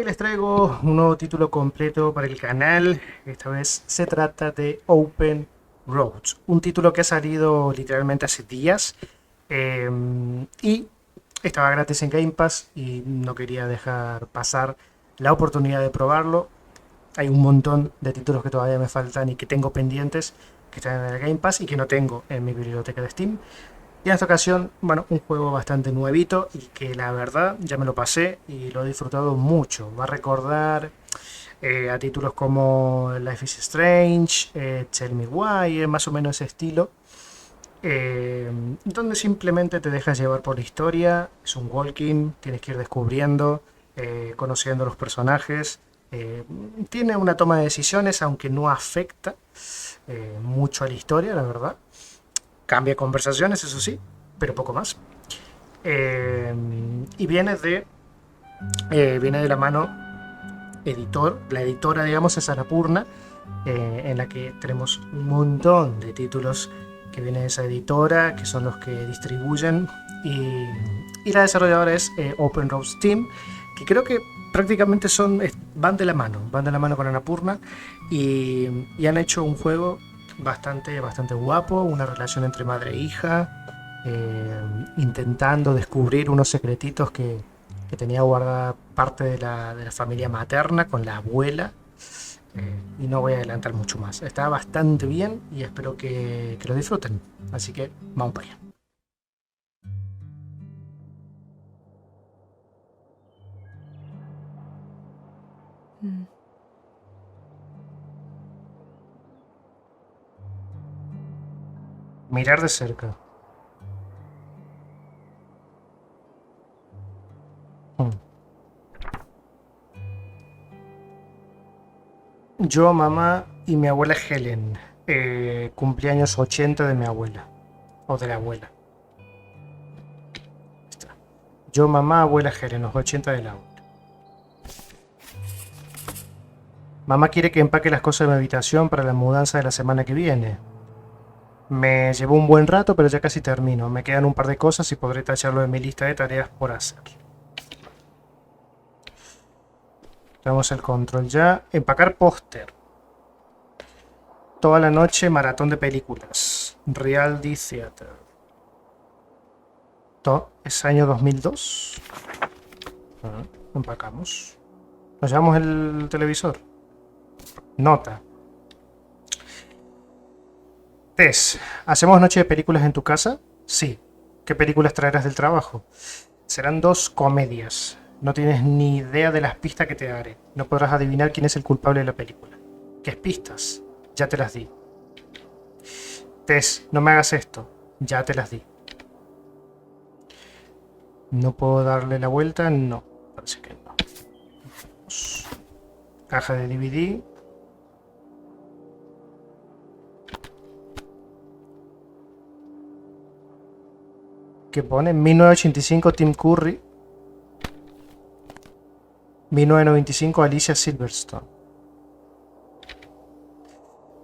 Hoy les traigo un nuevo título completo para el canal. Esta vez se trata de Open Roads, un título que ha salido literalmente hace días y estaba gratis en Game Pass y no quería dejar pasar la oportunidad de probarlo. Hay un montón de títulos que todavía me faltan y que tengo pendientes que están en el Game Pass y que no tengo en mi biblioteca de Steam. Y en esta ocasión, bueno, un juego bastante nuevito y que la verdad ya me lo pasé y lo he disfrutado mucho. Va a recordar a títulos como Life is Strange, Tell Me Why, más o menos ese estilo. Donde simplemente te dejas llevar por la historia, es un walking, tienes que ir descubriendo, conociendo los personajes. Eh, Tiene una toma de decisiones, aunque no afecta mucho a la historia, la verdad. Cambia conversaciones, eso sí, pero poco más. Eh, y viene de la mano editor, la editora, digamos, es Annapurna, en la que tenemos un montón de títulos que vienen de esa editora, que son los que distribuyen. Y la desarrolladora es Open Roads Team, que creo que prácticamente van de la mano con Annapurna y han hecho un juego bastante guapo, una relación entre madre e hija, intentando descubrir unos secretitos que tenía guardada parte de la familia materna con la abuela. Y no voy a adelantar mucho más. Está bastante bien y espero que lo disfruten. Así que vamos para allá. Mm. Mirar de cerca. Mm. Yo, mamá y mi abuela Helen. Cumpleaños 80 de mi abuela. O de la abuela. Está. Yo, mamá, abuela Helen, los 80 de la abuela. Mamá quiere que empaque las cosas de mi habitación para la mudanza de la semana que viene. Me llevó un buen rato, pero ya casi termino. Me quedan un par de cosas y podré tacharlo de mi lista de tareas por hacer. Damos el control ya. Empacar póster. Toda la noche maratón de películas. Reality Theater. Es año 2002. Empacamos. Nos llevamos el televisor. Nota. Tess. ¿Hacemos noche de películas en tu casa? Sí. ¿Qué películas traerás del trabajo? Serán dos comedias. No tienes ni idea de las pistas que te daré. No podrás adivinar quién es el culpable de la película. ¿Qué pistas? Ya te las di. Tess, no me hagas esto. Ya te las di. ¿No puedo darle la vuelta? No. Parece que no. Caja de DVD. ¿Qué pone? 1985 Tim Curry. 1995 Alicia Silverstone.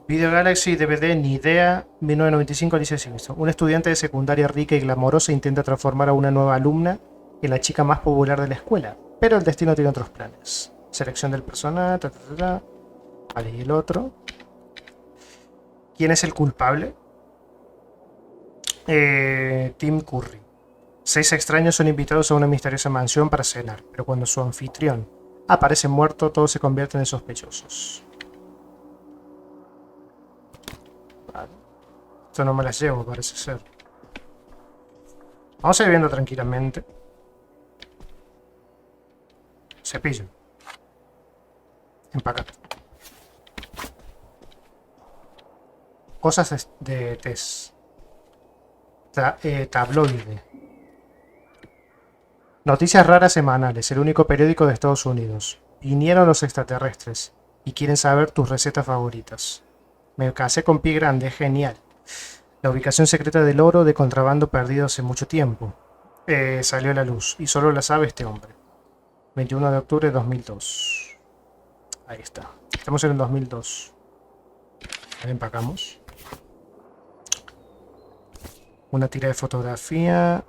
Video Galaxy DVD, ni idea. 1995 Alicia Silverstone. Una estudiante de secundaria rica y glamorosa intenta transformar a una nueva alumna en la chica más popular de la escuela, pero el destino tiene otros planes. Selección del personaje. Vale, y el otro. ¿Quién es el culpable? Tim Curry. 6 extraños son invitados a una misteriosa mansión para cenar, pero cuando su anfitrión aparece muerto, todos se convierten en sospechosos. Vale. Esto no me las llevo, parece ser. Vamos a ir viendo tranquilamente. Cepillo. Empacar. Cosas de test. Tabloide. Noticias raras semanales, el único periódico de Estados Unidos. Vinieron los extraterrestres y quieren saber tus recetas favoritas. Me casé con pie grande, genial. La ubicación secreta del oro de contrabando perdido hace mucho tiempo. Salió a la luz y solo la sabe este hombre. 21 de octubre de 2002. Ahí está. Estamos en el 2002. Empacamos. Una tira de fotografía.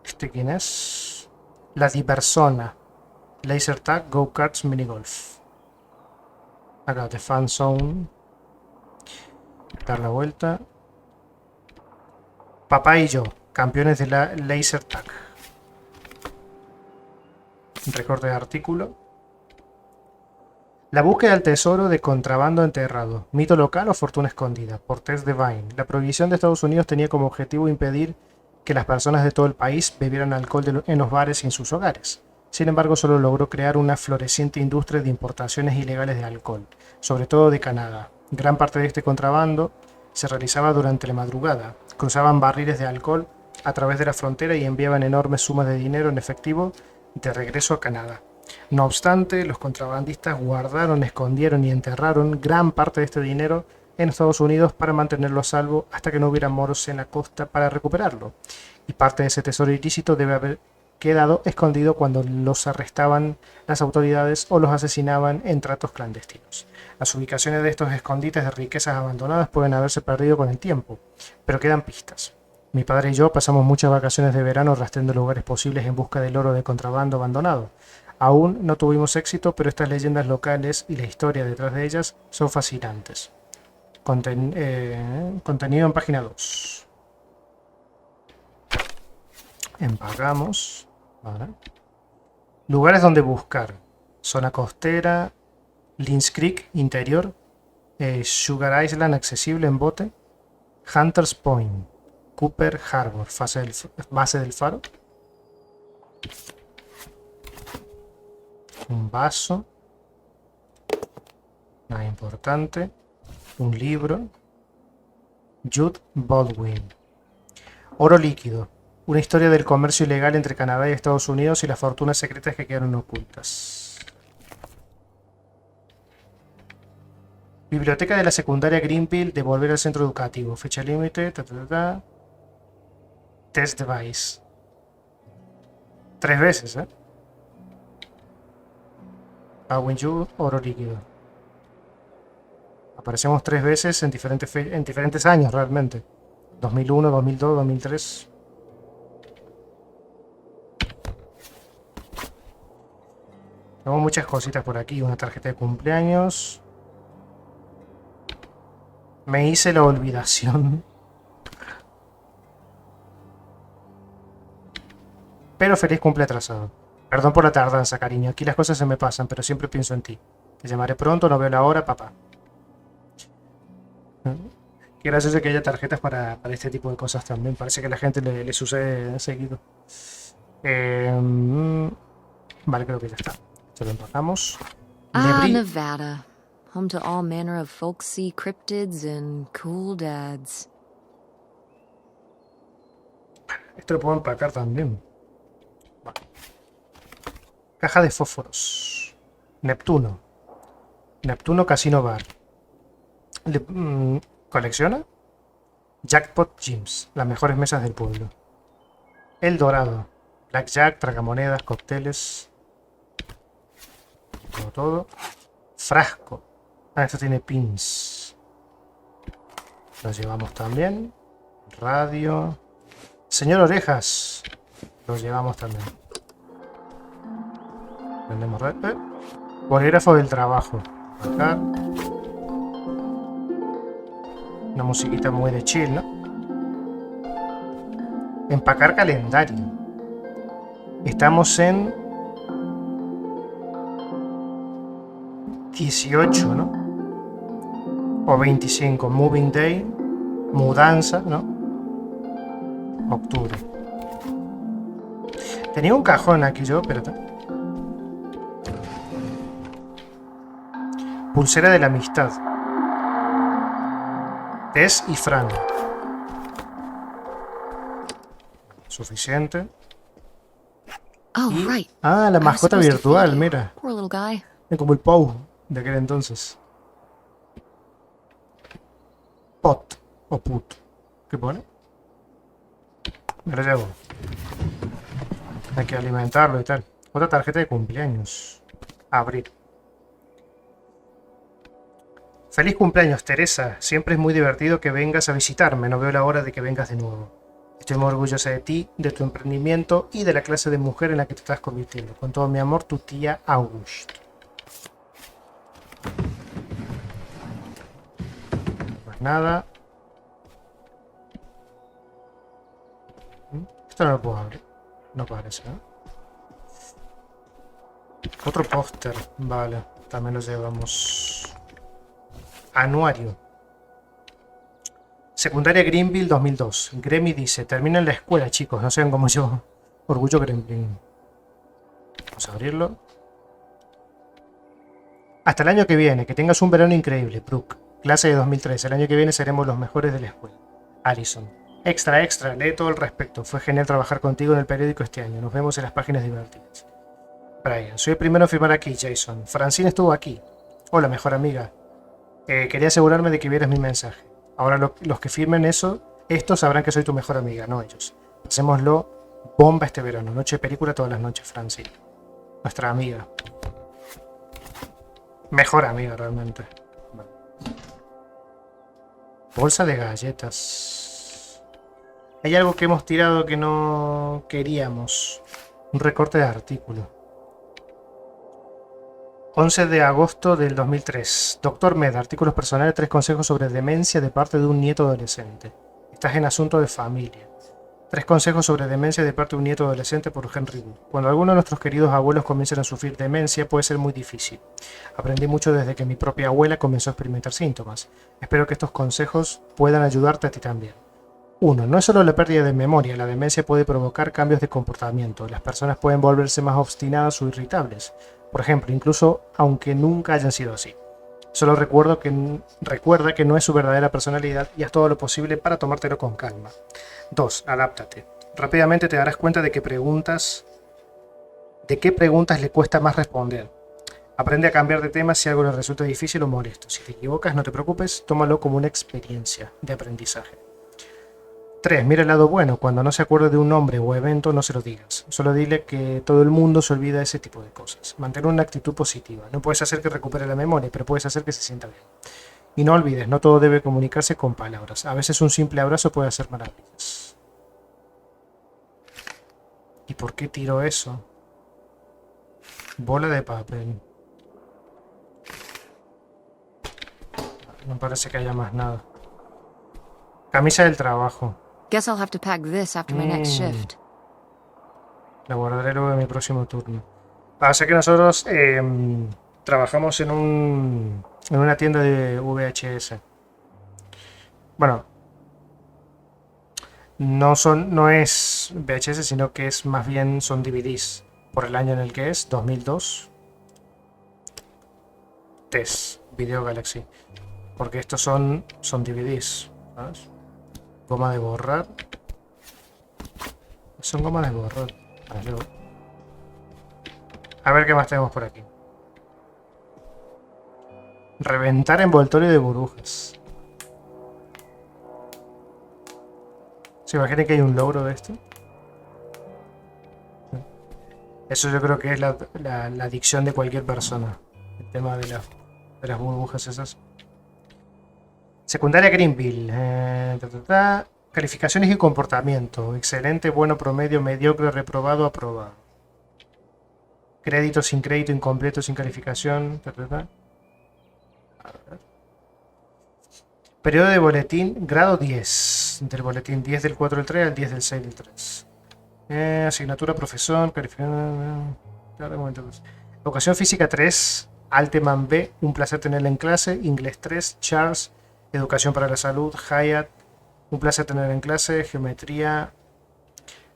¿Este quién es? La diversona. Laser tag, go-karts, minigolf. Acá, The Fan Zone. Dar la vuelta. Papá y yo, campeones de la laser tag. Recorte de artículo. La búsqueda del tesoro de contrabando enterrado. Mito local o fortuna escondida. Por Tess Devine. La prohibición de Estados Unidos tenía como objetivo impedir que las personas de todo el país bebieran alcohol en los bares y en sus hogares. Sin embargo, solo logró crear una floreciente industria de importaciones ilegales de alcohol, sobre todo de Canadá. Gran parte de este contrabando se realizaba durante la madrugada. Cruzaban barriles de alcohol a través de la frontera y enviaban enormes sumas de dinero en efectivo de regreso a Canadá. No obstante, los contrabandistas guardaron, escondieron y enterraron gran parte de este dinero en Estados Unidos para mantenerlo a salvo hasta que no hubiera moros en la costa para recuperarlo. Y parte de ese tesoro ilícito debe haber quedado escondido cuando los arrestaban las autoridades o los asesinaban en tratos clandestinos. Las ubicaciones de estos escondites de riquezas abandonadas pueden haberse perdido con el tiempo, pero quedan pistas. Mi padre y yo pasamos muchas vacaciones de verano rastreando lugares posibles en busca del oro de contrabando abandonado. Aún no tuvimos éxito, pero estas leyendas locales y la historia detrás de ellas son fascinantes. Contenido en página 2. Empacamos. Vale. Lugares donde buscar. Zona costera. Lynch Creek, interior. Sugar Island, accesible en bote. Hunters Point. Cooper Harbor, base del faro. Un vaso. Nada importante. Un libro. Jude Baldwin. Oro líquido. Una historia del comercio ilegal entre Canadá y Estados Unidos y las fortunas secretas que quedaron ocultas. Biblioteca de la secundaria Greenville, devolver al centro educativo. Fecha límite. Test device. 3 veces, Baldwin Jude, oro líquido. Aparecemos 3 veces en diferentes años realmente. 2001, 2002, 2003. Tengo muchas cositas por aquí. Una tarjeta de cumpleaños. Me hice la olvidación. Pero feliz cumple atrasado. Perdón por la tardanza, cariño. Aquí las cosas se me pasan, pero siempre pienso en ti. Te llamaré pronto, no veo la hora, papá. Qué gracioso que haya tarjetas para este tipo de cosas también. Parece que a la gente le sucede seguido. Vale, creo que ya está. Se lo empacamos. Nevada. Home to all manner of folksy cryptids and cool dads. Esto lo puedo empacar también. Vale. Caja de fósforos. Neptuno. Neptuno Casino Bar. ¿Colecciona? Jackpot Gyms. Las mejores mesas del pueblo. El Dorado. Blackjack, tragamonedas, cócteles. Todo. Frasco. Esto tiene pins. Los llevamos también. Radio. Señor Orejas. Los llevamos también. Vendemos radio. Bolígrafo del trabajo. Acá. Una musiquita muy de chill, ¿no? Empacar calendario. Estamos en 18, ¿no? O 25. Moving Day. Mudanza, ¿no? Octubre. Tenía un cajón aquí yo, pero... Pulsera de la amistad. Tess y Fran. Suficiente. Right. La mascota virtual, mira. Poor little guy. Es como el Pau de aquel entonces. Pot o put. ¿Qué pone? Me lo llevo. Hay que alimentarlo y tal. Otra tarjeta de cumpleaños. Abrir. Feliz cumpleaños, Teresa. Siempre es muy divertido que vengas a visitarme. No veo la hora de que vengas de nuevo. Estoy muy orgullosa de ti, de tu emprendimiento y de la clase de mujer en la que te estás convirtiendo. Con todo mi amor, tu tía August. Pues nada. Esto no lo puedo abrir. No parece, ¿no? Otro póster. Vale, también lo llevamos. Anuario. Secundaria Greenville 2002. Gremi dice, terminen la escuela, chicos, no sean como yo. Orgullo Gremlin. Vamos a abrirlo. Hasta el año que viene, que tengas un verano increíble, Brooke. Clase de 2003. El año que viene seremos los mejores de la escuela. Allison. Extra, extra, lee todo al respecto. Fue genial trabajar contigo en el periódico este año. Nos vemos en las páginas divertidas. Brian. Soy el primero en firmar aquí, Jason. Francine estuvo aquí. Hola, mejor amiga. Quería asegurarme de que vieras mi mensaje. Ahora los que firmen eso, estos sabrán que soy tu mejor amiga, no ellos. Hacémoslo bomba este verano. Noche de película todas las noches, Francine. Nuestra amiga. Mejor amiga, realmente. Vale. Bolsa de galletas. Hay algo que hemos tirado que no queríamos. Un recorte de artículo. 11 de agosto del 2003. Doctor Med, artículos personales, 3 consejos sobre demencia de parte de un nieto adolescente. Estás en asunto de familia. 3 consejos sobre demencia de parte de un nieto adolescente por Henry Wood. Cuando algunos de nuestros queridos abuelos comiencen a sufrir demencia puede ser muy difícil. Aprendí mucho desde que mi propia abuela comenzó a experimentar síntomas. Espero que estos consejos puedan ayudarte a ti también. 1. No es solo la pérdida de memoria, la demencia puede provocar cambios de comportamiento. Las personas pueden volverse más obstinadas o irritables. Por ejemplo, incluso aunque nunca hayan sido así. Solo recuerda que no es su verdadera personalidad y haz todo lo posible para tomártelo con calma. 2. Adáptate. Rápidamente te darás cuenta de qué preguntas le cuesta más responder. Aprende a cambiar de tema si algo le resulta difícil o molesto. Si te equivocas, no te preocupes, tómalo como una experiencia de aprendizaje. 3. Mira el lado bueno. Cuando no se acuerde de un nombre o evento, no se lo digas. Solo dile que todo el mundo se olvida de ese tipo de cosas. Mantén una actitud positiva. No puedes hacer que recupere la memoria, pero puedes hacer que se sienta bien. Y no olvides, no todo debe comunicarse con palabras. A veces un simple abrazo puede hacer maravillas. ¿Y por qué tiro eso? Bola de papel. No parece que haya más nada. Camisa del trabajo. Guess I'll have to pack this after my next shift. La guardaré luego de mi próximo turno. Pasa que nosotros trabajamos en una tienda de VHS. Bueno, no es VHS, sino que es más bien son DVDs. Por el año en el que es, 2002. TES, Video Galaxy. Porque estos son DVDs. ¿Sabes? Goma de borrar. Son gomas de borrar. A ver qué más tenemos por aquí. Reventar envoltorio de burbujas. ¿Se imaginan que hay un logro de esto? Eso yo creo que es la adicción de cualquier persona. El tema de las burbujas esas. Secundaria Greenville. Calificaciones y comportamiento. Excelente, bueno, promedio, mediocre, reprobado, aprobado. Crédito, sin crédito, incompleto, sin calificación. A ver. Periodo de boletín, grado 10. Del boletín 10 del 4 del 3 al 10 del 6 del 3. Asignatura, profesor, calificación. Educación física 3. Alteman B. Un placer tenerla en clase. Inglés 3. Charles. Educación para la salud. Hyatt. Un placer tenerla en clase. Geometría.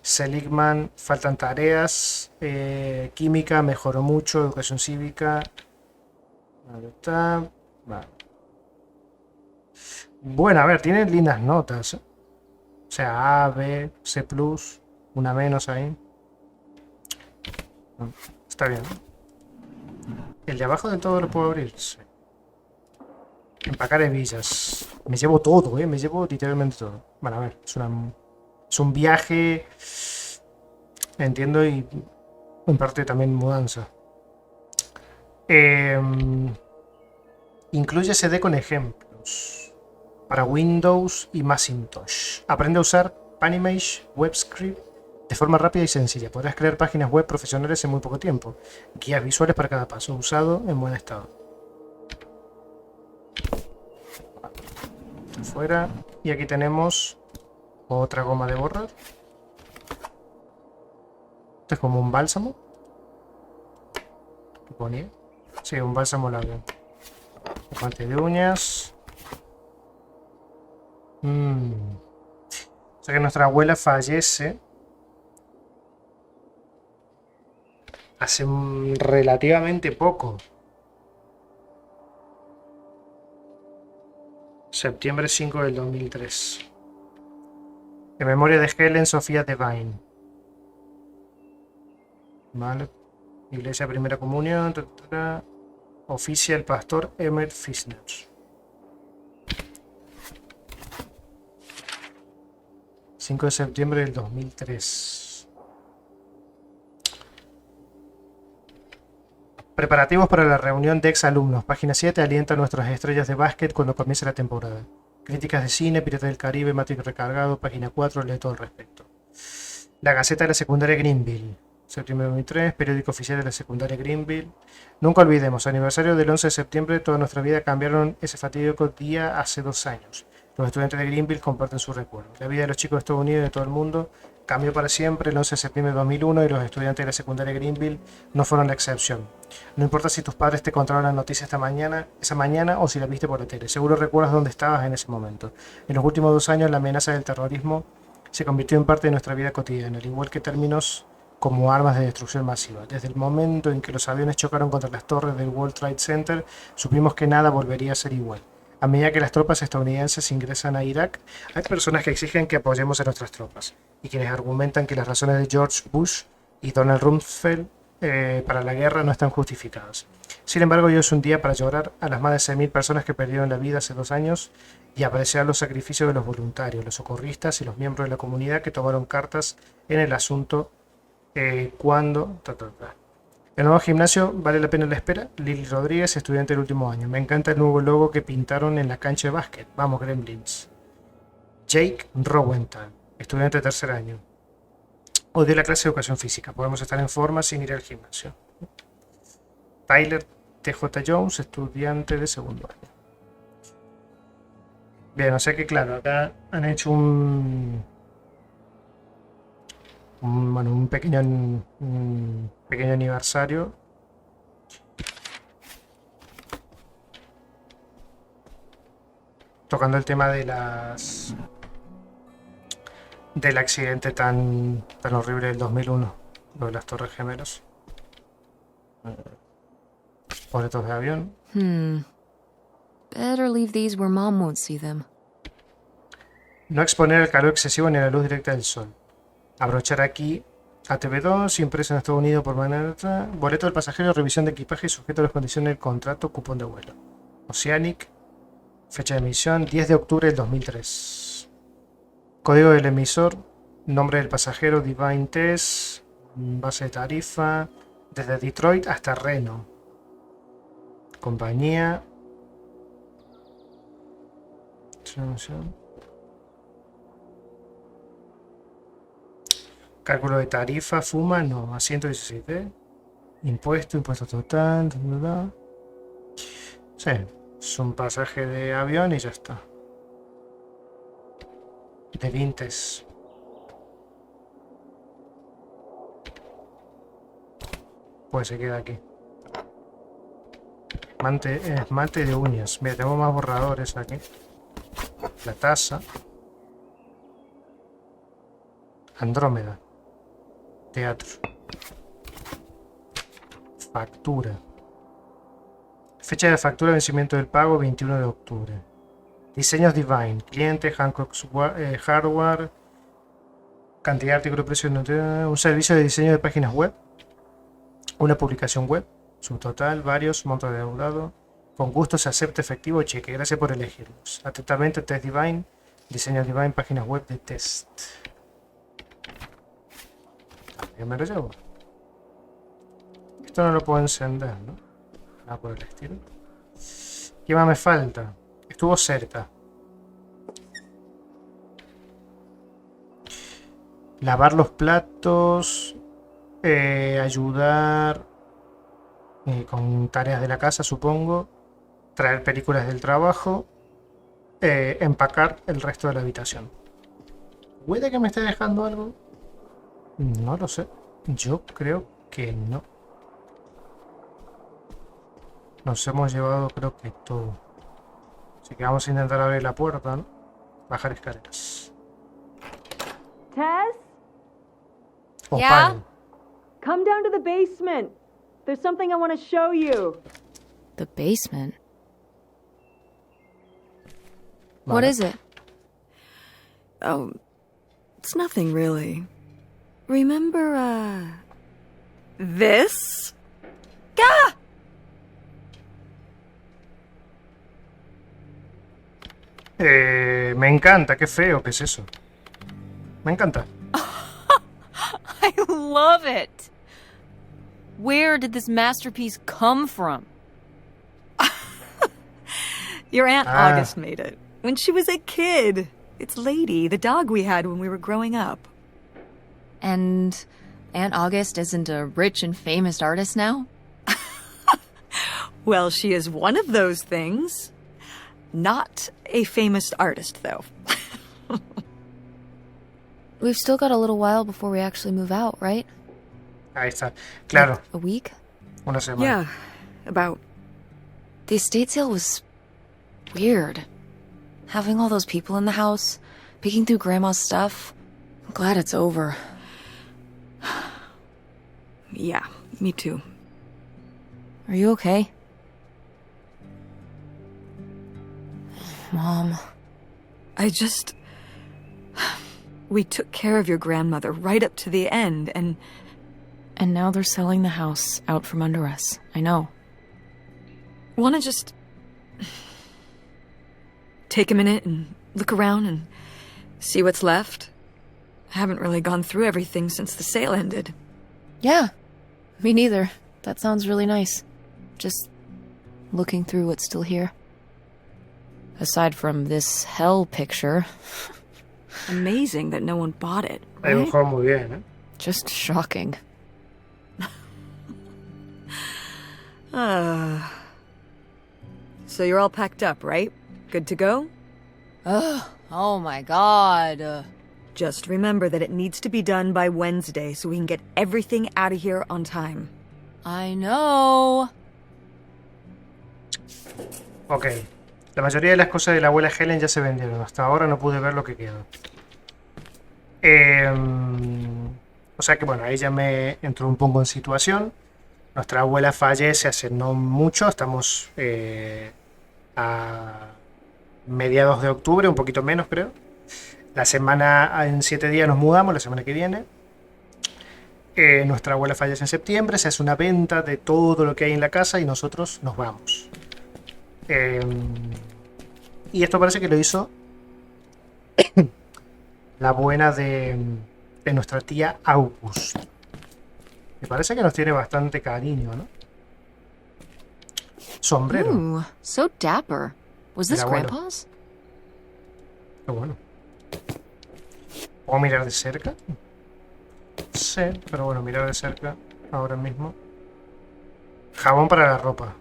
Seligman. Faltan tareas. Química. Mejoró mucho. Educación cívica. Ahí está. Vale. Bueno, a ver, tienen lindas notas. O sea, A, B, C+, una menos ahí. Está bien. El de abajo del todo lo puedo abrir. Sí. Empacar hebillas. Me llevo todo, me llevo literalmente todo. Bueno, a ver, es un viaje. Entiendo, y en parte también mudanza. Incluye CD con ejemplos para Windows y Macintosh. Aprende a usar Panimage Web Script de forma rápida y sencilla. Podrás crear páginas web profesionales en muy poco tiempo. Guías visuales para cada paso. Usado en buen estado. Fuera. Y aquí tenemos otra goma de borrar. Esto es como un bálsamo. ¿Qué ponía? Sí, un bálsamo labial. Guante de uñas. O sea que nuestra abuela fallece hace relativamente poco. Septiembre 5 del 2003. En memoria de Helen Sofía Devine. Vale. Iglesia Primera Comunión. Oficia el pastor Emmett Fisner. ...5 de septiembre del 2003... Preparativos para la reunión de exalumnos. Página 7. Alienta a nuestras estrellas de básquet cuando comience la temporada. Críticas de cine, Piratas del Caribe, Matrix recargado. Página 4. Lee todo al respecto. La Gaceta de la Secundaria Greenville. Septiembre de 2003. Periódico oficial de la Secundaria Greenville. Nunca olvidemos. Aniversario del 11 de septiembre. Toda nuestra vida cambiaron ese fatídico día hace 2 años. Los estudiantes de Greenville comparten sus recuerdos. La vida de los chicos de Estados Unidos y de todo el mundo cambió para siempre el 11 de septiembre de 2001 y los estudiantes de la secundaria Greenville no fueron la excepción. No importa si tus padres te contaron la noticia esa mañana o si la viste por la tele. Seguro recuerdas dónde estabas en ese momento. En los últimos 2 años la amenaza del terrorismo se convirtió en parte de nuestra vida cotidiana, al igual que términos como armas de destrucción masiva. Desde el momento en que los aviones chocaron contra las torres del World Trade Center, supimos que nada volvería a ser igual. A medida que las tropas estadounidenses ingresan a Irak, hay personas que exigen que apoyemos a nuestras tropas y quienes argumentan que las razones de George Bush y Donald Rumsfeld para la guerra no están justificadas. Sin embargo, hoy es un día para llorar a las más de 6.000 personas que perdieron la vida hace 2 años y apreciar los sacrificios de los voluntarios, los socorristas y los miembros de la comunidad que tomaron cartas en el asunto cuando... El nuevo gimnasio vale la pena la espera. Lili Rodríguez, estudiante del último año. Me encanta el nuevo logo que pintaron en la cancha de básquet. Vamos, Gremlins. Jake Rowenthal, estudiante de 3er año. Odio la clase de educación física. Podemos estar en forma sin ir al gimnasio. Tyler TJ Jones, estudiante de 2º año. Bien, o sea que claro, acá han hecho un pequeño aniversario tocando el tema de del accidente tan horrible del 2001, lo de las Torres Gemelas. Boletos de avión. Better leave these where Mom won't see them. No exponer el calor excesivo ni la luz directa del sol. Abrochar aquí ATV2, impreso en Estados Unidos por manera. Boleto del pasajero, revisión de equipaje sujeto a las condiciones del contrato, cupón de vuelo. Oceanic, fecha de emisión 10 de octubre del 2003. Código del emisor, nombre del pasajero, Divine Test, base de tarifa, desde Detroit hasta Reno. Compañía. Cálculo de tarifa, fuma, no, a 117. Impuesto total. Sí, es un pasaje de avión y ya está. De Vintes. Pues se queda aquí. Esmalte de uñas. Mira, tengo más borradores aquí. La taza. Andrómeda. Teatro. Factura. Fecha de factura, vencimiento del pago, 21 de octubre. Diseños Divine. Cliente, Hancock's Hardware. Cantidad de artículos, precio, un servicio de diseño de páginas web. Una publicación web. Subtotal, varios, monto de deudado. Con gusto se acepta efectivo cheque. Gracias por elegirnos. Atentamente, Test Divine. Diseños Divine, páginas web de test. Ya me lo llevo. Esto no lo puedo encender, ¿no? Nada por el estilo. ¿Qué más me falta? Estuvo cerca. lavar los platos, ayudar con tareas de la casa, supongo, traer películas del trabajo, empacar el resto de la habitación. ¿Puede que me esté dejando algo? No lo sé. Yo creo que no. Nos hemos llevado, creo que todo. Así que vamos a intentar abrir la puerta, ¿no? Bajar escaleras. Tess, Oh, Yeah? paren. come down to the basement. There's something I want to show you. The basement? What Vale. is it? Oh, it's nothing really. Remember, this? Gah! Me encanta, qué feo, ¿qué es eso? Me encanta. I love it! Where did this masterpiece come from? Your Aunt Ah. August made it. When she was a kid. It's Lady, the dog we had when we were growing up. And Aunt August isn't a rich and famous artist now? Well, she is one of those things. Not a famous artist, though. We've still got a little while before we actually move out, right? Ahí está. Claro, A week? una semana. Yeah, about. The estate sale was weird. Having all those people in the house, picking through Grandma's stuff. I'm glad it's over. Yeah, me too. Are you okay? Mom. I just. We took care of your grandmother right up to the end, and. And now they're selling the house out from under us. I know. Want to just. Take a minute and look around and see what's left? I haven't really gone through everything since the sale ended. Yeah. Me neither. That sounds really nice. Just looking through what's still here. Aside from this hell picture, Amazing that no one bought it, Hay un right? juego muy bien, ¿eh? just shocking. So you're all packed up, right? Good to go? Oh my god. Just remember that it needs to be done by Wednesday so we can get everything out of here on time. I know. Ok. La mayoría de las cosas de la abuela Helen ya se vendieron. Hasta ahora no pude ver lo que quedó. O sea que bueno, ahí ya me entró un poco en situación. Nuestra abuela fallece hace no mucho. Estamos a mediados de octubre, un poquito menos creo. En 7 días nos mudamos, la semana que viene. Nuestra abuela fallece en septiembre, se hace una venta de todo lo que hay en la casa y nosotros nos vamos. Y esto parece que lo hizo la buena de nuestra tía August. Me parece que nos tiene bastante cariño, ¿no? Sombrero. Ooh, so dapper. Was this El abuelo. Grandpa's? Qué bueno. ¿Puedo mirar de cerca? Sí, pero bueno, mirar de cerca ahora mismo. Jabón para la ropa.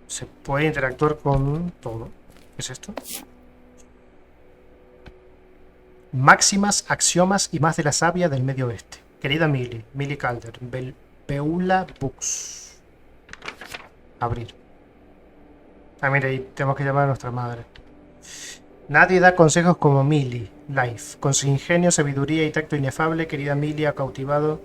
Se puede interactuar con todo. ¿Qué es esto? Máximas, axiomas y más de la sabia del medio oeste. Querida Millie Calder, Beula Books. Abrir. Ah, mira, ahí tenemos que llamar a nuestra madre. Nadie da consejos como Millie Life. Con su ingenio, sabiduría y tacto inefable, querida Millie ha cautivado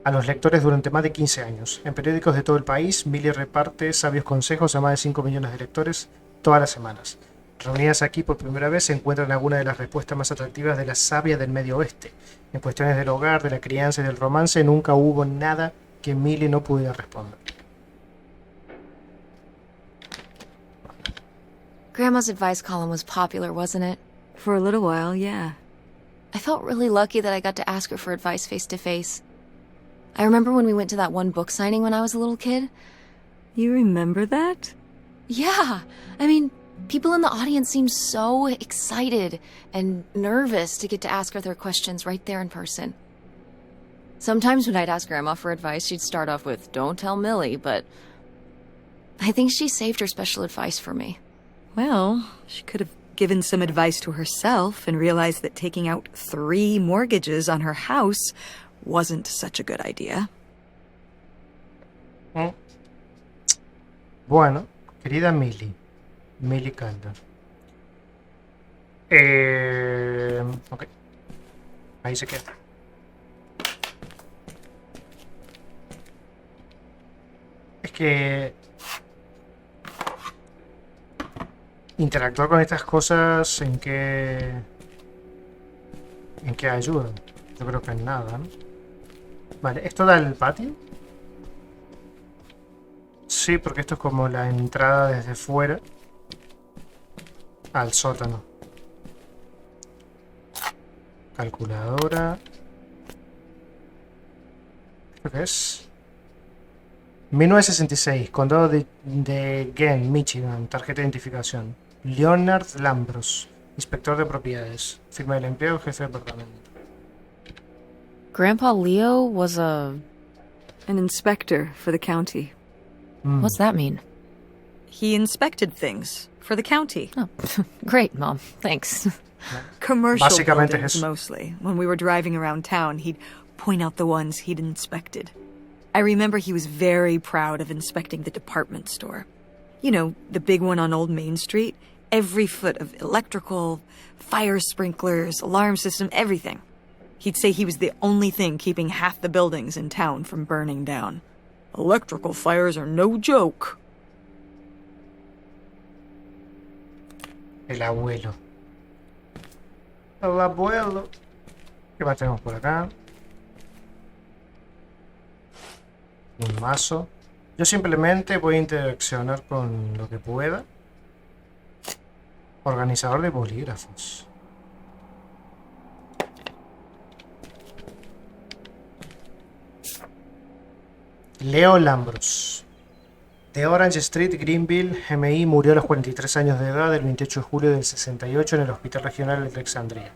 a los lectores durante más de 15 años. En periódicos de todo el país, Millie reparte sabios consejos a más de 5 millones de lectores todas las semanas. Reunidas aquí por primera vez se encuentran algunas de las respuestas más atractivas de la sabia del medio oeste. En cuestiones del hogar, de la crianza y del romance, nunca hubo nada que Millie no pudiera responder. Grandma's advice column was popular, wasn't it? For a little while, yeah. I felt really lucky that I got to ask her for advice face to face. I remember when we went to that one book signing when I was a little kid. You remember that? Yeah, I mean, People in the audience seemed so excited and nervous to get to ask her their questions right there in person. Sometimes when I'd ask Grandma for advice, she'd start off with, "Don't tell Millie," but I think she saved her special advice for me. Well, she could have given some advice to herself and realized that taking out 3 mortgages on her house wasn't such a good idea. Bueno, querida Millie Calder. Ok. Ahí se queda. Es que interactuar con estas cosas en qué ayudan. Yo creo que en nada, ¿no? Vale, ¿esto da al patio? Sí, porque esto es como la entrada desde fuera al sótano. Calculadora. ¿Esto qué es? 1966, condado de Glen, Michigan, tarjeta de identificación. Leonard Lambros, inspector de propiedades. Firma del empleo, jefe de departamento. Grandpa Leo was an inspector for the county. What's that mean? He inspected things for the county. Oh, great, Mom. Thanks. Commercial Básicamente buildings, es eso. mostly. When we were driving around town, he'd point out the ones he'd inspected. I remember he was very proud of inspecting the department store. You know, the big one on Old Main Street. Every foot of electrical, fire sprinklers, alarm system, everything. He'd say he was the only thing keeping half the buildings in town from burning down. Electrical fires are no joke. El abuelo. El abuelo. ¿Qué más tenemos por acá? Un mazo. Yo simplemente voy a interaccionar con lo que pueda. Organizador de bolígrafos. Leo Lambros. De Orange Street, Greenville, MI, murió a los 43 años de edad el 28 de julio del 68 en el Hospital Regional de Alexandria.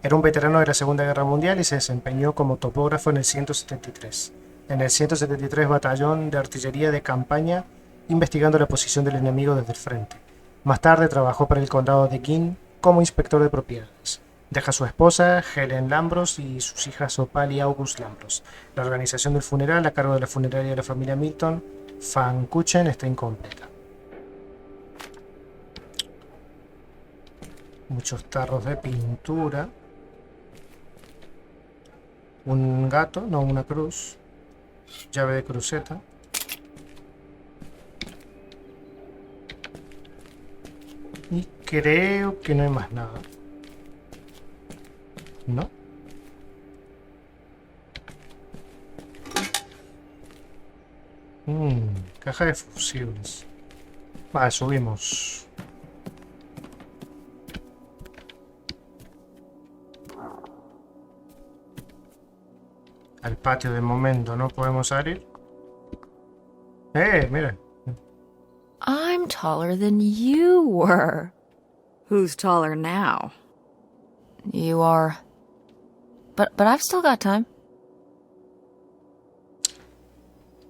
Era un veterano de la Segunda Guerra Mundial y se desempeñó como topógrafo en el 173. En el 173 Batallón de Artillería de Campaña, investigando la posición del enemigo desde el frente. Más tarde trabajó para el condado de King como inspector de propiedades. Deja a su esposa, Helen Lambros, y sus hijas Opal y August Lambros. La organización del funeral, a cargo de la funeraria de la familia Milton, Van Kuchen, está incompleta. Muchos tarros de pintura. Un gato, no, una cruz. Llave de cruceta. Y creo que no hay más nada. ¿No? Caja de fusibles. Vale, subimos. Al patio de momento no podemos salir. Mira. I'm taller than you were. Who's taller now? You are. But I've still got time.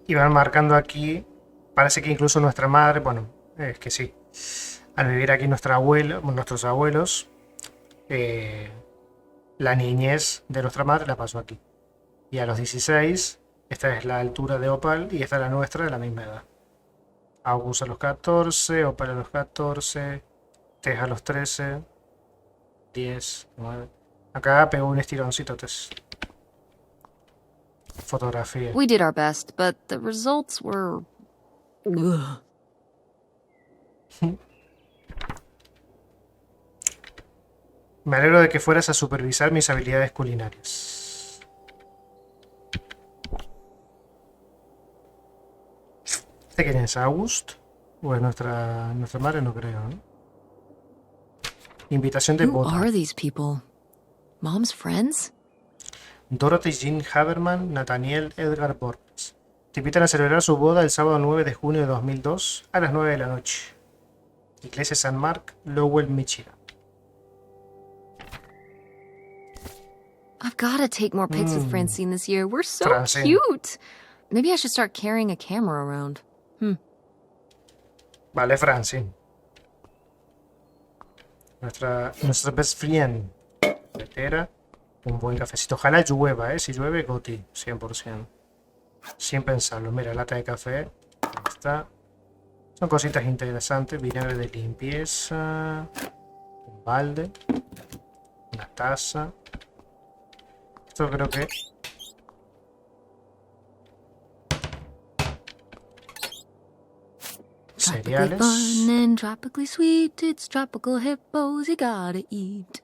Y van marcando aquí. Parece que incluso nuestra madre, bueno, es que sí. Al vivir aquí nuestros abuelos, la niñez de nuestra madre la pasó aquí. Y a los 16, esta es la altura de Opal y esta es la nuestra de la misma edad. August a los 14, Opal a los 14, Tess a los 13, 10, 9. Acá pegó un estironcito, Tess. Fotografía. We did our best, but the results were... Ugh. Me alegro de que fueras a supervisar mis habilidades culinarias. ¿Este quién es? ¿August? ¿O es nuestra madre? No creo, ¿no? Invitación de Who boda. are these people? Mom's friends? Dorothy Jean Haberman, Nathaniel Edgar Borges. Te invitan a celebrar su boda el sábado 9 de junio de 2002 a las 9 de la noche. Iglesia San Mark, Lowell, Michigan. I've got to take more pics with Francine this year. We're so Francine. cute. Maybe I should start carrying a camera around. Vale, Francine. Nuestra best friend. Cafetera. Un buen cafecito. Ojalá llueva, Si llueve, goti. 100%. Sin pensarlo. Mira, lata de café. Ahí está. Son cositas interesantes. Vinagre de limpieza. Un balde. Una taza. Esto creo que... Tropically cereales. fun and tropically sweet. It's tropical hippos you gotta eat.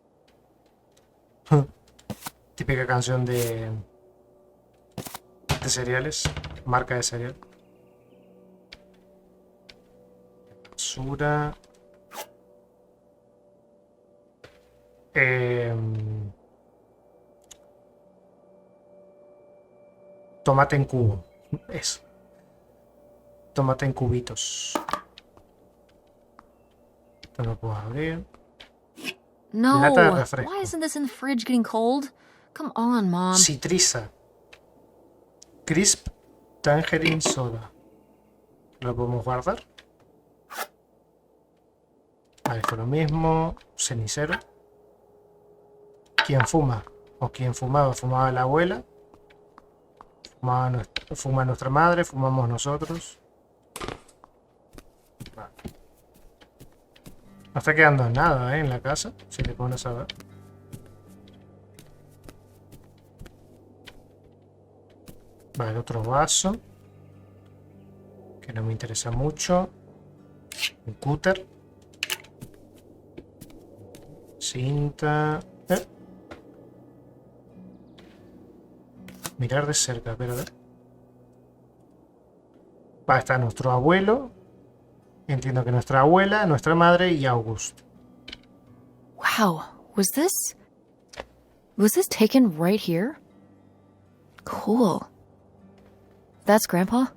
Típica canción de cereales. Marca de cereal. Basura. Tomate en cubo. Eso. Tomate en cubitos. Esto no puedo abrir. No, Lata de refresco. why isn't this in the fridge getting cold? Come on, Mom. Citriza. Crisp Tangerine Soda. ¿Lo podemos guardar? Vale, esto lo mismo. Cenicero. ¿Quién fuma? ¿O quién fumaba? Fumaba la abuela. Fuma nuestra madre. Fumamos nosotros. Vale. No está quedando nada, en la casa. Si te pones a ver. Vale, otro vaso. Que no me interesa mucho. Un cúter. Cinta. Mirar de cerca, espérate. Va a estar nuestro abuelo. Entiendo que nuestra abuela, nuestra madre y August. Wow, was this taken right here? Cool. That's Grandpa?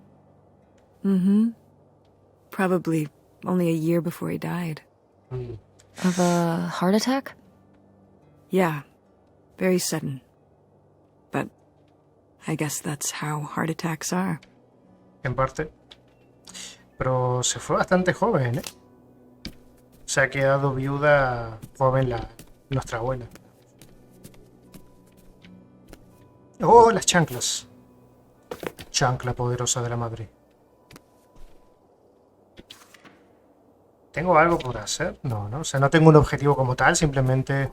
Mm-hmm. Probably only a year before he died. Of a heart attack? Yeah, very sudden. But I guess that's how heart attacks are. En parte. Pero se fue bastante joven, ¿eh? Se ha quedado viuda joven nuestra abuela. ¡Oh, las chanclas! Chancla poderosa de la madre. ¿Tengo algo por hacer? No, ¿no? O sea, no tengo un objetivo como tal. Simplemente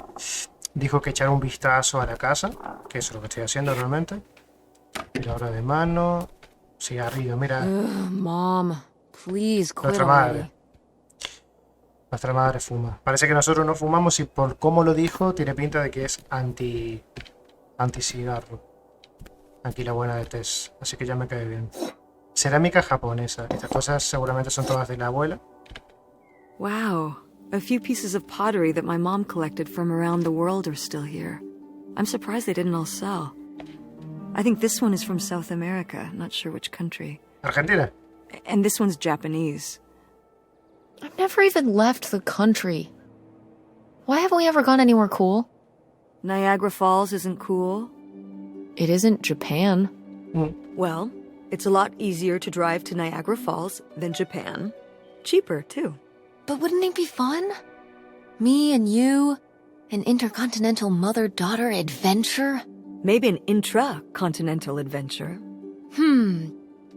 dijo que echar un vistazo a la casa. Que eso es lo que estoy haciendo realmente. Tiradora de mano. Cigarrillo, mira. Mom, please quit Nuestra already. madre. Nuestra madre fuma. Parece que nosotros no fumamos y por cómo lo dijo, tiene pinta de que es anti cigarro. Aquí la buena de Tess. Así que ya me cae bien. Cerámica japonesa. Estas cosas seguramente son todas de la abuela. Wow, a few pieces of pottery that my mom collected from around the world are still here. I'm surprised they didn't all sell. I think this one is from South America, not sure which country. Argentina. And this one's Japanese. I've never even left the country. Why haven't we ever gone anywhere cool? Niagara Falls isn't cool. It isn't Japan. Well, it's a lot easier to drive to Niagara Falls than Japan. Cheaper, too. But wouldn't it be fun? Me and you, an intercontinental mother-daughter adventure? Maybe an intra-continental adventure.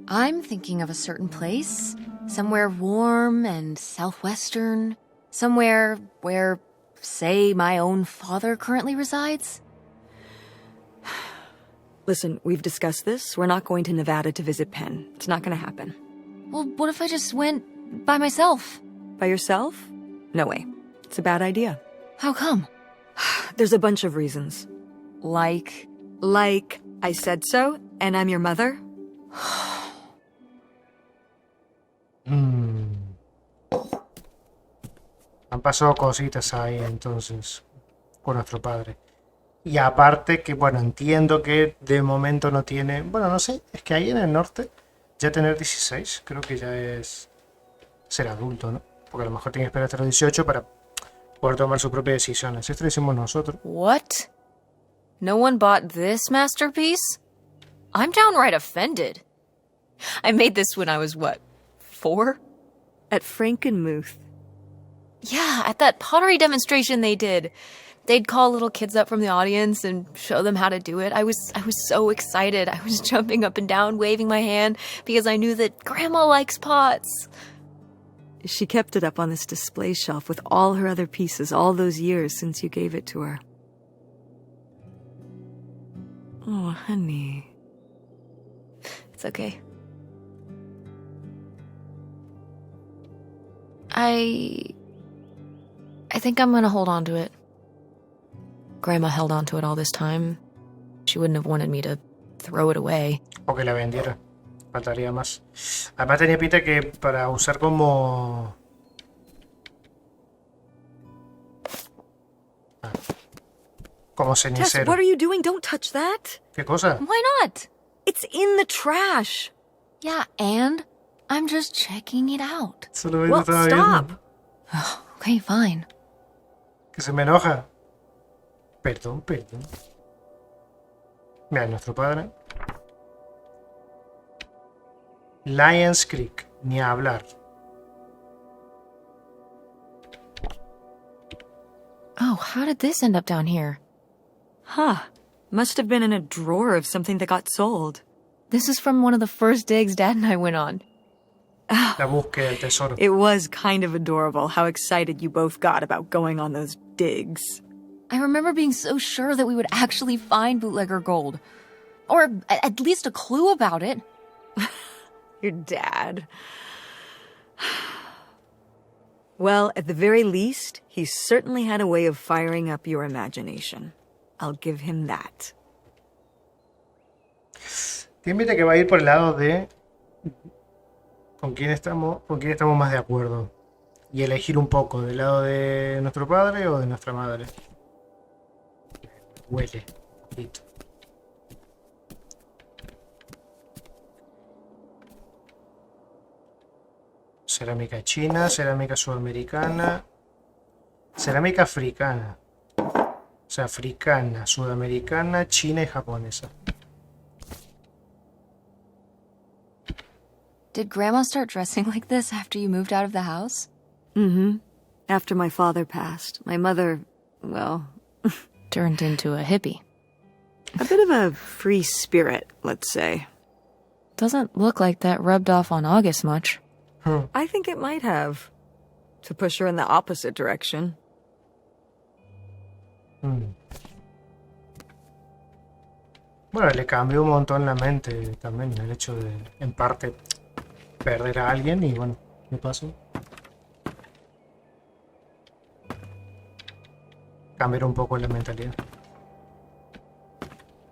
I'm thinking of a certain place. Somewhere warm and southwestern. Somewhere where, say, my own father currently resides. Listen, we've discussed this. We're not going to Nevada to visit Penn. It's not going to happen. Well, what if I just went by myself? By yourself? No way. It's a bad idea. How come? There's a bunch of reasons. Like, I said so, and I'm your mother. Han pasado cositas ahí entonces con nuestro padre. Y aparte que, bueno, entiendo que de momento no tiene... Bueno, no sé, es que ahí en el norte ya tener 16 creo que ya es ser adulto, ¿no? porque a lo mejor tiene que esperar hasta los 18 para poder tomar sus propias decisiones. Esto lo hicimos nosotros. What? No one bought this masterpiece? I'm downright offended. I made this when I was, what, 4? At Frankenmuth. Yeah, at that pottery demonstration they did. They'd call little kids up from the audience and show them how to do it. I was so excited. I was jumping up and down, waving my hand, because I knew that Grandma likes pots. She kept it up on this display shelf with all her other pieces all those years since you gave it to her. Oh, honey. It's okay. I think I'm gonna hold on to it. Grandma held on to it all this time. She wouldn't have wanted me to throw it away. O que la vendiera. Faltaría más. Además tenía pinta que para usar como... como Tess, cenicero. what are you doing? Don't touch that. ¿Qué cosa? Why not? It's in the trash. Yeah, and I'm just checking it out. Solo Well, estaba stop. viendo. Okay, fine. Que se me enoja. Perdón. Mira, nuestro padre. Lions Creek. Ni a hablar. Oh, how did this end up down here? Huh. Must have been in a drawer of something that got sold. This is from one of the first digs Dad and I went on. La búsqueda del tesoro. It was kind of adorable how excited you both got about going on those digs. I remember being so sure that we would actually find bootlegger gold. Or at least a clue about it. Your dad. Well, at the very least, he certainly had a way of firing up your imagination. I'll give him that. Te invita que va a ir por el lado de con quién estamos más de acuerdo. Y elegir un poco, del lado de nuestro padre o de nuestra madre. Huele. Listo. Cerámica china, cerámica sudamericana, cerámica africana. O sea, africana, sudamericana, china y japonesa. Did Grandma start dressing like this after you moved out of the house? Mm-hmm. After my father passed, my mother, well... Turned into a hippie. A bit of a free spirit, let's say. Doesn't look like that rubbed off on August much. I think it might have. To push her in the opposite direction. Bueno, le cambió un montón la mente también el hecho de, en parte, perder a alguien y bueno, ¿qué pasó? Cambiar un poco la mentalidad.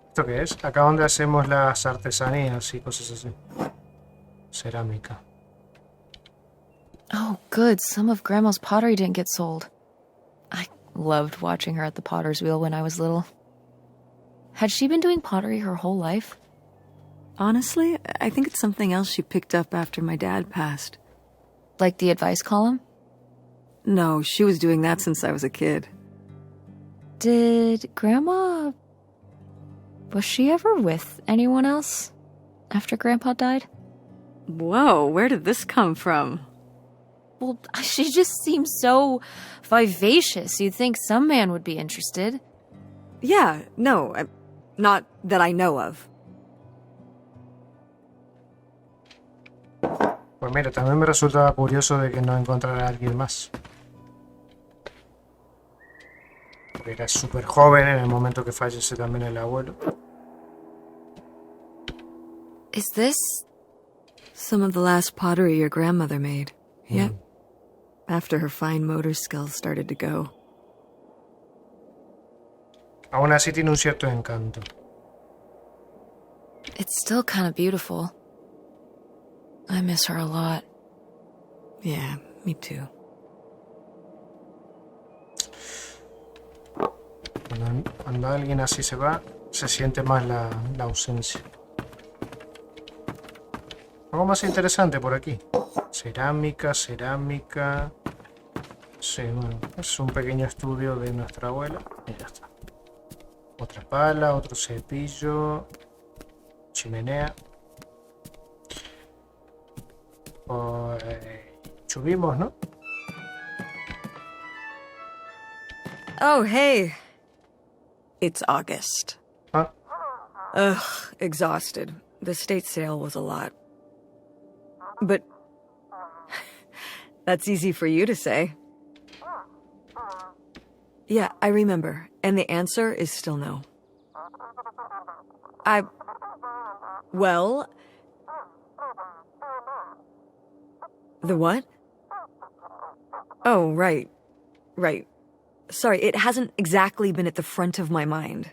¿Esto qué es? Acá donde hacemos las artesanías y cosas así. Cerámica. Oh, good. Some of Grandma's pottery didn't get sold. I loved watching her at the potter's wheel when I was little. Had she been doing pottery her whole life? Honestly, I think it's something else she picked up after my dad passed. Like the advice column? No, she was doing that since I was a kid. Did Grandma... Was she ever with anyone else after Grandpa died? Whoa, where did this come from? Well, she just seems so vivacious. You'd think some man would be interested. Yeah, no, not that I know of. Pues mira, también me resultaba curioso de que no encontrara a alguien más. Porque era súper joven en el momento que fallece también el abuelo. Is this... Some of the last pottery your grandmother made. Yep. After her fine motor skills started to go. Aún así tiene un cierto encanto. It's still kind of beautiful. I miss her a lot. Yeah, me too. Cuando alguien así se va, se siente más la ausencia. Algo más interesante por aquí. Cerámica, cerámica. Sí, bueno, es un pequeño estudio de nuestra abuela. Y ya está. Otra pala, otro cepillo. Chimenea. Pues, subimos, ¿no? Oh, hey. It's August. Ah, Ugh, exhausted. The state sale was a lot. But that's easy for you to say. Yeah, I remember. And the answer is still no. Well... The what? Oh, right. Right. Sorry, it hasn't exactly been at the front of my mind.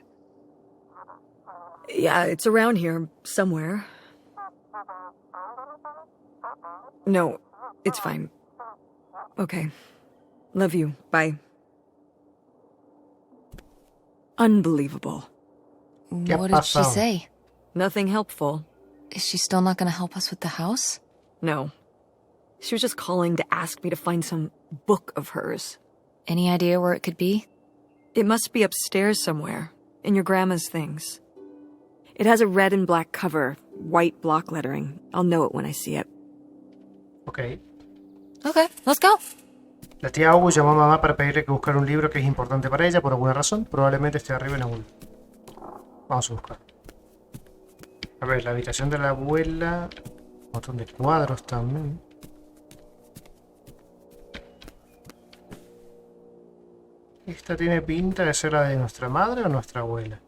Yeah, it's around here, somewhere. No, it's fine. Okay. Love you. Bye. Unbelievable. What did she say? Nothing helpful. Is she still not gonna help us with the house? No. She was just calling to ask me to find some book of hers. Any idea where it could be? It must be upstairs somewhere, in your grandma's things. It has a red and black cover, white block lettering. I'll know it when I see it. ok. Okay, let's go. La tía Abu llamó a mamá para pedirle que buscara un libro que es importante para ella por alguna razón. Probablemente esté arriba en Abu. Vamos a buscar. A ver, la habitación de la abuela. Un montón de cuadros también. ¿Esta tiene pinta de ser la de nuestra madre o nuestra abuela?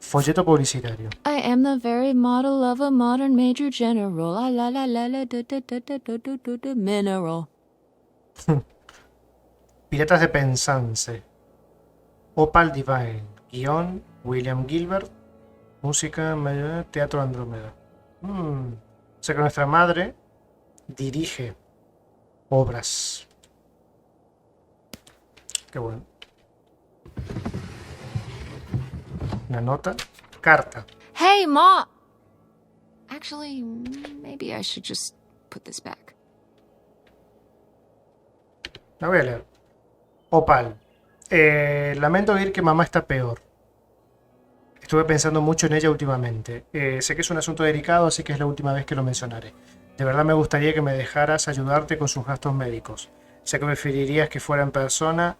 Folleto publicitario. I am the very model of a modern major general. La la la la la mineral. Piratas de Penzance. Opal Divine. Guión William Gilbert. Música Teatro Andrómeda. O sea que nuestra madre dirige obras. Qué bueno. Una nota. Carta. Hey, Ma! Actually, maybe I should just put this back. La voy a leer. Opal. Lamento oír que mamá está peor. Estuve pensando mucho en ella últimamente. Sé que es un asunto delicado, así que es la última vez que lo mencionaré. De verdad me gustaría que me dejaras ayudarte con sus gastos médicos. Sé que preferirías que fuera en persona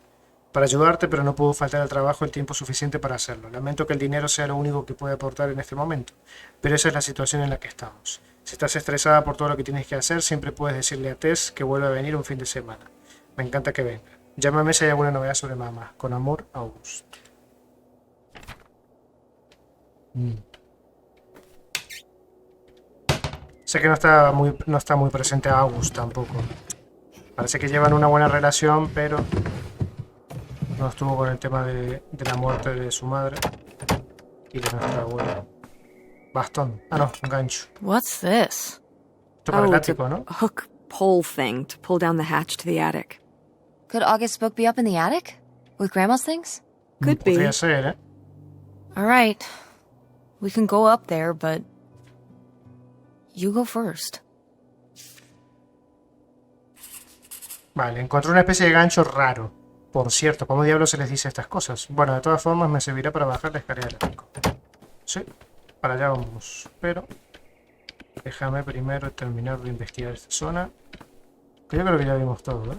para ayudarte, pero no puedo faltar al trabajo el tiempo suficiente para hacerlo. Lamento que el dinero sea lo único que puede aportar en este momento, pero esa es la situación en la que estamos. Si estás estresada por todo lo que tienes que hacer, siempre puedes decirle a Tess que vuelva a venir un fin de semana. Me encanta que venga. Llámame si hay alguna novedad sobre mamá. Con amor, August. Sé que no está muy presente August tampoco. Parece que llevan una buena relación, pero no estuvo con el tema de la muerte de su madre y de nuestra abuela. Bastón. Ah, no, un gancho. What's this? Esto para el it's ático, ¿no? a hook pole thing to pull down the hatch to the attic. Could August's book be up in the attic? With Grandma's things? Could be. Podría ser, ¿eh? Alright. We can go up there, but... You go first. Vale, encontré una especie de gancho raro. Por cierto, ¿cómo diablos se les dice estas cosas? Bueno, de todas formas me servirá para bajar la escalera del ático. Sí, para allá vamos. Pero déjame primero terminar de investigar esta zona. Que yo creo que ya vimos todo, ¿eh?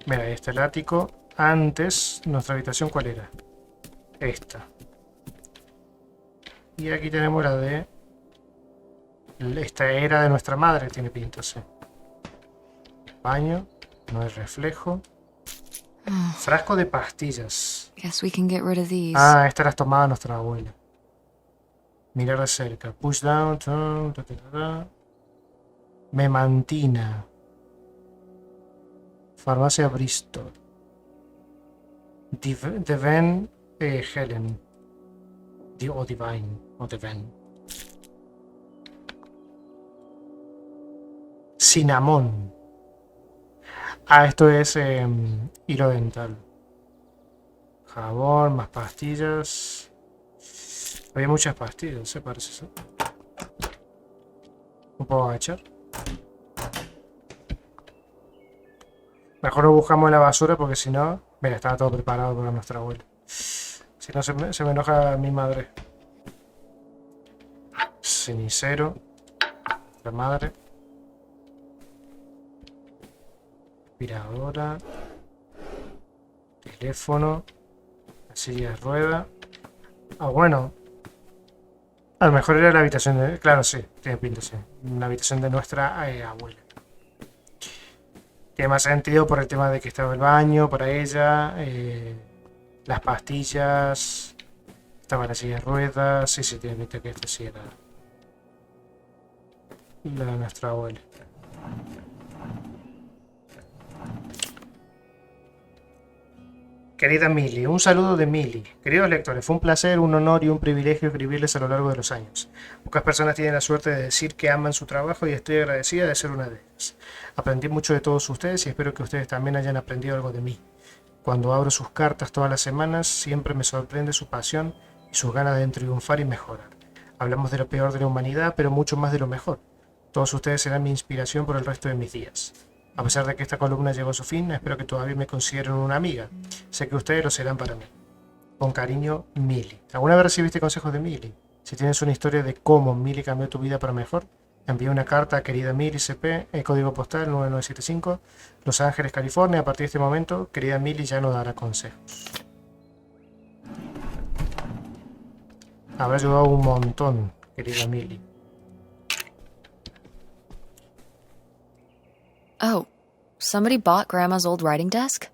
Mira, ahí está el ático. Antes, nuestra habitación, ¿cuál era? Esta. Y aquí tenemos la de... Esta era de nuestra madre, tiene pinta, sí. Baño, no hay reflejo. Frasco de pastillas. Guess we can get rid of these. Ah, estas las tomaba nuestra abuela. Mirar de cerca. Push down. Memantina. Farmacia Bristol. Deven Helen. O Divine. O Deven. Cinnamon. Ah, esto es hilo dental. Jabón, más pastillas. Había muchas pastillas, se parece eso. ¿No puedo agachar? Mejor lo buscamos en la basura porque si no... Mira, estaba todo preparado para nuestra abuela. Si no, se me enoja mi madre. Cenicero. La madre. Aspiradora. Teléfono. La silla de rueda. Ah, bueno. A lo mejor era la habitación de... Claro, sí. Tiene pinta, sí. La habitación de nuestra abuela. Tiene más sentido por el tema de que estaba el baño para ella. Las pastillas. Estaba la silla de ruedas. Sí, sí, tiene pinta que esta sí era la de nuestra abuela. Querida Millie, un saludo de Millie. Queridos lectores, fue un placer, un honor y un privilegio escribirles a lo largo de los años. Pocas personas tienen la suerte de decir que aman su trabajo y estoy agradecida de ser una de ellas. Aprendí mucho de todos ustedes y espero que ustedes también hayan aprendido algo de mí. Cuando abro sus cartas todas las semanas, siempre me sorprende su pasión y sus ganas de triunfar y mejorar. Hablamos de lo peor de la humanidad, pero mucho más de lo mejor. Todos ustedes serán mi inspiración por el resto de mis días. A pesar de que esta columna llegó a su fin, espero que todavía me consideren una amiga. Sé que ustedes lo serán para mí. Con cariño, Millie. ¿Alguna vez recibiste consejos de Millie? Si tienes una historia de cómo Millie cambió tu vida para mejor, envía una carta a querida Millie CP, el código postal 9975, Los Ángeles, California. A partir de este momento, querida Millie ya no dará consejos. Habrá ayudado un montón, querida Millie. Oh, somebody bought Grandma's old writing desk?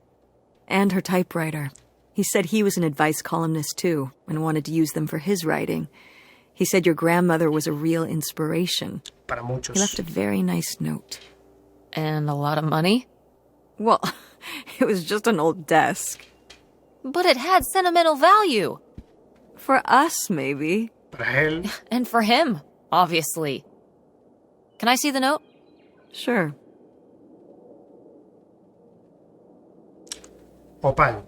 And her typewriter. He said he was an advice columnist too, and wanted to use them for his writing. He said your grandmother was a real inspiration. Para muchos. He left a very nice note. And a lot of money? Well, it was just an old desk. But it had sentimental value. For us, maybe. Para él. And for him, obviously. Can I see the note? Sure. Opal.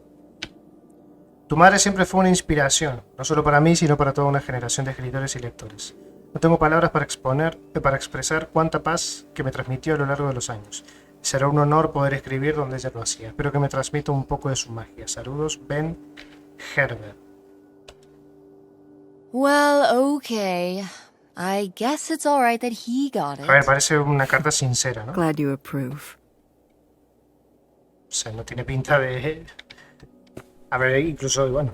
Tu madre siempre fue una inspiración, no solo para mí, sino para toda una generación de escritores y lectores. No tengo palabras para expresar cuánta paz que me transmitió a lo largo de los años. Será un honor poder escribir donde ella lo hacía. Espero que me transmita un poco de su magia. Saludos, Ben Herbert. Well, okay. I guess it's all right that he got it. A ver, parece una carta sincera, ¿no? Glad you approve. O sea, no tiene pinta de... A ver, incluso, bueno,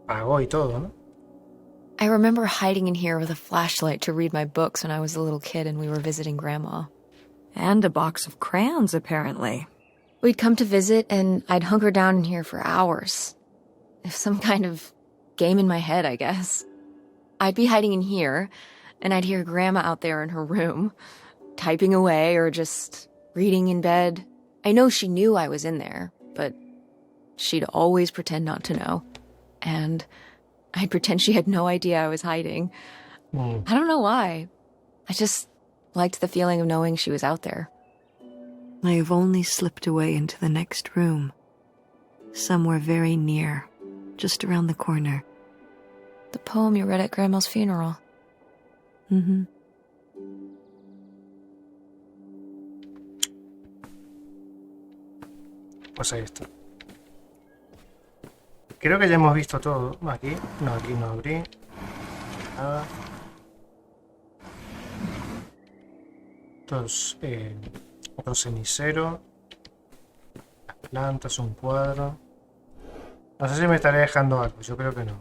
pagó y todo, ¿no? I remember hiding in here with a flashlight to read my books when I was a little kid and we were visiting Grandma. And a box of crayons, apparently. We'd come to visit and I'd hunker down in here for hours. Some kind of game in my head, I guess. I'd be hiding in here and I'd hear Grandma out there in her room, typing away or just reading in bed. I know she knew I was in there, but she'd always pretend not to know. And I'd pretend she had no idea I was hiding. I don't know why. I just liked the feeling of knowing she was out there. I have only slipped away into the next room. Somewhere very near, just around the corner. The poem you read at Grandma's funeral. Mm-hmm. Pues ahí está. Creo que ya hemos visto todo. Aquí no abrí. Nada. Otro cenicero. Las plantas, un cuadro. No sé si me estaré dejando algo. Yo creo que no.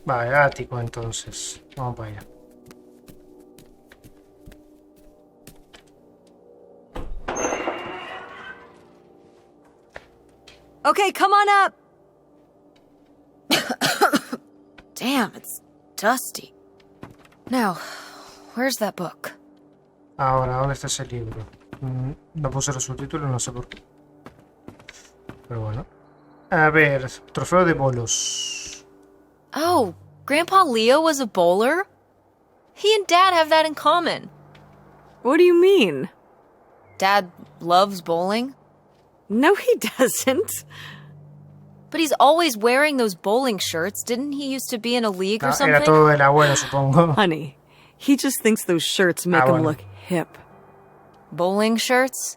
Vale, ático entonces. Vamos para allá. Okay, come on up! Damn, it's dusty. Now, where's that book? Ahora, ¿dónde está ese libro? No puse los subtítulos, no sé por qué. Pero bueno. A ver, trofeo de bolos. Oh, Grandpa Leo was a bowler? He and Dad have that in common. What do you mean? Dad loves bowling. No, he doesn't. But he's always wearing those bowling shirts. Didn't he used to be in a league or No, something? era todo del abuelo, supongo. Honey, he just thinks those shirts make him bueno. look hip. Bowling shirts?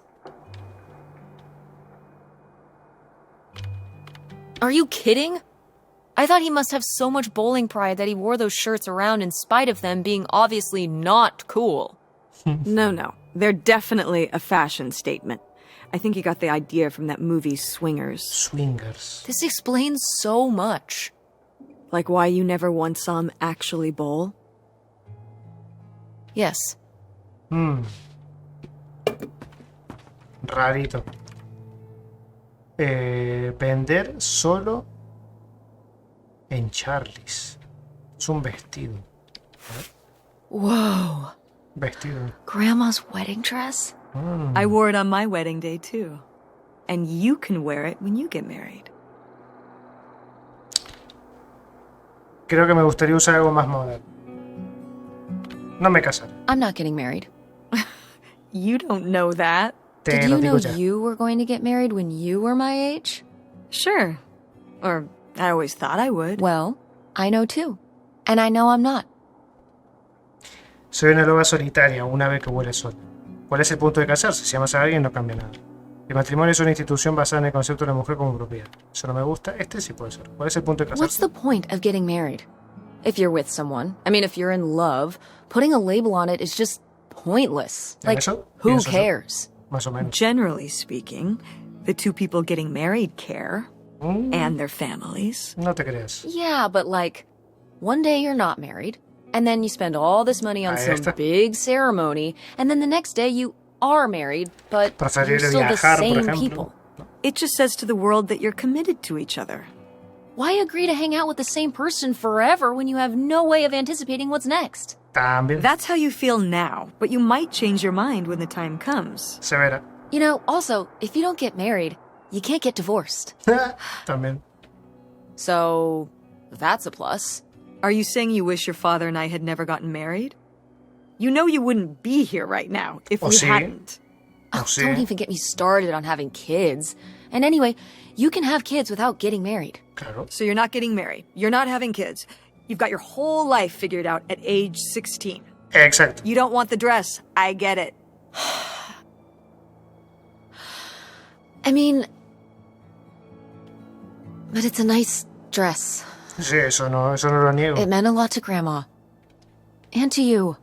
Are you kidding? I thought he must have so much bowling pride that he wore those shirts around in spite of them being obviously not cool. No. They're definitely a fashion statement. I think he got the idea from that movie Swingers. Swingers. This explains so much. Like why you never once saw him actually bowl? Yes. Rarito. Vender solo en Charlie's. Es un vestido. Whoa. Vestido. Grandma's wedding dress? I wore it on my wedding day, too. And you can wear it when you get married. Creo que me gustaría usar algo más moderno. No me casaré. I'm not getting married. You don't know that. Te Did lo you digo know ya. you were going to get married when you were my age? Sure. Or I always thought I would. Well, I know too. And I know I'm not. Soy una loba solitaria una vez que huele sola. ¿Cuál es el punto de casarse? Si amas a alguien no cambia nada. El matrimonio es una institución basada en el concepto de la mujer como propiedad. Eso no me gusta. Este sí puede ser. ¿Cuál es el punto de What's casarse? the point of getting married? If you're with someone, I mean, if you're in love, putting a label on it is just pointless. ¿En Like, eso? who Pienso eso. cares? Más o menos. Generally speaking, the two people getting married care. And their families. No te creas. Yeah, but like, one day you're not married, and then you spend all this money on Ahí some está. big ceremony, and then the next day you are married, but you're Preferible still the viajar, por same ejemplo. people. It just says to the world that you're committed to each other. Why agree to hang out with the same person forever when you have no way of anticipating what's next? También. That's how you feel now, but you might change your mind when the time comes. Se verá. You know, also, if you don't get married, you can't get divorced. También. So, that's a plus. Are you saying you wish your father and I had never gotten married? You know you wouldn't be here right now if we sí. hadn't. Oh, sí. don't even get me started on having kids. And anyway, you can have kids without getting married. Claro. So you're not getting married. You're not having kids. You've got your whole life figured out at age 16. Exacto. You don't want the dress. I get it. I mean, but it's a nice dress. Sí, eso no lo niego. It meant a lot to Grandma. And to you.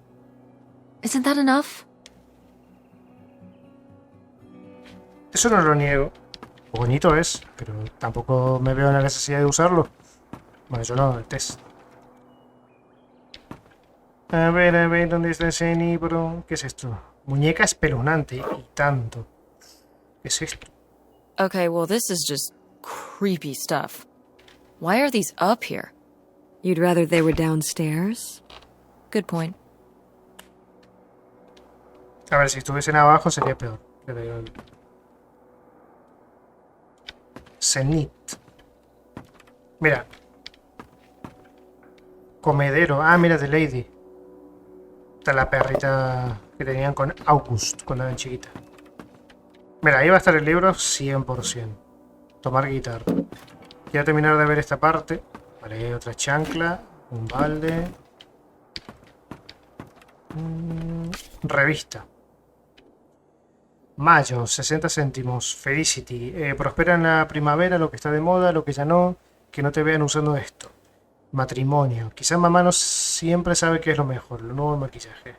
Isn't that enough? Eso no lo niego. Bonito es, pero tampoco me veo en la necesidad de usarlo. Bueno, yo no, el test. A ver, ¿dónde está ese libro? ¿Qué es esto? Muñeca espeluznante y tanto. ¿Qué es esto? Okay, well, this is just creepy stuff. Why are these up here? You'd rather they were downstairs? Good point. A ver, si estuviesen abajo sería peor. Pero... Cenit. Mira. Comedero. Ah, mira, de Lady. Esta es la perrita que tenían con August cuando eran chiquita. Mira, ahí va a estar el libro 100%. Tomar guitarra. Quiero terminar de ver esta parte. Vale, hay otra chancla. Un balde. Revista. Mayo, 60 céntimos. Felicity. Prospera en la primavera lo que está de moda, lo que ya no. Que no te vean usando esto. Matrimonio. Quizás mamá no siempre sabe qué es lo mejor. Lo nuevo maquillaje.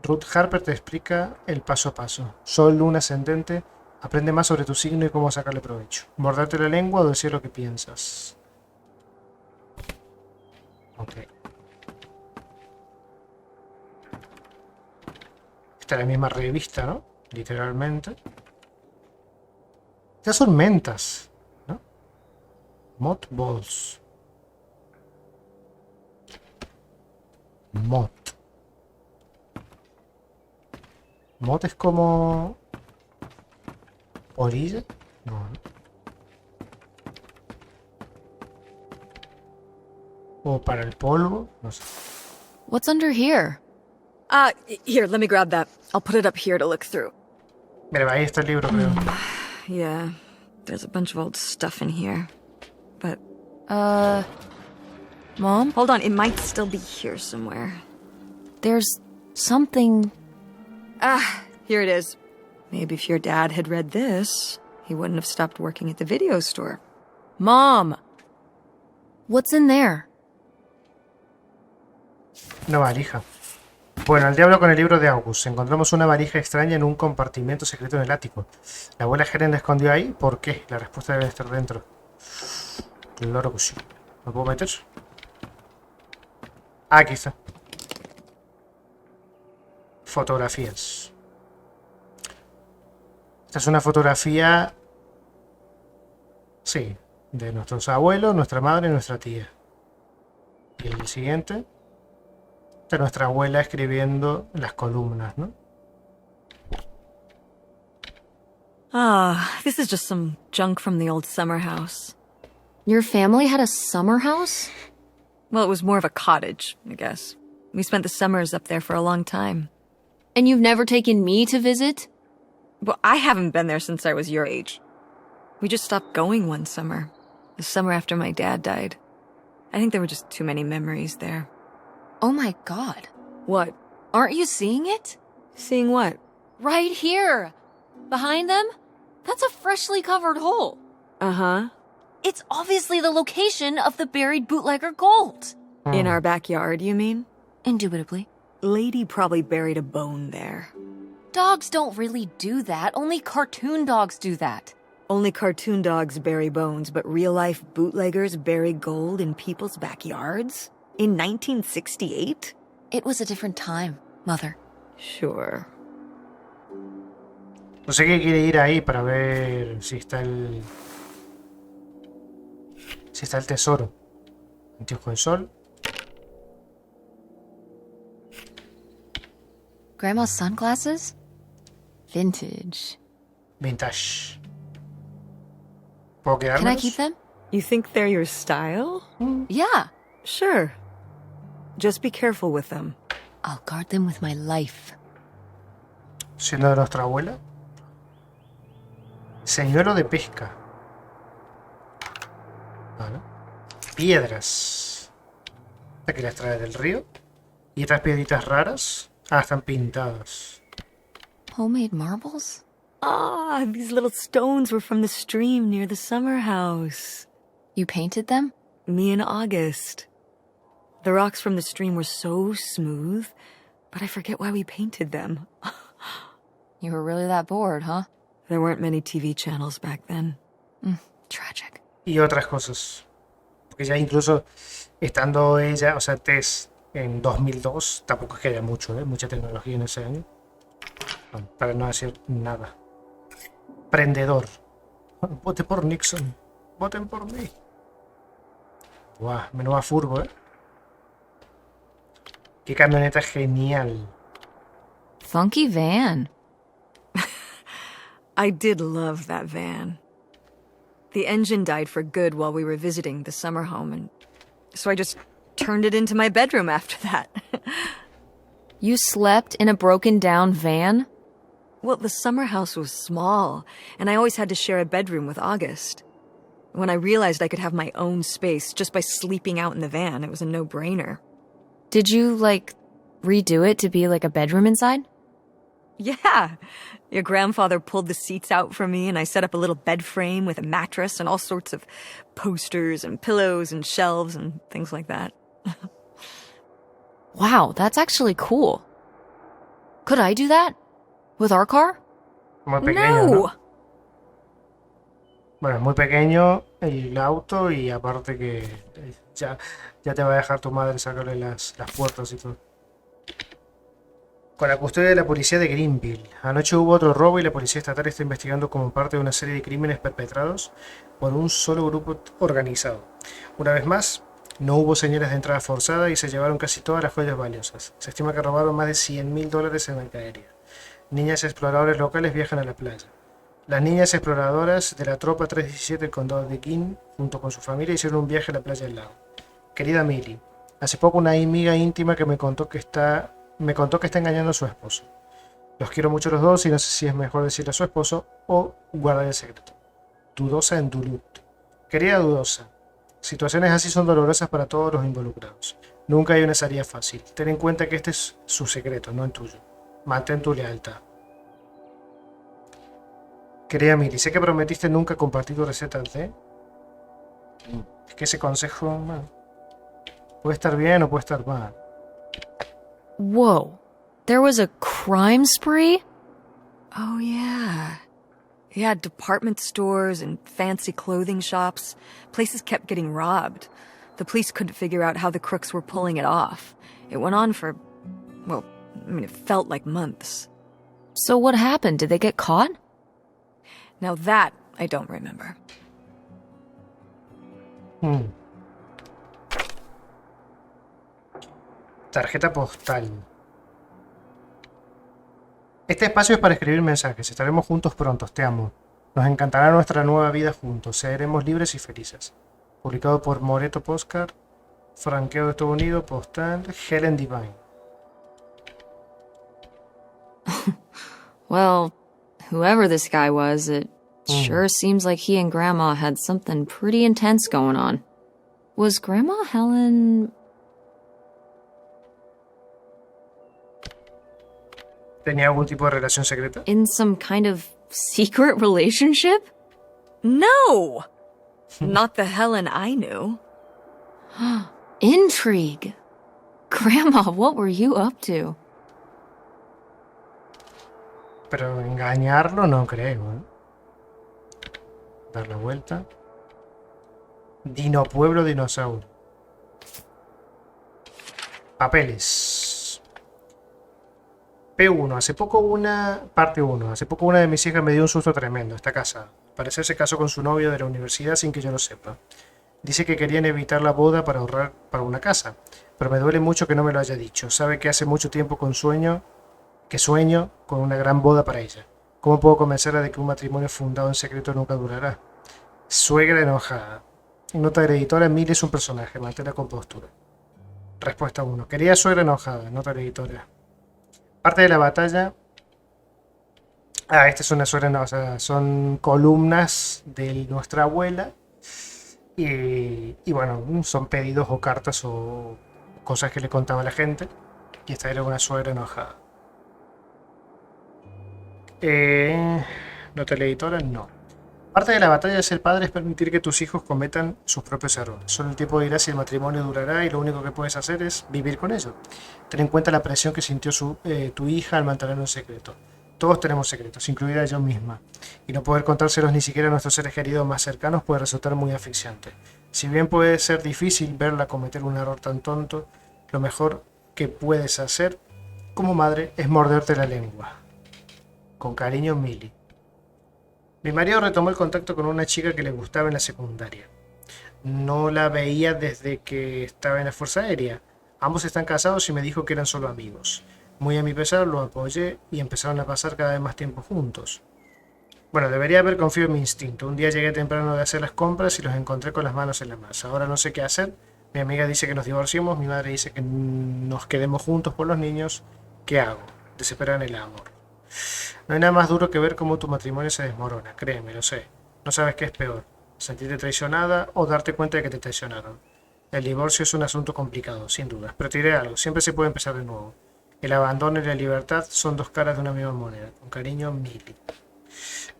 Ruth Harper te explica el paso a paso. Sol, luna, ascendente. Aprende más sobre tu signo y cómo sacarle provecho. Morderte la lengua o decir lo que piensas. Ok. Esta es la misma revista, ¿no? Literalmente. Ya son mentas, ¿no? Mothballs. Moth. Moth es como... ¿Orilla? No, ¿no? O para el polvo, no sé. What's under here? Here, let me grab that. I'll put it up here to look through. Mira, ahí está el libro, creo. Yeah, there's a bunch of old stuff in here. Mom? Hold on, it might still be here somewhere. There's something... Ah, here it is. Maybe if your dad had read this, he wouldn't have stopped working at the video store. Mom! What's in there? Una valija. Bueno, al diablo con el libro de August. Encontramos una valija extraña en un compartimento secreto en el ático. La abuela Helen la escondió ahí. ¿Por qué? La respuesta debe estar dentro. Claro que sí. ¿Me puedo meter? Aquí está. Fotografías. Esta es una fotografía... Sí, de nuestros abuelos, nuestra madre y nuestra tía. Y el siguiente... de nuestra abuela escribiendo las columnas, ¿no? Ah, this is just some junk from the old summer house. Your family had a summer house? Well, it was more of a cottage, I guess. We spent the summers up there for a long time. And you've never taken me to visit? Well, I haven't been there since I was your age. We just stopped going one summer. The summer after my dad died. I think there were just too many memories there. Oh my god. What? Aren't you seeing it? Seeing what? Right here! Behind them? That's a freshly covered hole. Uh-huh. It's obviously the location of the buried bootlegger gold. In our backyard, you mean? Indubitably. Lady probably buried a bone there. Dogs don't really do that. Only cartoon dogs do that. Only cartoon dogs bury bones, but real-life bootleggers bury gold in people's backyards? In 1968? It was a different time, Mother. Sure. No sé qué quiere ir ahí para ver si está el... si está el tesoro. Anteojo de sol. Grandma's sunglasses? Vintage. Vintage. ¿Puedo Can I quedármelos? keep them? You think they're your style? Yeah. Sure. Just be careful with them. I'll guard them with my life. Siendo de nuestra abuela. Señuelo de pesca. Vale. Piedras. Esta que las trae del río. Y estas piedritas raras. Ah, están pintadas. Homemade marbles? Ah, these little stones were from the stream near the summer house. You painted them? Me and August. The rocks from the stream were so smooth, but I forget why we painted them. You were really that bored, huh? There weren't many TV channels back then. Tragic. Y otras cosas. Porque ya incluso estando ella, o sea, Tess en 2002, tampoco es que haya mucho, mucha tecnología en ese año. Bueno, para no decir nada. Prendedor. Vote por Nixon. Voten por mí. Guau, menuda furbo, Qué camioneta genial. Funky van. I did love that van. The engine died for good while we were visiting the summer home, and so I just turned it into my bedroom after that. You slept in a broken down van? Well, the summer house was small, and I always had to share a bedroom with August. When I realized I could have my own space just by sleeping out in the van, it was a no-brainer. Did you, redo it to be like a bedroom inside? Yeah. Your grandfather pulled the seats out for me, and I set up a little bed frame with a mattress and all sorts of posters and pillows and shelves and things like that. Wow, that's actually cool. Could I do that? With our car? Muy pequeño, No! ¿no? Bueno, es muy pequeño el auto y aparte que ya te va a dejar tu madre sacarle las puertas y todo. Con la custodia de la policía de Greenville. Anoche hubo otro robo y la policía estatal está investigando como parte de una serie de crímenes perpetrados por un solo grupo organizado. Una vez más, no hubo señales de entrada forzada y se llevaron casi todas las joyas valiosas. Se estima que robaron más de $100.000 en mercadería. Niñas exploradores locales viajan a la playa. Las niñas exploradoras de la tropa 317 del condado de King, junto con su familia, hicieron un viaje a la playa del lago. Querida Millie, hace poco una amiga íntima que me contó que está engañando a su esposo. Los quiero mucho los dos y no sé si es mejor decirle a su esposo o guardar el secreto. Dudosa en Duluth. Querida Dudosa, Situaciones así son dolorosas para todos los involucrados. Nunca hay una salida fácil. Ten en cuenta que este es su secreto, no el tuyo. Mantén tu lealtad. Querida Miri, sé que prometiste nunca compartir tu receta de... Es que ese consejo, bueno, puede estar bien o puede estar mal. Whoa. There was a crime spree? Oh, yeah. Yeah, department stores and fancy clothing shops. Places kept getting robbed. The police couldn't figure out how the crooks were pulling it off. It went on for, well, I mean, it felt like months. So what happened? Did they get caught? Now that I don't remember. Tarjeta postal. Este espacio es para escribir mensajes. Estaremos juntos pronto. Te amo. Nos encantará nuestra nueva vida juntos. Seremos libres y felices. Publicado por Moreto Postcard. Franqueo de Estados Unidos. Postal. Helen Divine. Well, whoever this guy was, it sure seems like he and Grandma had something pretty intense going on. Was Grandma Helen... ¿Tenía algún tipo de relación secreta? in some kind of secret relationship? No! Not the Helen I knew. Intrigue. Grandma, what were you up to? Pero engañarlo no creo, ¿eh? Dar la vuelta. Dino Pueblo Dinosaurio. Papeles. P1. Hace poco Parte 1. Hace poco una de mis hijas me dio un susto tremendo. Está casada. Al parecer se casó con su novio de la universidad sin que yo lo sepa. Dice que querían evitar la boda para ahorrar para una casa. Pero me duele mucho que no me lo haya dicho. Sabe que hace mucho tiempo sueño con una gran boda para ella. ¿Cómo puedo convencerla de que un matrimonio fundado en secreto nunca durará? Suegra enojada. Nota de la editora, Mil es un personaje, mantén la compostura. Respuesta 1. Querida suegra enojada, nota de la editora. Parte de la batalla... esta es una suegra enojada, o sea, son columnas de Nuestra Abuela. Y bueno, son pedidos o cartas o cosas que le contaba a la gente. Y esta era una suegra enojada. Nota de la editora, no. Parte de la batalla de ser padre es permitir que tus hijos cometan sus propios errores. Solo el tiempo dirá si el matrimonio durará y lo único que puedes hacer es vivir con ello. Ten en cuenta la presión que sintió tu hija al mantenerlo en secreto. Todos tenemos secretos, incluida yo misma. Y no poder contárselos ni siquiera a nuestros seres queridos más cercanos puede resultar muy asfixiante. Si bien puede ser difícil verla cometer un error tan tonto, lo mejor que puedes hacer como madre es morderte la lengua. Con cariño, Millie. Mi marido retomó el contacto con una chica que le gustaba en la secundaria. No la veía desde que estaba en la Fuerza Aérea. Ambos están casados y me dijo que eran solo amigos. Muy a mi pesar lo apoyé y empezaron a pasar cada vez más tiempo juntos. Bueno, debería haber confiado en mi instinto. Un día llegué temprano de hacer las compras y los encontré con las manos en la masa. Ahora no sé qué hacer. Mi amiga dice que nos divorciemos, mi madre dice que nos quedemos juntos por los niños. ¿Qué hago? Desesperada en el amor. No hay nada más duro que ver cómo tu matrimonio se desmorona, créeme, lo sé. No sabes qué es peor, sentirte traicionada o darte cuenta de que te traicionaron. El divorcio es un asunto complicado, sin dudas, pero te diré algo, siempre se puede empezar de nuevo. El abandono y la libertad son dos caras de una misma moneda. Con cariño, Millie.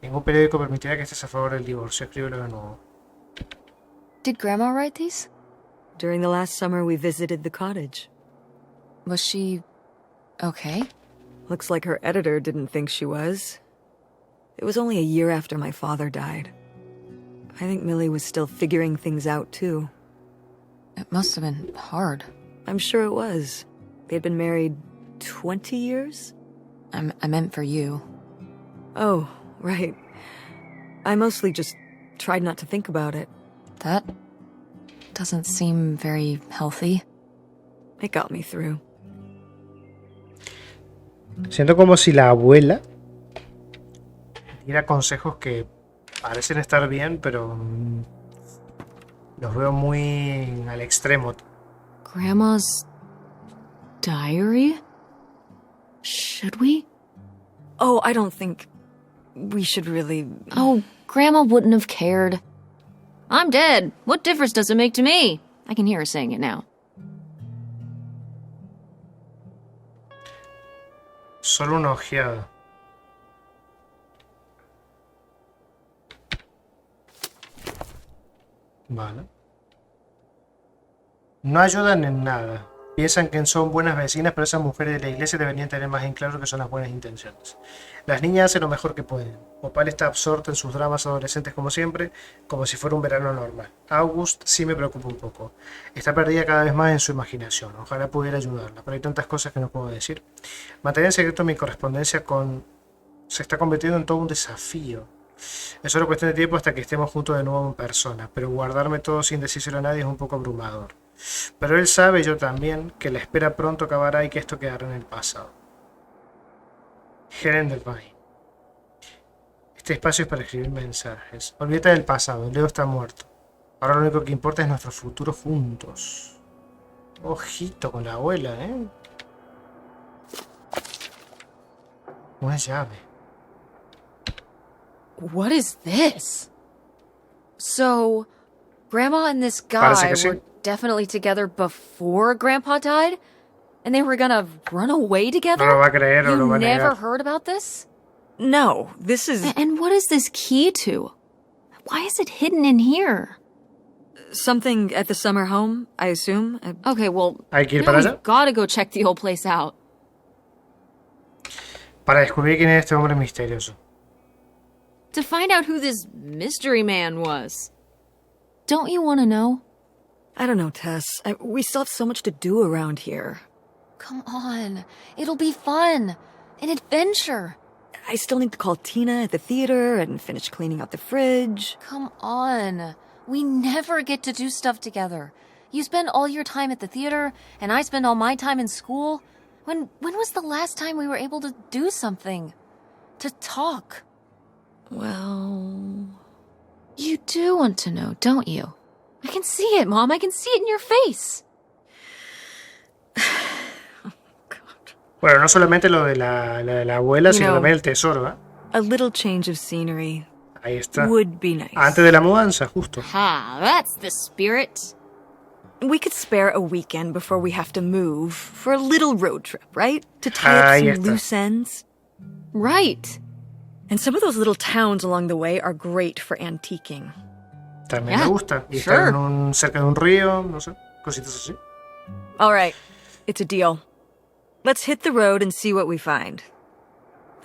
Ningún periódico permitirá que estés a favor del divorcio, escríbelo de nuevo. Did Grandma write these? During the last summer, we visited the cottage. Was she... okay? Looks like her editor didn't think she was. It was only a year after my father died. I think Millie was still figuring things out, too. It must have been hard. I'm sure it was. They had been married 20 years? I meant for you. Oh, right. I mostly just tried not to think about it. That doesn't seem very healthy. It got me through. Siento como si la abuela diera consejos que parecen estar bien, pero los veo muy al extremo. Grandma's diary? Should we? Oh, I don't think we should really... Oh, Grandma wouldn't have cared. I'm dead. What difference does it make to me? I can hear her saying it now. Solo una ojeada. Vale. No ayudan en nada. Piensan que son buenas vecinas, pero esas mujeres de la iglesia deberían tener más en claro que son las buenas intenciones. Las niñas hacen lo mejor que pueden. Opal está absorta en sus dramas adolescentes como siempre, como si fuera un verano normal. August sí me preocupa un poco. Está perdida cada vez más en su imaginación. Ojalá pudiera ayudarla, pero hay tantas cosas que no puedo decir. Mantener en secreto mi correspondencia se está convirtiendo en todo un desafío. Es solo cuestión de tiempo hasta que estemos juntos de nuevo en persona, pero guardarme todo sin decírselo a nadie es un poco abrumador. Pero él sabe, y yo también, que la espera pronto acabará y que esto quedará en el pasado. Helen del Valle. Este espacio es para escribir mensajes. Olvídate del pasado, Leo está muerto. Ahora lo único que importa es nuestro futuro juntos. Ojito con la abuela, ¿eh? Una llave. What is this? So, Grandma and this guy Parece que sí. were definitely together before Grandpa died? And they were gonna run away together? No lo va a creer o lo va a You never negar. heard about this? No, this is And what is this key to? Why is it hidden in here? something at the summer home, I assume. Okay, well, Hay que ir now para we've allá gotta go check the old place out. para descubrir quién es este hombre misterioso. To find out who this mystery man was. Don't you want to know? I don't know, Tess. We still have so much to do around here. Come on. It'll be fun. An adventure. I still need to call Tina at the theater and finish cleaning out the fridge. Come on. We never get to do stuff together. You spend all your time at the theater, and I spend all my time in school. When was the last time we were able to do something? To talk? Well... You do want to know, don't you? I can see it, Mom. I can see it in your face. Bueno, no solamente lo de la abuela, sino No. también el tesoro, ¿eh? A little change of scenery Ahí está. would be nice. Antes de la mudanza, justo. Ha, that's the spirit. We could spare a weekend before we have to move for a little road trip, right? To tie up Ahí some está. loose ends. Right. And some of those little towns along the way are great for antiquing. También Yeah, me gusta. Y sure. estar cerca de un río, no sé, cositas así. All right, it's a deal. Let's hit the road and see what we find.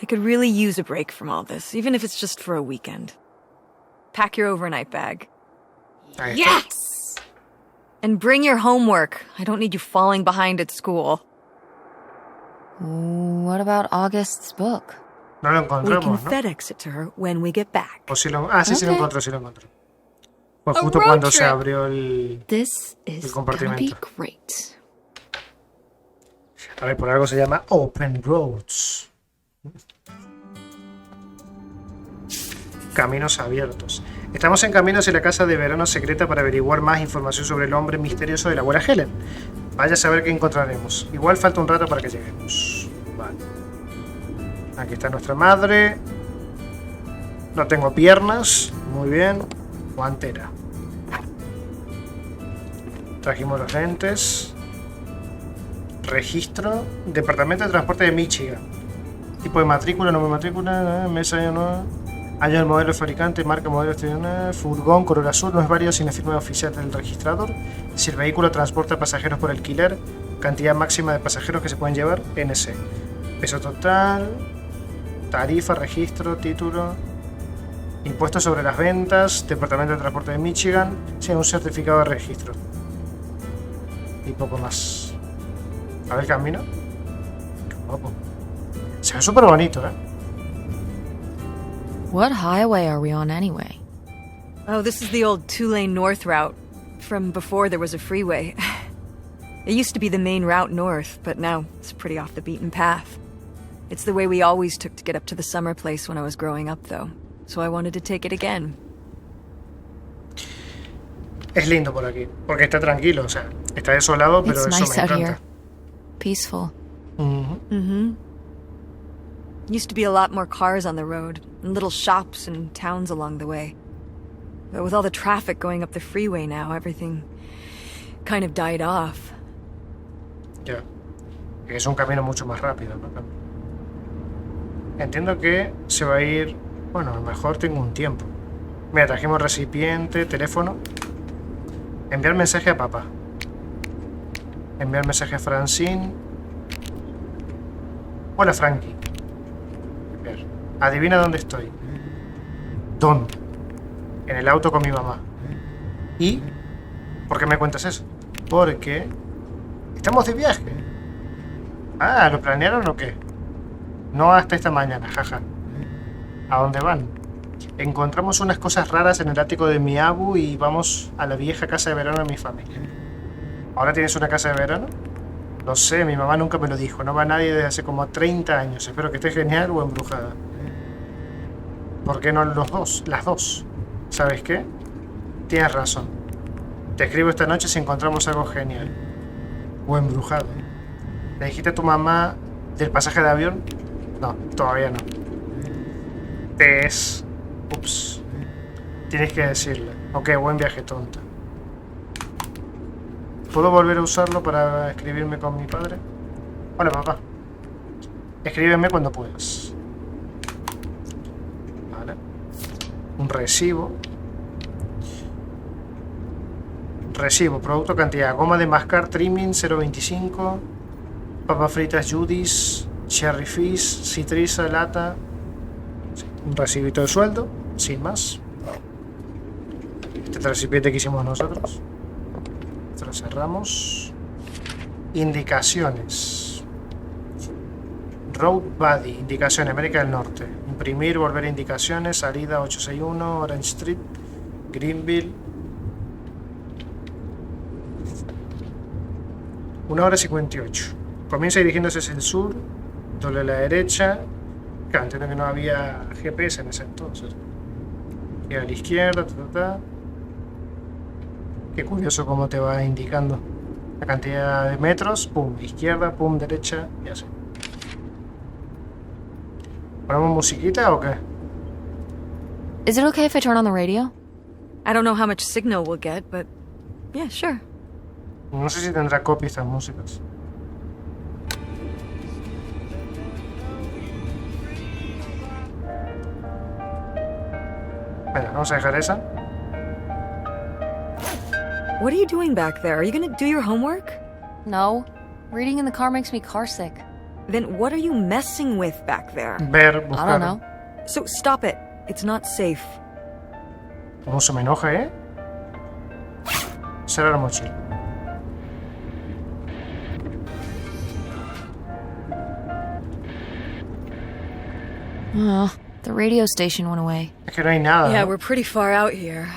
I could really use a break from all this, even if it's just for a weekend. Pack your overnight bag. Ahí está. Yes! And bring your homework. I don't need you falling behind at school. What about August's book? No lo We can encontramos, ¿no? FedEx it to her when we get back. O sí sí lo Ok. encontré, sí lo encontré. Fue A justo road cuando se trip. abrió el... This is gonna be compartimento. great. A ver, por algo se llama Open Roads. Caminos abiertos. Estamos en camino hacia la casa de verano secreta para averiguar más información sobre el hombre misterioso de la abuela Helen. Vaya a saber qué encontraremos. Igual falta un rato para que lleguemos. Vale. Aquí está nuestra madre. No tengo piernas. Muy bien. Guantera. Trajimos los lentes. Registro. Departamento de Transporte de Michigan. Tipo de matrícula, nombre de matrícula, mes, año, nuevo. Año del modelo fabricante, marca, modelo, furgón, color azul, no es válido sin la firma oficial del registrador. Si el vehículo transporta pasajeros por alquiler, cantidad máxima de pasajeros que se pueden llevar, NC. Peso total, tarifa, registro, título, impuestos sobre las ventas, Departamento de Transporte de Michigan, sí, un certificado de registro. Y poco más. A ver el camino. Qué guapo. Se ve súper bonito, ¿eh? What highway are we on anyway? Oh, this is the old two-lane north route from before there was a freeway. It used to be the main route north, but now it's pretty off the beaten path. It's the way we always took to get up to the summer place when I was growing up, though. So I wanted to take it again. Es lindo por aquí, porque está tranquilo, o sea, está desolado, pero It's eso nice me out encanta. here. Peaceful. Ujú. Used to be a lot more cars on the road, and little shops and towns along the way. But with all the traffic going up the freeway now, everything kind of died off. Ya. Es un camino mucho más rápido, ¿no? Entiendo que se va a ir... Bueno, a lo mejor tengo un tiempo. Mira, trajimos recipiente, teléfono. Enviar mensaje a papá. Enviar mensaje a Francine. Hola, Frankie. A ver, adivina dónde estoy. ¿Dónde? En el auto con mi mamá. ¿Y? ¿Por qué me cuentas eso? Porque estamos de viaje. Ah, ¿lo planearon o qué? No hasta esta mañana, jaja. ¿A dónde van? Encontramos unas cosas raras en el ático de mi abu y vamos a la vieja casa de verano de mi familia. ¿Ahora tienes una casa de verano? No sé, mi mamá nunca me lo dijo. No va nadie desde hace como 30 años. Espero que esté genial o embrujada. ¿Por qué no los dos? Las dos. ¿Sabes qué? Tienes razón. Te escribo esta noche si encontramos algo genial. O embrujado. ¿Le dijiste a tu mamá del pasaje de avión? No, todavía no. Ups. Tienes que decirle. Ok, buen viaje, tonta. ¿Puedo volver a usarlo para escribirme con mi padre? Hola, papá. Escríbeme cuando puedas. Vale. Un recibo. Recibo, producto, cantidad. Goma de mascar, trimming, 0,25. Papas fritas, Judy's. Cherry fish, citrisa, lata. Un recibito de sueldo, sin más. Este recipiente que hicimos nosotros. Esto lo cerramos. Indicaciones. Road Buddy, indicaciones, América del Norte. Imprimir, volver a indicaciones, salida 861, Orange Street, Greenville. 1:58. Comienza dirigiéndose hacia el sur, doble a la derecha. Claro, entiendo que no había GPS en ese entonces. Y a la izquierda, Qué curioso cómo te va indicando la cantidad de metros. Pum, izquierda, pum, derecha y así. ¿Ponemos musiquita o qué? Is it okay if I turn on the radio? I don't know how much signal we'll get, but yeah, sure. No sé si tendrá copia estas músicas. Bueno, vamos a dejar esa. What are you doing back there? Are you gonna do your homework? No. Reading in the car makes me carsick. Then what are you messing with back there? Ver, I buscar. don't know. So stop it. It's not safe. ¿Cómo se me enoja, eh? Será la mochila. Oh, the radio station went away. Es que no hay nada. Yeah, ¿no? we're pretty far out here.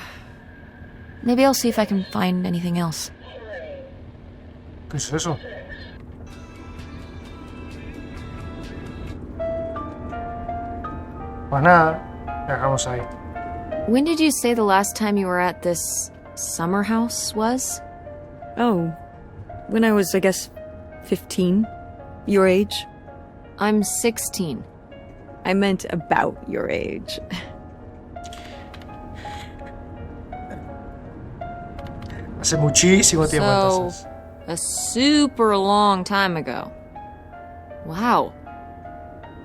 Maybe I'll see if I can find anything else. ¿Qué es eso? Pues nada, dejamos ahí. When did you say the last time you were at this summer house was? Oh, when I was, I guess, 15. Your age? I'm 16. I meant about your age. Hace muchísimo tiempo So, entonces. a super long time ago. Wow.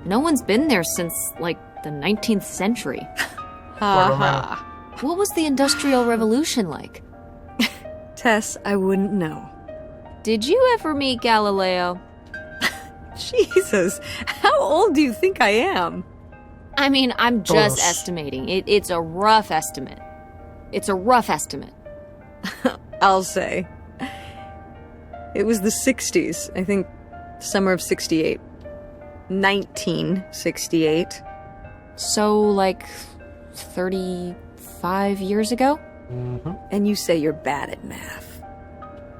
No one's been there since, like, the 19th century. Por lo menos. What was the Industrial Revolution like? Tess, I wouldn't know. Did you ever meet Galileo? Jesus, how old do you think I am? I mean, I'm just Todos. estimating. It's a rough estimate. It's a rough estimate. I'll say. It was the 60s, I think, summer of 68. 1968. So, like, 35 years ago? And you say you're bad at math.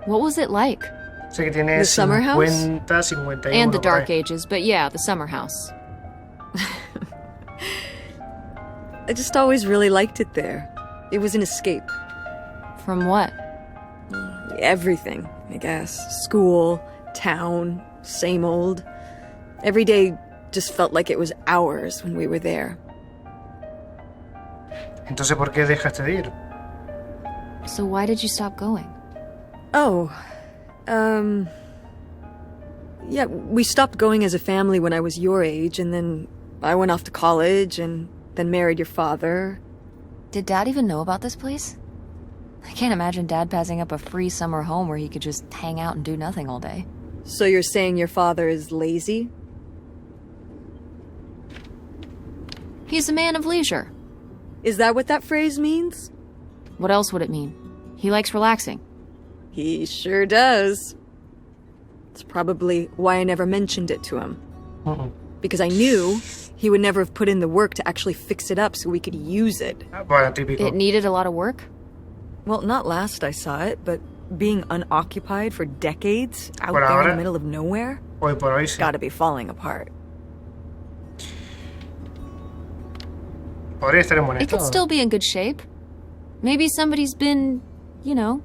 What was it like? Sé que tiene The summer house? 50, 51. And the por Dark ahí. Ages, but yeah, the summer house. I just always really liked it there. It was an escape. From what? Everything, I guess. School, town, same old. Every day just felt like it was hours when we were there. Entonces, ¿por qué dejaste de ir? So why did you stop going? Oh, yeah, we stopped going as a family when I was your age, and then I went off to college, and then married your father. Did Dad even know about this place? I can't imagine Dad passing up a free summer home where he could just hang out and do nothing all day. So you're saying your father is lazy? He's a man of leisure. Is that what that phrase means? What else would it mean? He likes relaxing. He sure does. It's probably why I never mentioned it to him. Because I knew he would never have put in the work to actually fix it up so we could use it. Bueno, típico. It needed a lot of work? Well, not last I saw it, but being unoccupied for decades out Por there in ahora, the middle of nowhere, hoy por hoy sí. gotta be falling apart. Podría estar en buen It could estado. still be in good shape. Maybe somebody's been, you know,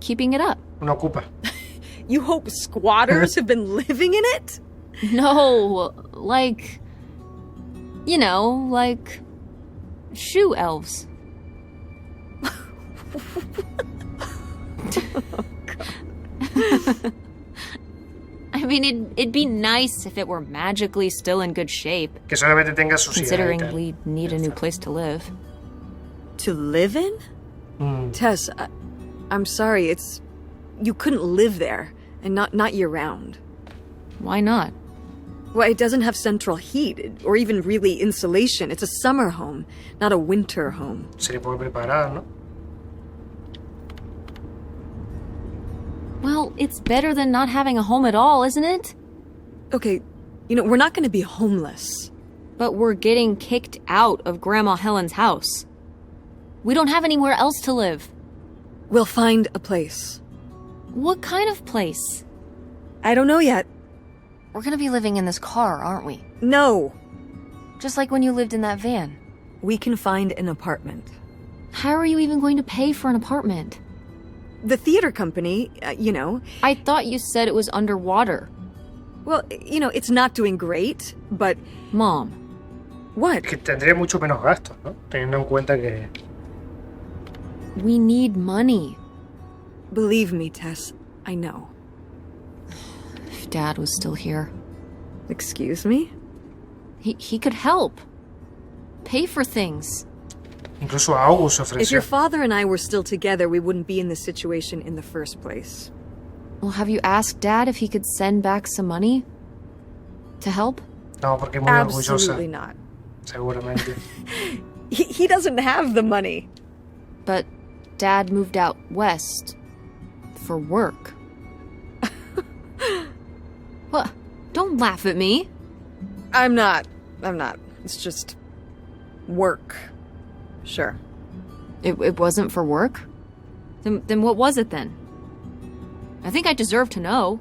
keeping it up. No ocupa. You hope squatters have been living in it? No, like, you know, like shoe elves. I mean, it'd be nice if it were magically still in good shape, Que solamente tenga suciedad y considering tal. we need a new place to live. To live in? Mm. Tess, I'm sorry, it's... You couldn't live there, and not year-round. Why not? Well, it doesn't have central heat, or even really insulation. It's a summer home, not a winter home. Se le puede preparar, ¿no? Well, it's better than not having a home at all, isn't it? Okay, you know, we're not gonna be homeless. But we're getting kicked out of Grandma Helen's house. We don't have anywhere else to live. We'll find a place. What kind of place? I don't know yet. We're gonna be living in this car, aren't we? No! Just like when you lived in that van. We can find an apartment. How are you even going to pay for an apartment? The theater company, you know... I thought you said it was underwater. Well, you know, it's not doing great, but... Mom. What? Que tendría mucho menos gastos, ¿no? Teniendo en cuenta que... We need money. Believe me, Tess, I know. If Dad was still here, Excuse me? he could help. Pay for things. Incluso August If ofreció. your father and I were still together, we wouldn't be in this situation in the first place. Well, have you asked Dad if he could send back some money? To help? No, porque es muy Absolutely orgullosa. not. Seguramente. He doesn't have the money. But Dad moved out west for work. What? Don't laugh at me. I'm not. It's just... work. Sure. It wasn't for work? Then what was it then? I think I deserve to know.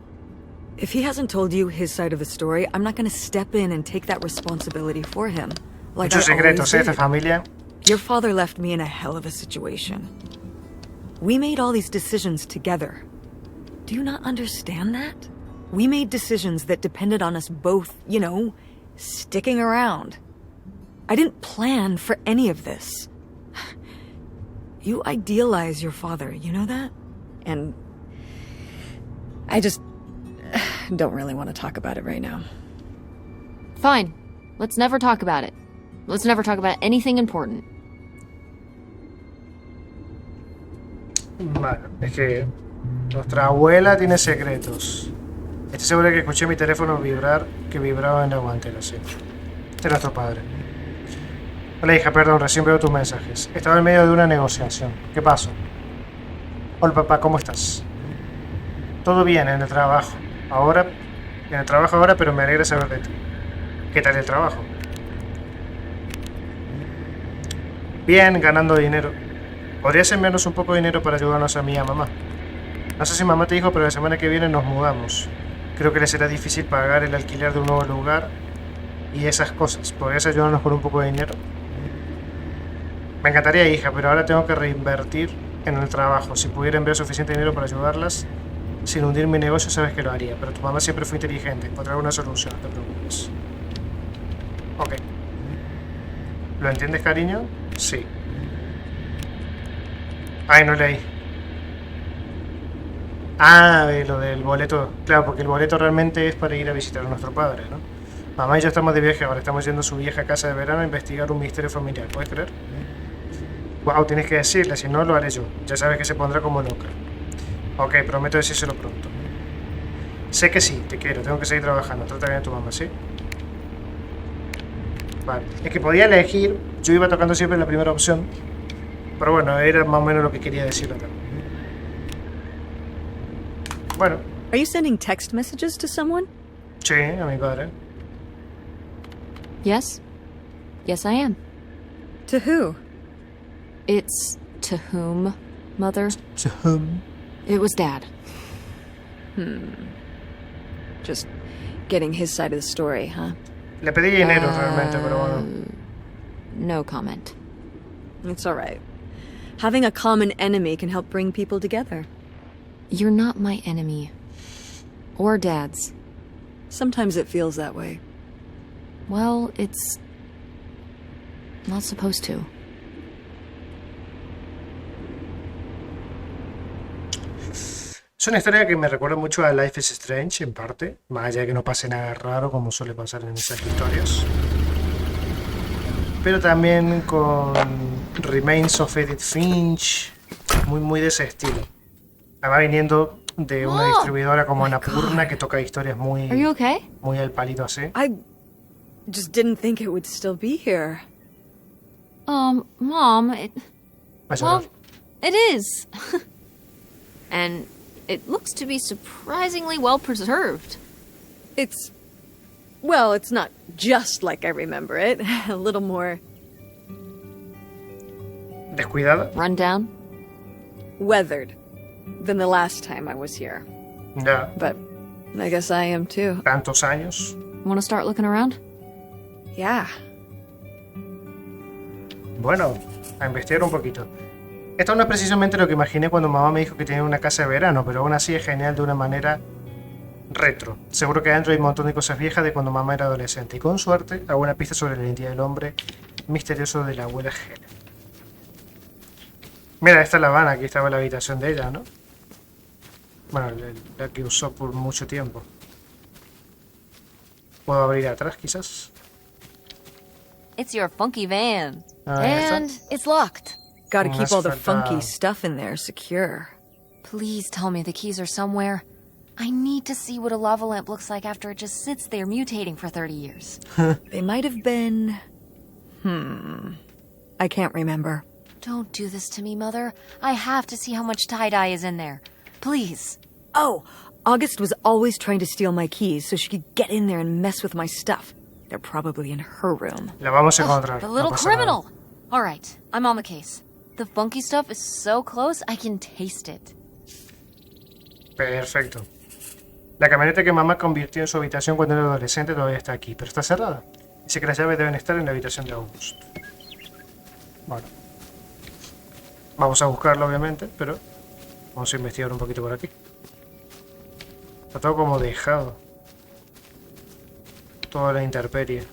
If he hasn't told you his side of the story, I'm not gonna step in and take that responsibility for him. Like Muchos I always secretos, esta did. familia. Your father left me in a hell of a situation. We made all these decisions together. Do you not understand that? We made decisions that depended on us both, you know, sticking around. I didn't plan for any of this. You idealize your father, you know that? And I just don't really want to talk about it right now. Fine. Let's never talk about it. Let's never talk about anything important. Vale, es que nuestra abuela tiene secretos. Estoy seguro de que escuché mi teléfono vibrar, que vibraba en la guantera, sí. Este es nuestro padre. Hola hija, perdón, recién veo tus mensajes. Estaba en medio de una negociación. ¿Qué pasó? Hola papá, ¿cómo estás? Todo bien en el trabajo. Ahora, pero me alegra saber de ti. ¿Qué tal el trabajo? Bien, ganando dinero. ¿Podrías enviarnos un poco de dinero para ayudarnos a mí y a mamá? No sé si mamá te dijo, pero la semana que viene nos mudamos. Creo que le será difícil pagar el alquiler de un nuevo lugar y esas cosas. ¿Podrías ayudarnos con un poco de dinero? Me encantaría, hija, pero ahora tengo que reinvertir en el trabajo. Si pudiera enviar suficiente dinero para ayudarlas sin hundir mi negocio, sabes que lo haría. Pero tu mamá siempre fue inteligente. Encontrará una solución, no te preocupes. Ok. ¿Lo entiendes, cariño? Sí. Ay, no leí. Ah, lo del boleto. Claro, porque el boleto realmente es para ir a visitar a nuestro padre, ¿no? Mamá y yo estamos de viaje ahora. Estamos yendo a su vieja casa de verano a investigar un misterio familiar. ¿Puedes creer? Wow, tienes que decirle, si no lo haré yo. Ya sabes que se pondrá como loca. Ok, prometo decírselo pronto. Sé que sí, te quiero, tengo que seguir trabajando. Trata bien a tu mamá, ¿sí? Vale. Es que podía elegir, yo iba tocando siempre la primera opción. Pero bueno, era más o menos lo que quería decirle también. Bueno. Are you sending text messages to someone? Sí, a mi padre. Yes? Yes, I am. To who? It's to whom, Mother? To whom? It was Dad. Just getting his side of the story, huh? Le pedí dinero realmente, pero bueno. No comment. It's all right. Having a common enemy can help bring people together. You're not my enemy. Or Dad's. Sometimes it feels that way. Well, it's not supposed to. Es una historia que me recuerda mucho a Life is Strange, en parte. Más allá de que no pase nada raro, como suele pasar en esas historias. Pero también con Remains of Edith Finch. Muy de ese estilo. Además viniendo de una distribuidora como Annapurna, que toca historias muy... Are you okay? Muy al palito así. I just didn't think it would still be here. Mom, Va a llorar. well, it is. And it looks to be surprisingly well preserved. Well, it's not just like I remember it. A little more Descuidada. Run down? weathered than the last time I was here. Ya But I guess I am too. tantos años. Want to start looking around? Yeah. Bueno, a investigar un poquito. Esto no es precisamente lo que imaginé cuando mamá me dijo que tenía una casa de verano, pero aún así es genial de una manera retro. Seguro que adentro hay un montón de cosas viejas de cuando mamá era adolescente. Y con suerte, alguna pista sobre la identidad del hombre misterioso de la abuela Helen. Mira, esta es la Habana, aquí estaba la habitación de ella, ¿no? Bueno, la que usó por mucho tiempo. ¿Puedo abrir atrás, quizás? It's your funky van. ¿Esta? And it's locked. Gotta No keep hace all the falta- funky stuff in there secure. Please tell me the keys are somewhere. I need to see what a lava lamp looks like after it just sits there mutating for 30 years. They might have been... I can't remember. Don't do this to me, Mother. I have to see how much tie-dye is in there. Please. Oh, August was always trying to steal my keys so she could get in there and mess with my stuff. They're probably in her room. La vamos a encontrar. The no little pasa nada. criminal! All right, I'm on the case. The funky stuff is so close, I can taste it. Perfecto. La camioneta que mamá convirtió en su habitación cuando era adolescente todavía está aquí, pero está cerrada. Dice que las llaves deben estar en la habitación de August. Bueno. Vamos a buscarlo, obviamente, pero vamos a investigar un poquito por aquí. Está todo como dejado. Toda la intemperie.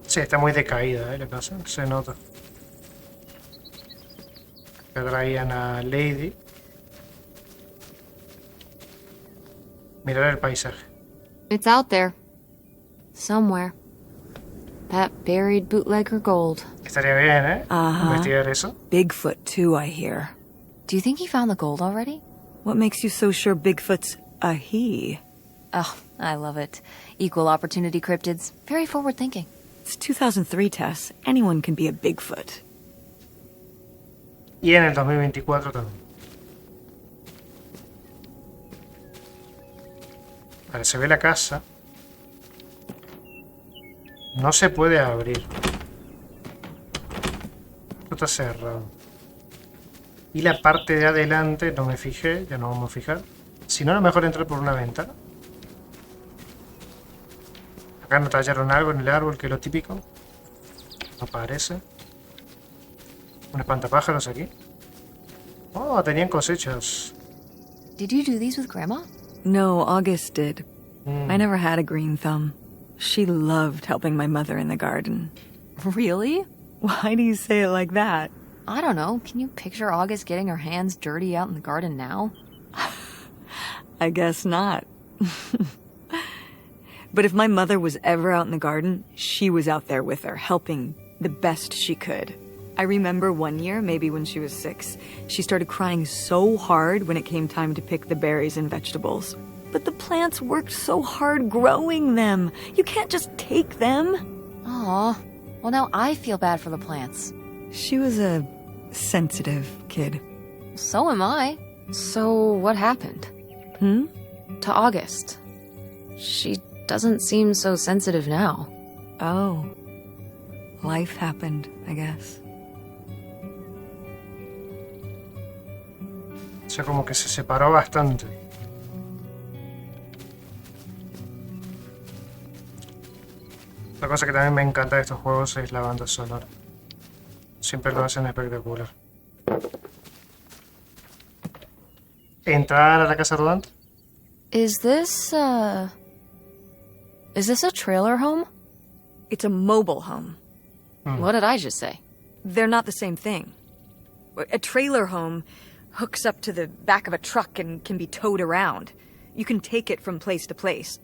Sí, está muy decaída, la casa, se nota. Que traían a Lady. Mirar el paisaje. It's out there. Somewhere. That buried bootlegger gold. Estaría bien, ¿eh? Investigar eso. Bigfoot, too, I hear. Do you think he found the gold already? What makes you so sure Bigfoot's a he? Oh, I love it. Equal opportunity cryptids. Very forward thinking. It's 2003, Tess. Anyone can be a Bigfoot. Y en el 2024 también. Vale, se ve la casa. No se puede abrir. Esto está cerrado. Y la parte de adelante, no me fijé, ya no vamos a fijar. Si no, a lo mejor entrar por una ventana. Acá no tallaron algo en el árbol, que es lo típico. No parece. Un espantapájaros aquí. Oh, tenían cosechas. Did you do these with Grandma? No, August did. I never had a green thumb. She loved helping my mother in the garden. Really? Why do you say it like that? I don't know. Can you picture August getting her hands dirty out in the garden now? I guess not. But if my mother was ever out in the garden, she was out there with her, helping the best she could. I remember one year, maybe when she was 6, she started crying so hard when it came time to pick the berries and vegetables. But the plants worked so hard growing them. You can't just take them. Aw. Well, now I feel bad for the plants. She was a sensitive kid. So am I. So what happened? To August. She doesn't seem so sensitive now. Oh. Life happened, I guess. O sea, como que se separó bastante. La cosa que también me encanta de estos juegos es la banda sonora. Siempre lo hacen espectacular. ¿Entrar a la casa rodante? Is this a trailer home? It's a mobile home. What did I just say? They're not the same thing. A trailer home hooks up to the back of a truck and can be towed around. You can take it from place to place.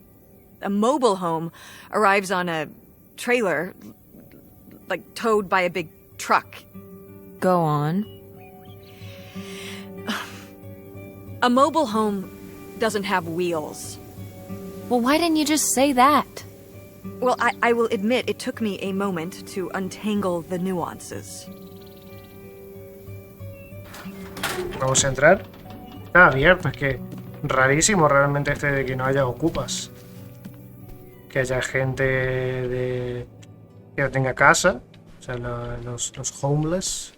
A mobile home arrives on a trailer, like towed by a big truck. Go on. A mobile home doesn't have wheels. Well, why didn't you just say that? Well, I will admit it took me a moment to untangle the nuances. Vamos a entrar. Está abierto, es que rarísimo realmente este de que no haya ocupas. Que haya gente que no tenga casa, o sea, los homeless,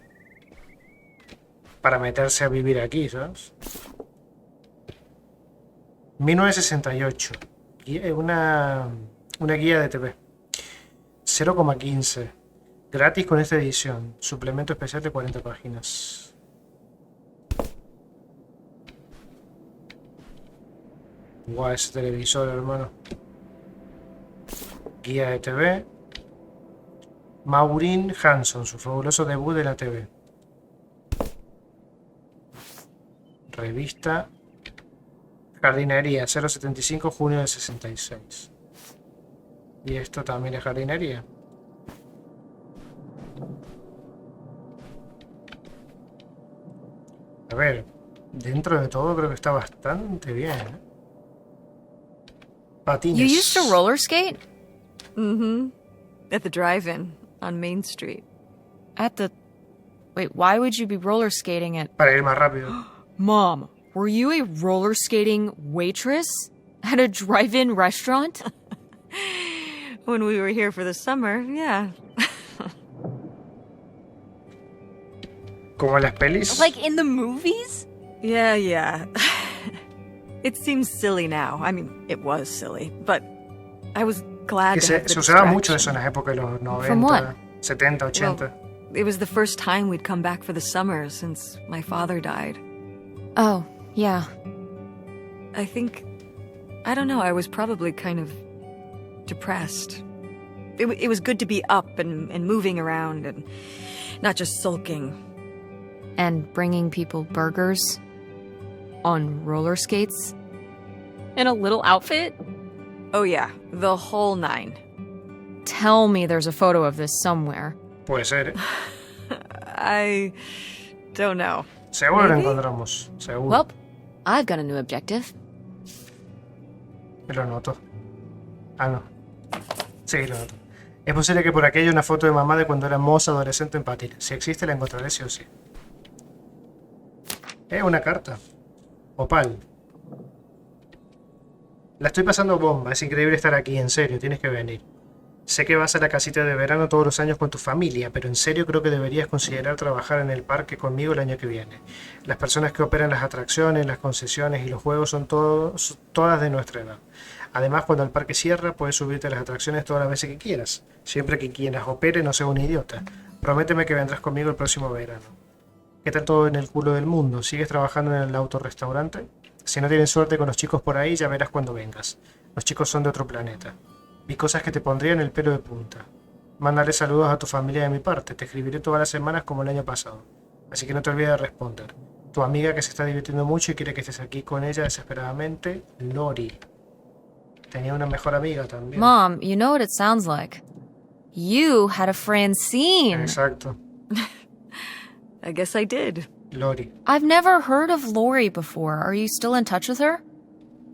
para meterse a vivir aquí, ¿sabes? 1968. Una guía de TV. 0,15. Gratis con esta edición. Suplemento especial de 40 páginas. Guau, ese televisor, hermano. Guía de TV. Maureen Hanson, su fabuloso debut de la TV. Revista. Jardinería, 075, junio del 66. Y esto también es jardinería. A ver, dentro de todo creo que está bastante bien, ¿eh? Patines. You used to roller skate? Mm-hmm. At the drive-in on Main Street. Wait, why would you be roller skating at... Para ir más rápido. Mom, were you a roller skating waitress at a drive-in restaurant? When we were here for the summer, yeah. Como en las pelis. Like in the movies? Yeah. It seems silly now. I mean, it was silly, but I was glad Que to have the se usaba distraction. mucho eso en las épocas de los 90, From what? 70, 80. Well, it was the first time we'd come back for the summer since my father died. Oh, yeah. I don't know, I was probably kind of depressed. It was good to be up and moving around and not just sulking. And bringing people burgers on roller skates? In a little outfit? Oh yeah, the whole 9. Tell me there's a photo of this somewhere. Puede ser, ¿eh? I don't know. Seguro lo Maybe? encontramos. Seguro. Well, I've got a new objective. Me lo noto. Ah, no. Sí, lo noto. Es posible que por aquí haya una foto de mamá de cuando era moza adolescente en patines. Si existe, la encontraré sí o sí. Una carta. Opal. La estoy pasando bomba. Es increíble estar aquí, en serio. Tienes que venir. Sé que vas a la casita de verano todos los años con tu familia, pero en serio creo que deberías considerar trabajar en el parque conmigo el año que viene. Las personas que operan las atracciones, las concesiones y los juegos son todas de nuestra edad. Además, cuando el parque cierra, puedes subirte a las atracciones todas las veces que quieras, siempre que quien las opere no sea un idiota. Prométeme que vendrás conmigo el próximo verano. ¿Qué tal todo en el culo del mundo? ¿Sigues trabajando en el autorrestaurante? Si no tienes suerte con los chicos por ahí, ya verás cuando vengas. Los chicos son de otro planeta. Vi cosas que te pondrían el pelo de punta. Mándale saludos a tu familia de mi parte. Te escribiré todas las semanas como el año pasado. Así que no te olvides de responder. Tu amiga que se está divirtiendo mucho y quiere que estés aquí con ella desesperadamente, Lori. Tenía una mejor amiga también. Mom, you know what it sounds like. You had a Francine. Exacto. I guess I did. Lori. I've never heard of Lori before. Are you still in touch with her?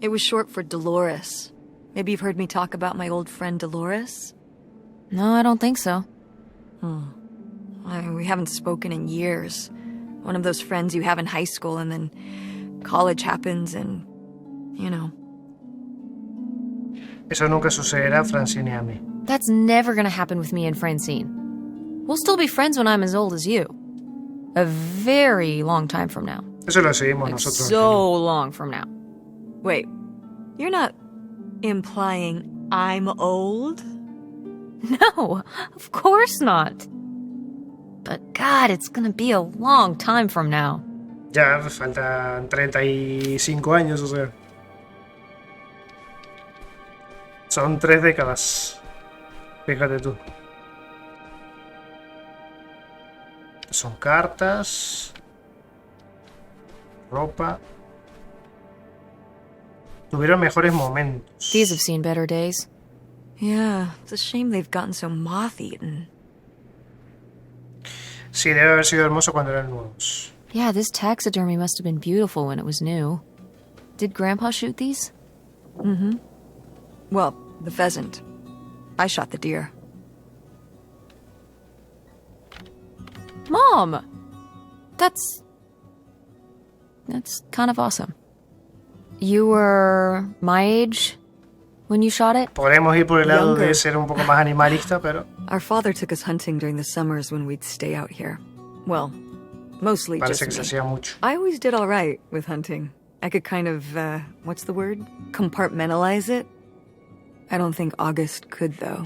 It was short for Dolores. Maybe you've heard me talk about my old friend Dolores? No, I don't think so. We haven't spoken in years. One of those friends you have in high school and then college happens and, you know. Eso nunca sucederá a Francine y a mí. That's never gonna happen with me and Francine. We'll still be friends when I'm as old as you. A very long time from now. Eso lo decidimos Like nosotros. so long from now. Wait, you're not implying I'm old? No, of course not. But God, it's gonna be a long time from now. Ya faltan 35 años, o sea. Son 3 décadas. Fíjate tú. Son cartas. Ropa. Tuvieron mejores momentos. These have seen better days. Yeah, it's a shame they've gotten so moth-eaten. Sí, debe haber sido hermoso cuando eran nuevos. Yeah, this taxidermy must have been beautiful when it was new. Did Grandpa shoot these? Well, the pheasant. I shot the deer. Mom! That's kind of awesome. You were my age when you shot it? Podremos ir por el lado Younger. de ser un poco más animalista, pero Our father took us hunting during the summers when we'd stay out here. Well, mostly parece que se just me. hacía mucho. I always did all right with hunting. I could kind of, what's the word? Compartmentalize it. I don't think August could, though.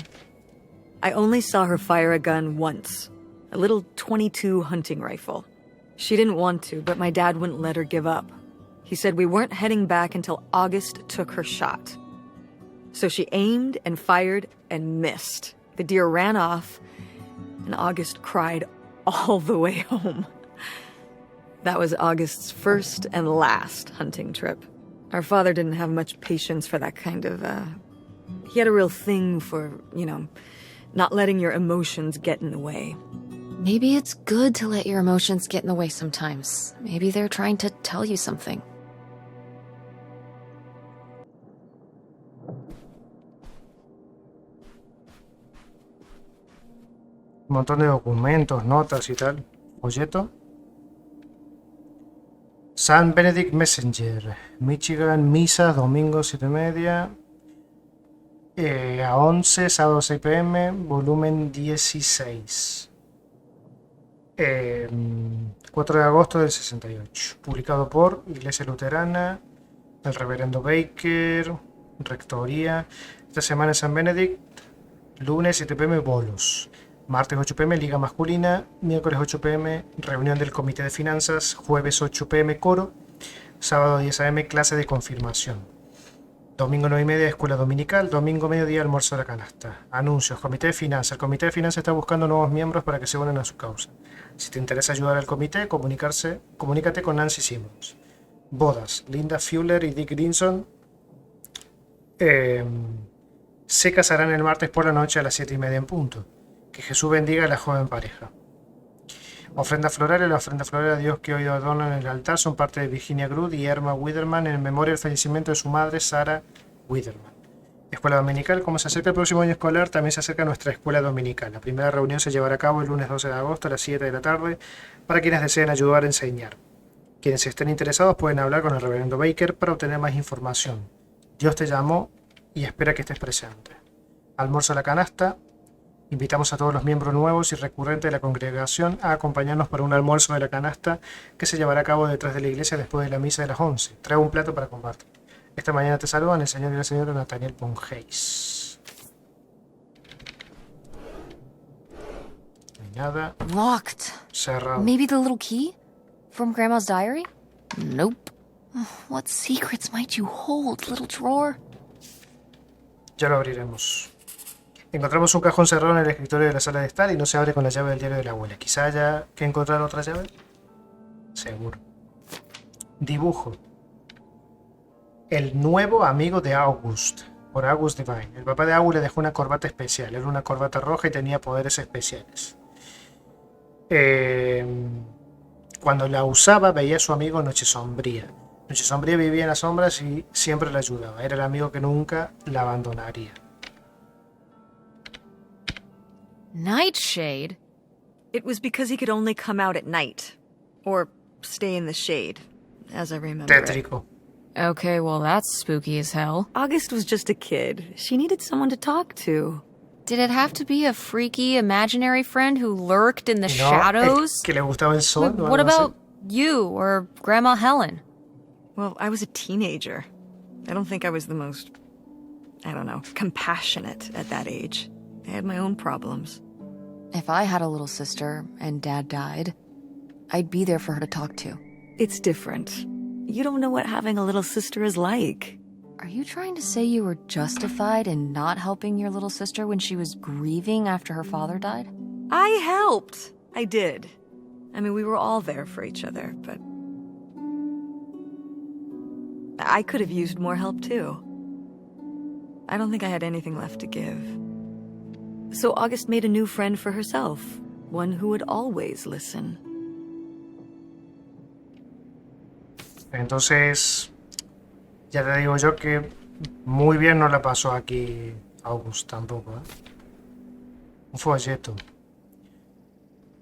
I only saw her fire a gun once. A little .22 hunting rifle. She didn't want to, but my dad wouldn't let her give up. He said we weren't heading back until August took her shot. So she aimed and fired and missed. The deer ran off, and August cried all the way home. That was August's first and last hunting trip. Our father didn't have much patience for that kind of, he had a real thing for, you know, not letting your emotions get in the way. Maybe it's good to let your emotions get in the way sometimes. Maybe they're trying to tell you something. Un montón de documentos, notas y tal. Folleto. San Benedict Messenger. Michigan, misas, domingo 7:30. A 11, sábado 6 p.m. Volumen 16. 4 de agosto del 68. Publicado por Iglesia Luterana, el Reverendo Baker, Rectoría. Esta semana en San Benedict. Lunes 7 p.m. bolos. Martes 8 p.m. Liga Masculina. Miércoles 8 p.m. Reunión del Comité de Finanzas. Jueves 8 p.m. Coro. Sábado 10 a.m. Clase de confirmación. Domingo 9:30 Escuela Dominical. Domingo mediodía Almuerzo de la Canasta. Anuncios. Comité de Finanzas. El Comité de Finanzas está buscando nuevos miembros para que se unan a su causa. Si te interesa ayudar al comité, comunícate con Nancy Simmons. Bodas. Linda Fuller y Dick Grinson se casarán el martes por la noche a las 7:30 en punto. Que Jesús bendiga a la joven pareja. Ofrenda floral. La ofrenda floral a Dios que hoy adornan el altar son parte de Virginia Groot y Irma Widerman en memoria del fallecimiento de su madre, Sarah Widerman. Escuela Dominical. Como se acerca el próximo año escolar, también se acerca nuestra escuela dominical. La primera reunión se llevará a cabo el lunes 12 de agosto a las 7 de la tarde para quienes deseen ayudar a enseñar. Quienes estén interesados pueden hablar con el Reverendo Baker para obtener más información. Dios te llamó y espera que estés presente. Almuerzo a la canasta. Invitamos a todos los miembros nuevos y recurrentes de la congregación a acompañarnos para un almuerzo de la canasta que se llevará a cabo detrás de la iglesia después de la misa de las 11. Trae un plato para compartir. Esta mañana te saludan el señor y la señora Nathaniel Pongeis. No hay nada. Locked. Cerrado. Maybe the little key? From Grandma's diary? Nope. What secrets might you hold, little drawer? Ya lo abriremos. Encontramos un cajón cerrado en el escritorio de la sala de estar y no se abre con la llave del diario de la abuela. Quizá haya que encontrar otra llave. Seguro. Dibujo. El nuevo amigo de August, por August Devine. El papá de August le dejó una corbata especial. Era una corbata roja y tenía poderes especiales. Cuando la usaba veía a su amigo Noche Sombría. Noche Sombría vivía en las sombras y siempre la ayudaba. Era el amigo que nunca la abandonaría. Nightshade? It was because he could only come out at night. Or stay in the shade, as I remember it. Tétrico. Okay, well that's spooky as hell. August was just a kid. She needed someone to talk to. Did it have to be a freaky imaginary friend who lurked in the No, shadows? que le gustaba el sol. What, what about you or Grandma Helen? Well, I was a teenager. I don't think I was the most, compassionate at that age. I had my own problems. If I had a little sister and Dad died, I'd be there for her to talk to. It's different. You don't know what having a little sister is like. Are you trying to say you were justified in not helping your little sister when she was grieving after her father died? I helped. I did. I mean, we were all there for each other, but I could have used more help too. I don't think I had anything left to give. So August made a new friend for herself, one who would always listen. Entonces, ya te digo yo que muy bien no la pasó aquí August tampoco, ¿eh? Un folleto.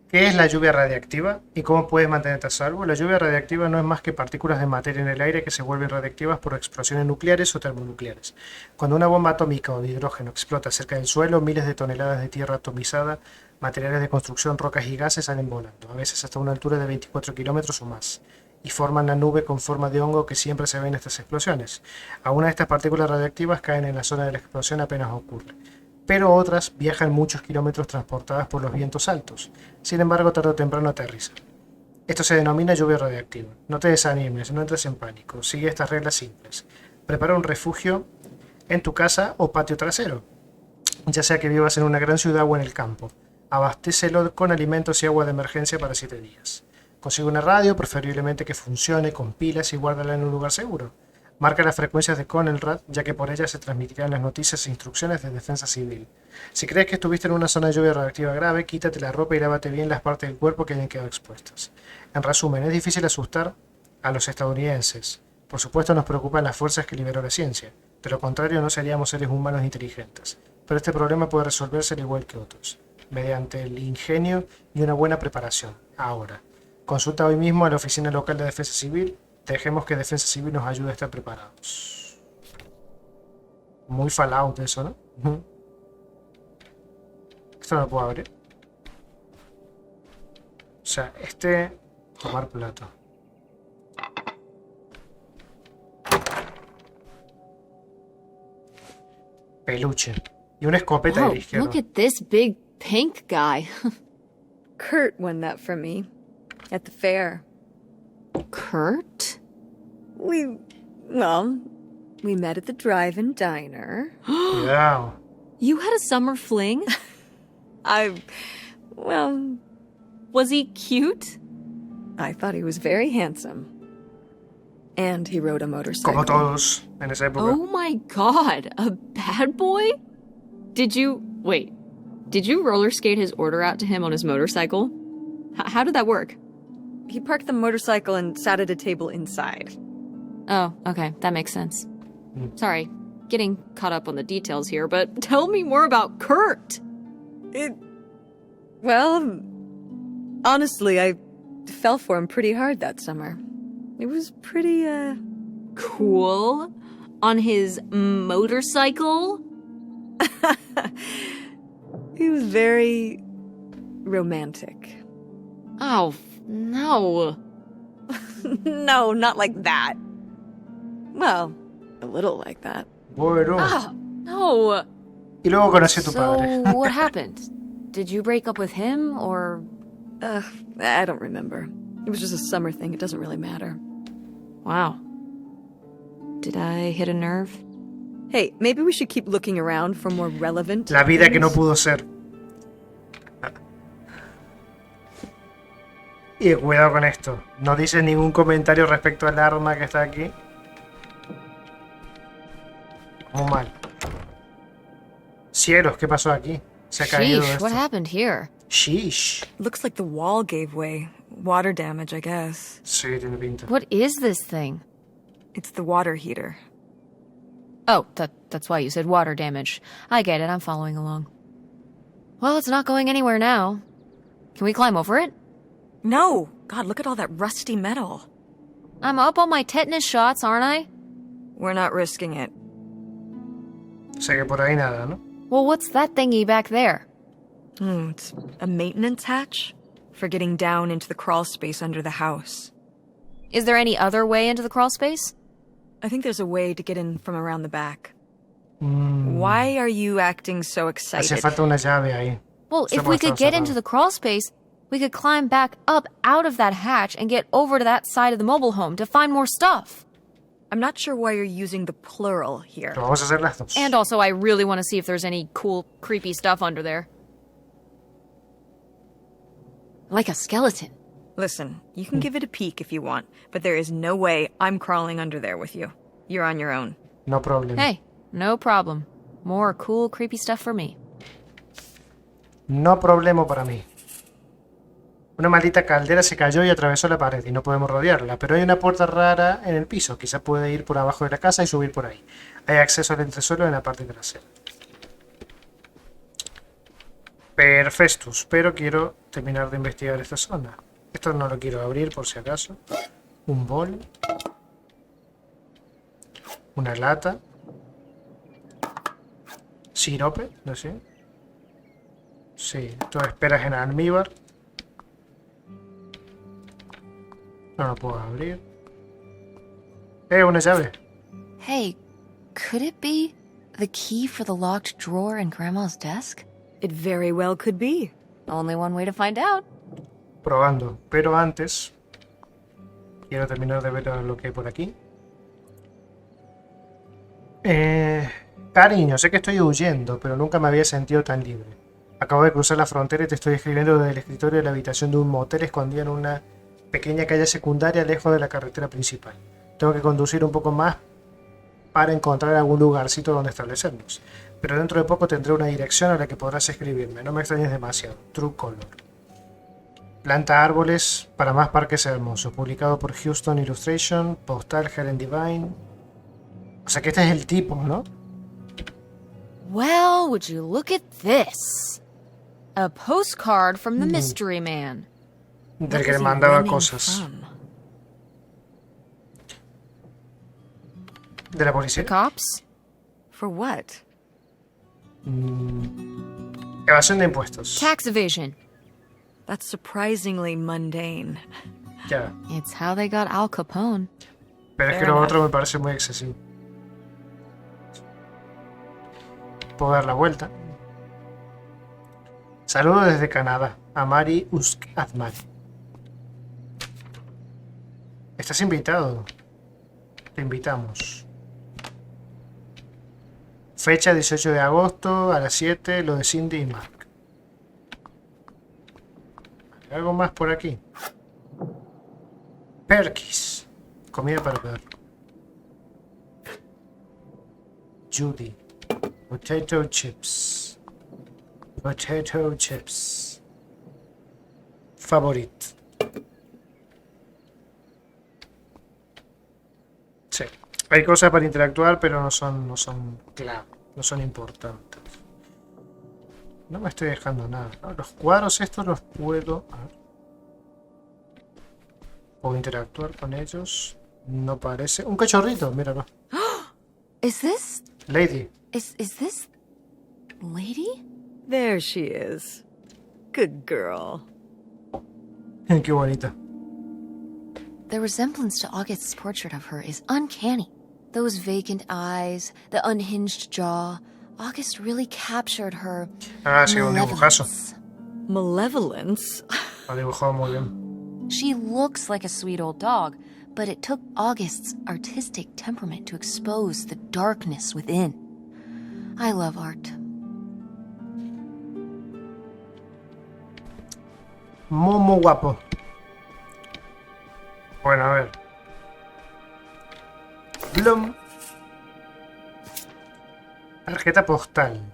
¿Qué es la lluvia radiactiva y cómo puedes mantenerte a salvo? La lluvia radiactiva no es más que partículas de materia en el aire que se vuelven radiactivas por explosiones nucleares o termonucleares. Cuando una bomba atómica o de hidrógeno explota cerca del suelo, miles de toneladas de tierra atomizada, materiales de construcción, rocas y gases salen volando, a veces hasta una altura de 24 kilómetros o más, y forman la nube con forma de hongo que siempre se ve en estas explosiones. Algunas de estas partículas radiactivas caen en la zona de la explosión apenas ocurre, pero otras viajan muchos kilómetros transportadas por los vientos altos. Sin embargo, tarde o temprano aterrizan. Esto se denomina lluvia radiactiva. No te desanimes, no entres en pánico. Sigue estas reglas simples. Prepara un refugio en tu casa o patio trasero, ya sea que vivas en una gran ciudad o en el campo. Abastécelo con alimentos y agua de emergencia para 7 días. Consigue una radio, preferiblemente que funcione con pilas, y guárdala en un lugar seguro. Marca las frecuencias de Conelrad, ya que por ellas se transmitirán las noticias e instrucciones de defensa civil. Si crees que estuviste en una zona de lluvia radiactiva grave, quítate la ropa y lávate bien las partes del cuerpo que hayan quedado expuestas. En resumen, es difícil asustar a los estadounidenses. Por supuesto, nos preocupan las fuerzas que liberó la ciencia. De lo contrario, no seríamos seres humanos inteligentes. Pero este problema puede resolverse al igual que otros, mediante el ingenio y una buena preparación. Ahora, consulta hoy mismo a la Oficina Local de Defensa Civil. Dejemos que Defensa Civil nos ayude a estar preparados. Muy Fallout eso, ¿no? Esto no lo puedo abrir. O sea, tomar plato. Peluche. Y una escopeta de la izquierda. Look at this big pink guy. Kurt won that from me at the fair. Kurt? We met at the drive-in diner. Cuidado. You had a summer fling? Was he cute? I thought he was very handsome. And he rode a motorcycle. Como todos en esa época. Oh my god, a bad boy? Did you roller skate his order out to him on his motorcycle? How did that work? He parked the motorcycle and sat at a table inside. Oh, okay, that makes sense. Sorry, getting caught up on the details here, but tell me more about Kurt! Honestly, I fell for him pretty hard that summer. It was pretty, cool? On his motorcycle? He was very romantic. Oh, no. No, not like that. Well, a little like that. Bueno. Oh, no. Y luego conocí a tu padre. So, what happened? Did you break up with him, or...? I don't remember. It was just a summer thing. It doesn't really matter. Wow. Did I hit a nerve? Hey, maybe we should keep looking around for more relevant La vida que no things. pudo ser. Y cuidado con esto. No dice ningún comentario respecto al arma que está aquí. Muy mal. Cielos, ¿qué pasó aquí? Se ha caído Sheesh, what esto. happened here? Sheesh. Looks like the wall gave way. Water damage, I guess. Sí, tiene pinta. What is this thing? It's the water heater. Oh, that's why you said water damage. I get it, I'm following along. Well, it's not going anywhere now. Can we climb over it? No! God, look at all that rusty metal. I'm up on my tetanus shots, aren't I? We're not risking it. O sea que por ahí nada, ¿no? Well, what's that thingy back there? It's a maintenance hatch for getting down into the crawl space under the house. Is there any other way into the crawl space? I think there's a way to get in from around the back. Why are you acting so Hace excited? falta una llave ahí. Well, Está if we por could get cerrado. into the crawl space, we could climb back up out of that hatch and get over to that side of the mobile home to find more stuff. I'm not sure why you're using the plural here. Pero vamos a hacer las dos. And also, I really want to see if there's any cool, creepy stuff under there. Like a skeleton. Listen, you can give it a peek if you want, but there is no way I'm crawling under there with you. You're on your own. No problem. Hey, no problem. More cool, creepy stuff for me. No problema para mí. Una maldita caldera se cayó y atravesó la pared y no podemos rodearla, pero hay una puerta rara en el piso. Quizás puede ir por abajo de la casa y subir por ahí. Hay acceso al entresuelo en la parte trasera. Perfectus, pero quiero terminar de investigar esta zona. Esto no lo quiero abrir por si acaso. Un bol. Una lata. Sirope, no sé. Sí, esto esperas en almíbar. No lo puedo abrir. Una llave. Hey, could it be the key for the locked drawer in Grandma's desk? It very well could be. Only one way to find out. Probando. Pero antes, quiero terminar de ver lo que hay por aquí. Cariño, sé que estoy huyendo, pero nunca me había sentido tan libre. Acabo de cruzar la frontera y te estoy escribiendo desde el escritorio de la habitación de un motel escondido en una pequeña calle secundaria lejos de la carretera principal. Tengo que conducir un poco más para encontrar algún lugarcito donde establecernos. Pero dentro de poco tendré una dirección a la que podrás escribirme. No me extrañes demasiado. True Color. Planta árboles para más parques hermosos. Publicado por Houston Illustration. Postal Helen Divine. O sea que este es el tipo, ¿no? Well, would you look at this? A postcard from the mystery man. Del What que was le he mandaba running cosas. from? De la The policía. cops? For what? Evasión de impuestos. Tax evasion. That's surprisingly mundane. Ya. It's how they got Al Capone. Pero es que Fair lo enough. otro me parece muy excesivo. Puedo dar la vuelta. Saludos desde Canadá. Amari Usk Admari. Estás invitado. Te invitamos. Fecha 18 de agosto a las 7. Lo de Cindy y Mark. ¿Hay algo más por aquí? Perkis. Comida para perro. Judy. Potato chips. Potato chips. Favorite. Sí. Hay cosas para interactuar, pero no son clave, no son importantes. No me estoy dejando nada, ¿no? Los cuadros estos los puedo... A ver. ¿Puedo interactuar con ellos? No parece... ¡Un cachorrito! Míralo. Is this... Lady. Is this... Lady? There she is. Good girl. Qué bonita. The resemblance to August's portrait of her is uncanny. Those vacant eyes, the unhinged jaw. August really captured her Ah, sí, un dibujazo. Malevolence? malevolence. Lo ha dibujado muy bien. She looks like a sweet old dog, but it took August's artistic temperament to expose the darkness within. I love art. Muy guapo. Bueno, a ver. Blum. Tarjeta postal.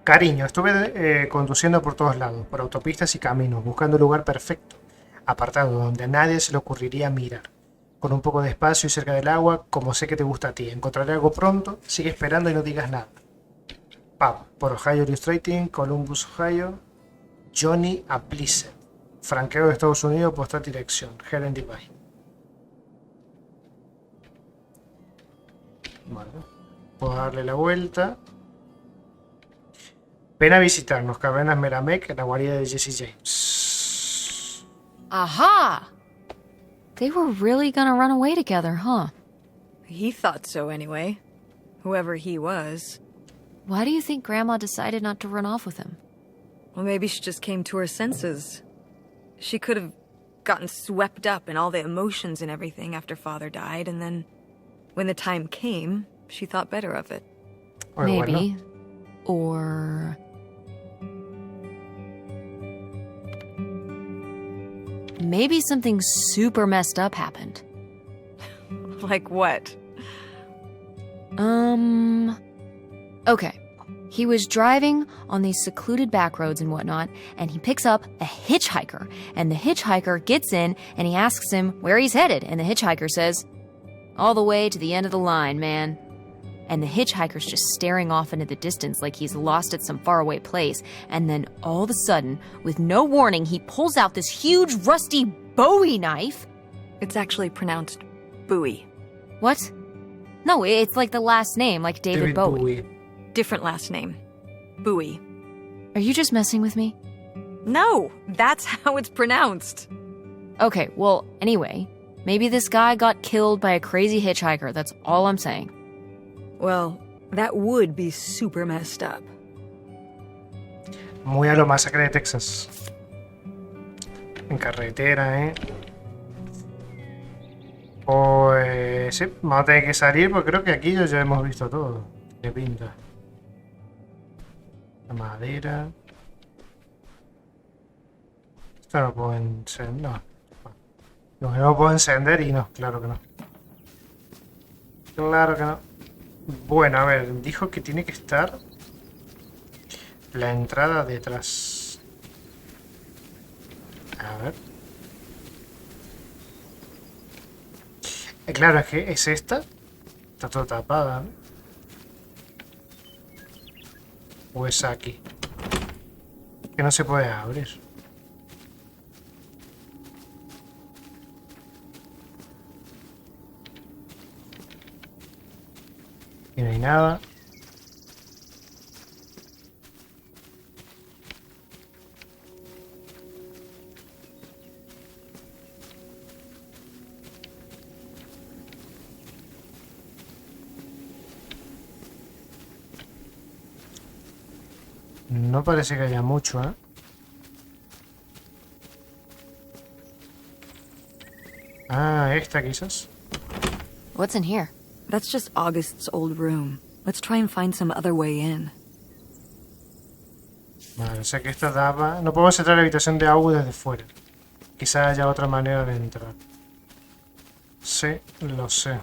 Cariño, estuve conduciendo por todos lados, por autopistas y caminos, buscando el lugar perfecto, apartado donde a nadie se le ocurriría mirar. Con un poco de espacio y cerca del agua, como sé que te gusta a ti. Encontraré algo pronto, sigue esperando y no digas nada. Pub, por Ohio Illustrating, Columbus, Ohio. Johnny Applicet. Franqueo de Estados Unidos, postal dirección. Helen Divine. Vale. Puedo darle la vuelta. Ven a visitarnos, Cavernas Meramec, en la guarida de Jesse James. Aha! They were really gonna run away together, huh? He thought so anyway. Whoever he was. Why do you think Grandma decided not to run off with him? Well, maybe she just came to her senses. She could have gotten swept up in all the emotions and everything after Father died, and then, when the time came, she thought better of it. Maybe. Or... maybe something super messed up happened. Like what? Okay. He was driving on these secluded back roads and whatnot, and he picks up a hitchhiker, and the hitchhiker gets in, and he asks him where he's headed, and the hitchhiker says, all the way to the end of the line, man. And the hitchhiker's just staring off into the distance like he's lost at some faraway place, and then all of a sudden, with no warning, he pulls out this huge rusty Bowie knife. It's actually pronounced Bowie. What? No, it's like the last name, like David Bowie. Different last name. Bowie. Are you just messing with me? No, that's how it's pronounced. Okay, well, anyway, maybe this guy got killed by a crazy hitchhiker, that's all I'm saying. Well, that would be super messed up. Muy a lo masacre de Texas. En carretera, Pues sí, vamos a tener que salir porque creo que aquí ya hemos visto todo. Qué pinta. La madera. Esto no puedo encender. No. No lo puedo encender y no, claro que no. Claro que no. Bueno, a ver, dijo que tiene que estar la entrada detrás. A ver. Claro, es que es esta. Está toda tapada, ¿no? O es aquí. Que no se puede abrir. Y no hay nada. No parece que haya mucho, ¿eh? Ah, esta quizás. What's in here? That's just August's old room. Let's try and find some other way in. Vale, o sea que esta daba... No podemos entrar a la habitación de August desde fuera. Quizás haya otra manera de entrar. Sí, lo sé.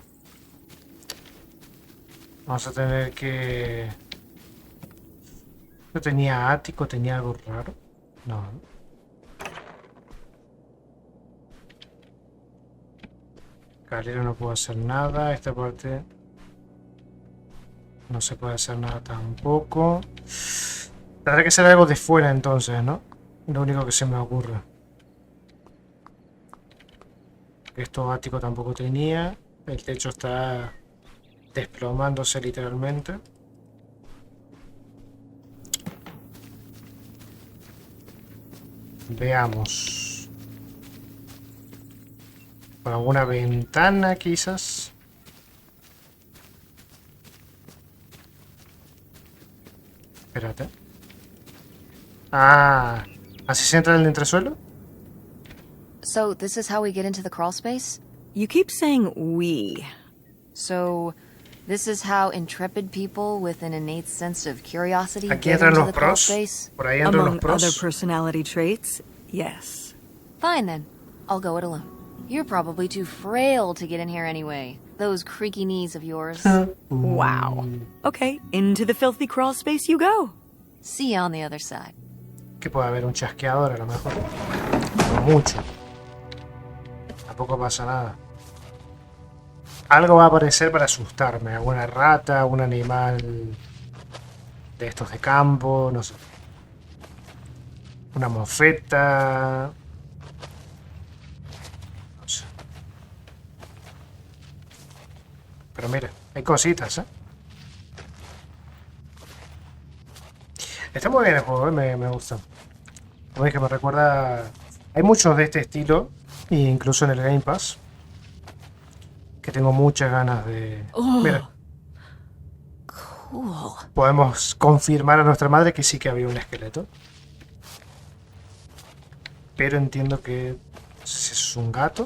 Vamos a tener que... ¿No tenía ático? ¿Tenía algo raro? No. Escalera no puedo hacer nada. Esta parte... No se puede hacer nada tampoco. Tendrá que ser algo de fuera entonces, ¿no? Lo único que se me ocurre. Esto ático tampoco tenía. El techo está desplomándose literalmente. Veamos. Por alguna ventana quizás. Espérate. Ah, ¿así se entra en el entresuelo? So this is how we get into the crawl space? You keep saying we. So this is how intrepid people with an innate sense of curiosity Aquí get entran into los the crawl pros. space? Por ahí entran Among los pros. other personality traits, yes. Fine then. I'll go it alone. You're probably too frail to get in here anyway. Those creaky knees of yours. Wow. Okay, into the filthy crawl space you go. See you on the other side. Que puede haber un chasqueador a lo mejor. No mucho. Tampoco pasa nada. Algo va a aparecer para asustarme. Alguna rata, algún animal de estos de campo, no sé. Una mofeta. No sé. Pero mira, hay cositas, ¿eh? Está muy bien el juego, me gusta. Como dije, me recuerda... Hay muchos de este estilo, incluso en el Game Pass, que tengo muchas ganas de... Mira, Cool. podemos confirmar a nuestra madre que sí que había un esqueleto. Pero entiendo que... si es un gato,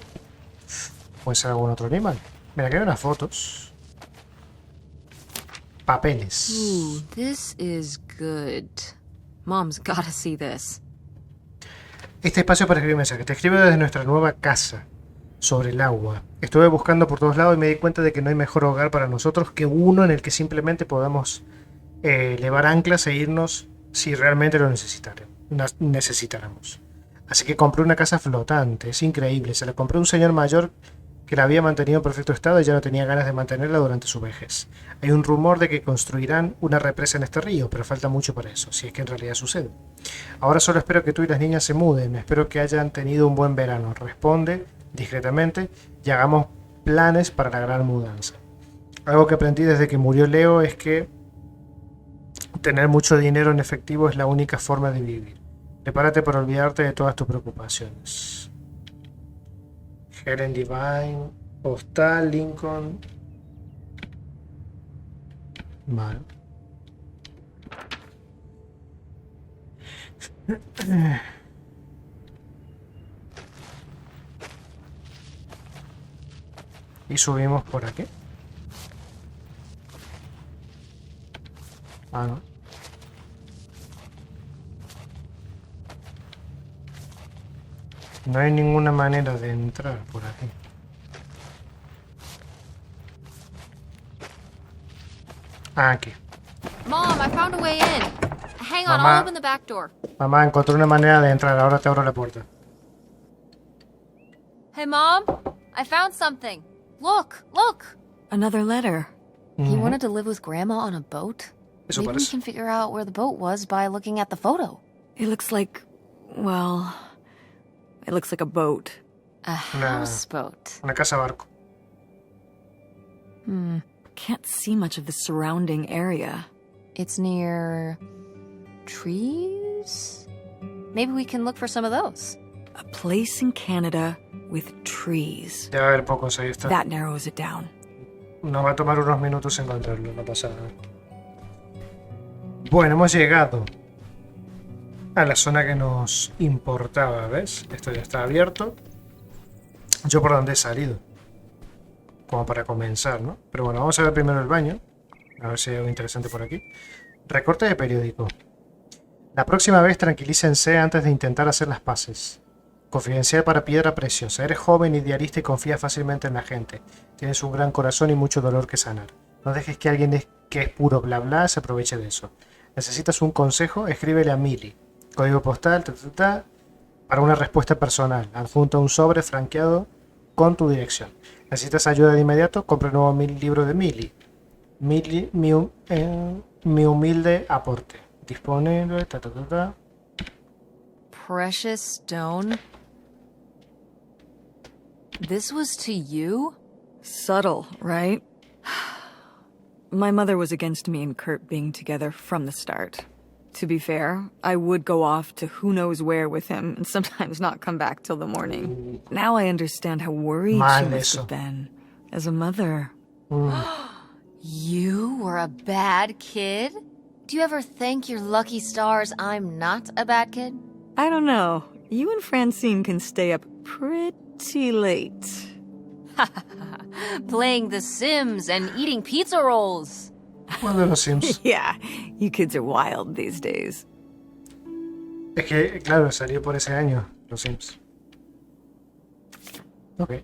puede ser algún otro animal. Mira, aquí hay unas fotos. Papeles. Ooh, this is good. Mom's gotta see this. Este espacio para escribir mensajes. Te escribo desde nuestra nueva casa, sobre el agua. Estuve buscando por todos lados y me di cuenta de que no hay mejor hogar para nosotros que uno en el que simplemente podamos levar anclas e irnos si realmente lo necesitáramos. Así que compré una casa flotante. Es increíble. Se la compré a un señor mayor que la había mantenido en perfecto estado y ya no tenía ganas de mantenerla durante su vejez. Hay un rumor de que construirán una represa en este río, pero falta mucho para eso, si es que en realidad sucede. Ahora solo espero que tú y las niñas se muden. Espero que hayan tenido un buen verano. Responde discretamente y hagamos planes para la gran mudanza. Algo que aprendí desde que murió Leo es que tener mucho dinero en efectivo es la única forma de vivir. Prepárate para olvidarte de todas tus preocupaciones. Helen Divine, Hostal, Lincoln. Vale. Y subimos por aquí. Ah, no. No hay ninguna manera de entrar por aquí. Ah, aquí. Mom, I found a way in. Hang on, Mamá. I'll open the back door. Mamá, encontré una manera de entrar. Ahora te abro la puerta. Hey, Mom, I found something. Look, look. Another letter. He wanted to live with Grandma on a boat. Eso Maybe we parece. can figure out where the boat was by looking at the photo. It looks like, well, it looks like a boat. A houseboat. Una casa barco. Can't see much of the surrounding area. It's near trees? Maybe we can look for some of those. A place in Canada with trees. Debe haber pocos, ahí está. That narrows it down. Nos va a tomar unos minutos encontrarlo, no pasa nada. Bueno, hemos llegado a la zona que nos importaba, ¿ves? Esto ya está abierto. Yo por donde he salido. Como para comenzar, ¿no? Pero bueno, vamos a ver primero el baño. A ver si hay algo interesante por aquí. Recorte de periódico. La próxima vez tranquilícense antes de intentar hacer las paces. Confidencial para piedra preciosa. Eres joven, idealista y confías fácilmente en la gente. Tienes un gran corazón y mucho dolor que sanar. No dejes que alguien que es puro bla bla se aproveche de eso. ¿Necesitas un consejo? Escríbele a Millie. Código postal, para una respuesta personal. Adjunta un sobre franqueado con tu dirección. ¿Necesitas ayuda de inmediato? Compra el nuevo libro de Millie. Millie, mi humilde aporte. Disponible. Precious stone? This was to you? Subtle, right? My mother was against me and Kurt being together from the start. To be fair, I would go off to who knows where with him and sometimes not come back till the morning. Now I understand how worried she must have been. As a mother. You were a bad kid? Do you ever thank your lucky stars I'm not a bad kid? I don't know. You and Francine can stay up pretty late. Playing The Sims and eating pizza rolls. ¿Cuál de los Sims? Yeah, you kids are wild these days. Es que, claro, salió por ese año, los Sims. Ok.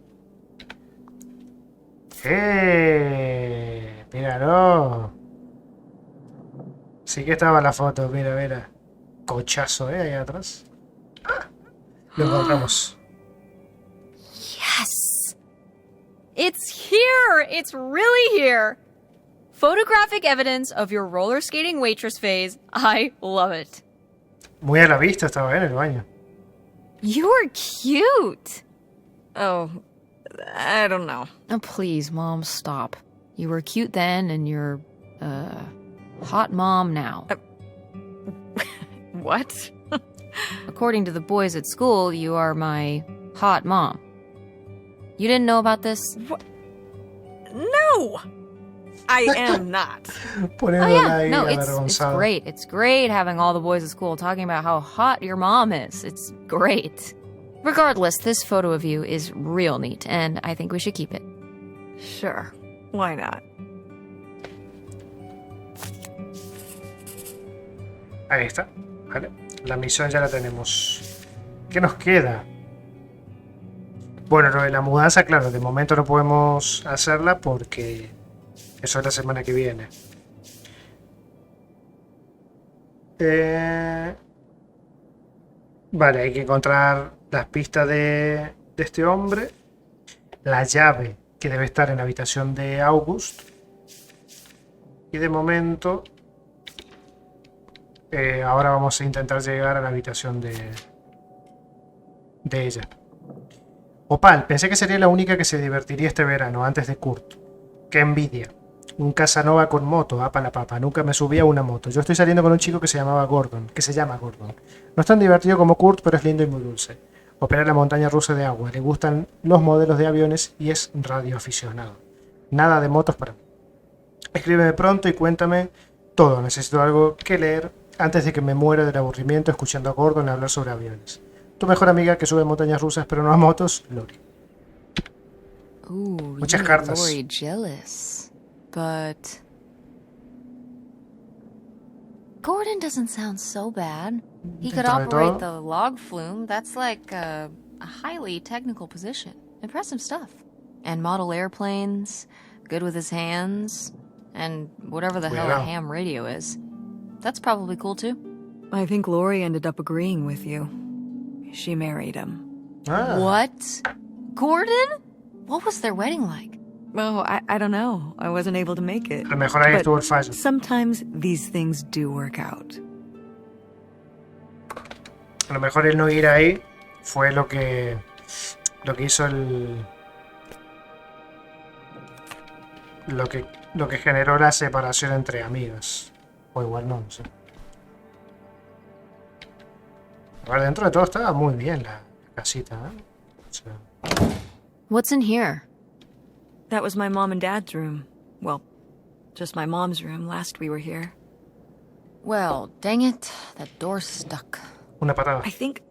Míralo. Sí que estaba la foto, mira, mira. Cochazo, ahí atrás. Lo encontramos. Yes! It's here! It's really here! Photographic evidence of your roller skating waitress phase. I love it. Muy a la vista estaba en el baño. You're cute! Oh, I don't know. Oh, please, Mom, stop. You were cute then, and you're, hot mom now. What? According to the boys at school, you are my hot mom. You didn't know about this? No! I am not. Poniéndola ahí No, it's avergonzada. great. It's great having all the boys at school talking about how hot your mom is. It's great. Regardless, this photo of you is real neat, and I think we should keep it. Sure, why not? Ahí está. Vale. La misión ya la tenemos. ¿Qué nos queda? Bueno, lo de la mudanza, claro, de momento no podemos hacerla porque eso es la semana que viene. Vale, hay que encontrar las pistas de este hombre. La llave que debe estar en la habitación de August. Y de momento... ahora vamos a intentar llegar a la habitación de ella. Opal, pensé que sería la única que se divertiría este verano, antes de Kurt. Qué envidia. Un Casanova con moto, apa la papa. Nunca me subí a una moto. Yo estoy saliendo con un chico que se llama Gordon. No es tan divertido como Kurt, pero es lindo y muy dulce. Opera en la montaña rusa de agua. Le gustan los modelos de aviones y es radioaficionado. Nada de motos para mí. Escríbeme pronto y cuéntame todo. Necesito algo que leer antes de que me muera del aburrimiento escuchando a Gordon hablar sobre aviones. Tu mejor amiga que sube montañas rusas pero no a motos, Lori. Ooh, Muchas you cartas. Lori jealous. But... Gordon doesn't sound so bad. He could Dentro de operate todo. the log flume. That's like a highly technical position. Impressive stuff. And model airplanes, good with his hands, and whatever the hell a Cuidado. ham radio is. That's probably cool too. I think Lori ended up agreeing with you. She married him. Ah, What? Gordon? What was their wedding like? Oh, I don't know. I wasn't able to make it. a lo mejor ahí But estuvo el fallo. sometimes these things do work out. A lo mejor el no ir ahí fue lo que hizo lo que generó la separación entre amigas. O igual no sé. A ver, dentro de todo estaba muy bien la casita, ¿eh? O sea, What's in here? That was my mom and dad's room. Well, just my mom's room last we were here. Well, dang it, that door's stuck. una patada. I think...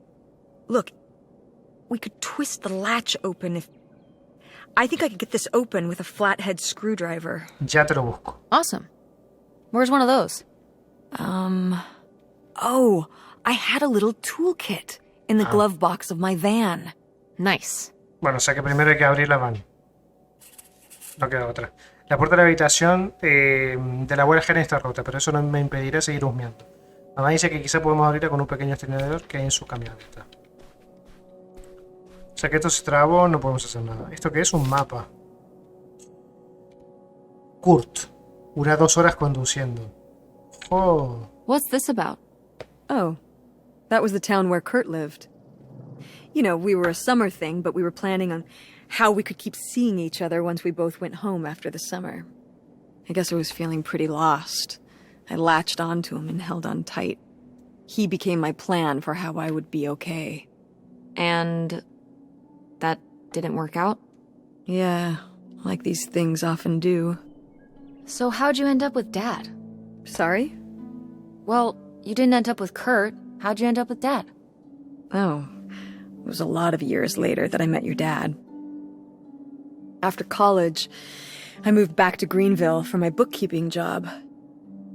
Look, we could twist the latch open if... I think I could get this open with a flathead screwdriver. Ya te lo busco. Awesome. Where's one of those? Oh, I had a little toolkit in the glove box of my van. Nice. Bueno, o sea que primero hay que abrir la van. No queda otra. La puerta de la habitación de la abuela Jenny está rota, pero eso no me impedirá seguir husmeando. Mamá dice que quizá podemos abrirla con un pequeño tenedor que hay en su camioneta. O sea que esto se trabó, no podemos hacer nada. ¿Esto qué es? Un mapa. Kurt. Unas 2 horas conduciendo. Oh. What's this about? Oh, that was the town where Kurt lived. You know, we were a summer thing, but we were planning on how we could keep seeing each other once we both went home after the summer. I guess I was feeling pretty lost. I latched onto him and held on tight. He became my plan for how I would be okay. And that didn't work out? Yeah, like these things often do. So how'd you end up with Dad? Sorry? Well, you didn't end up with Kurt. How'd you end up with Dad? Oh, It was a lot of years later that I met your dad. After college, I moved back to Greenville for my bookkeeping job.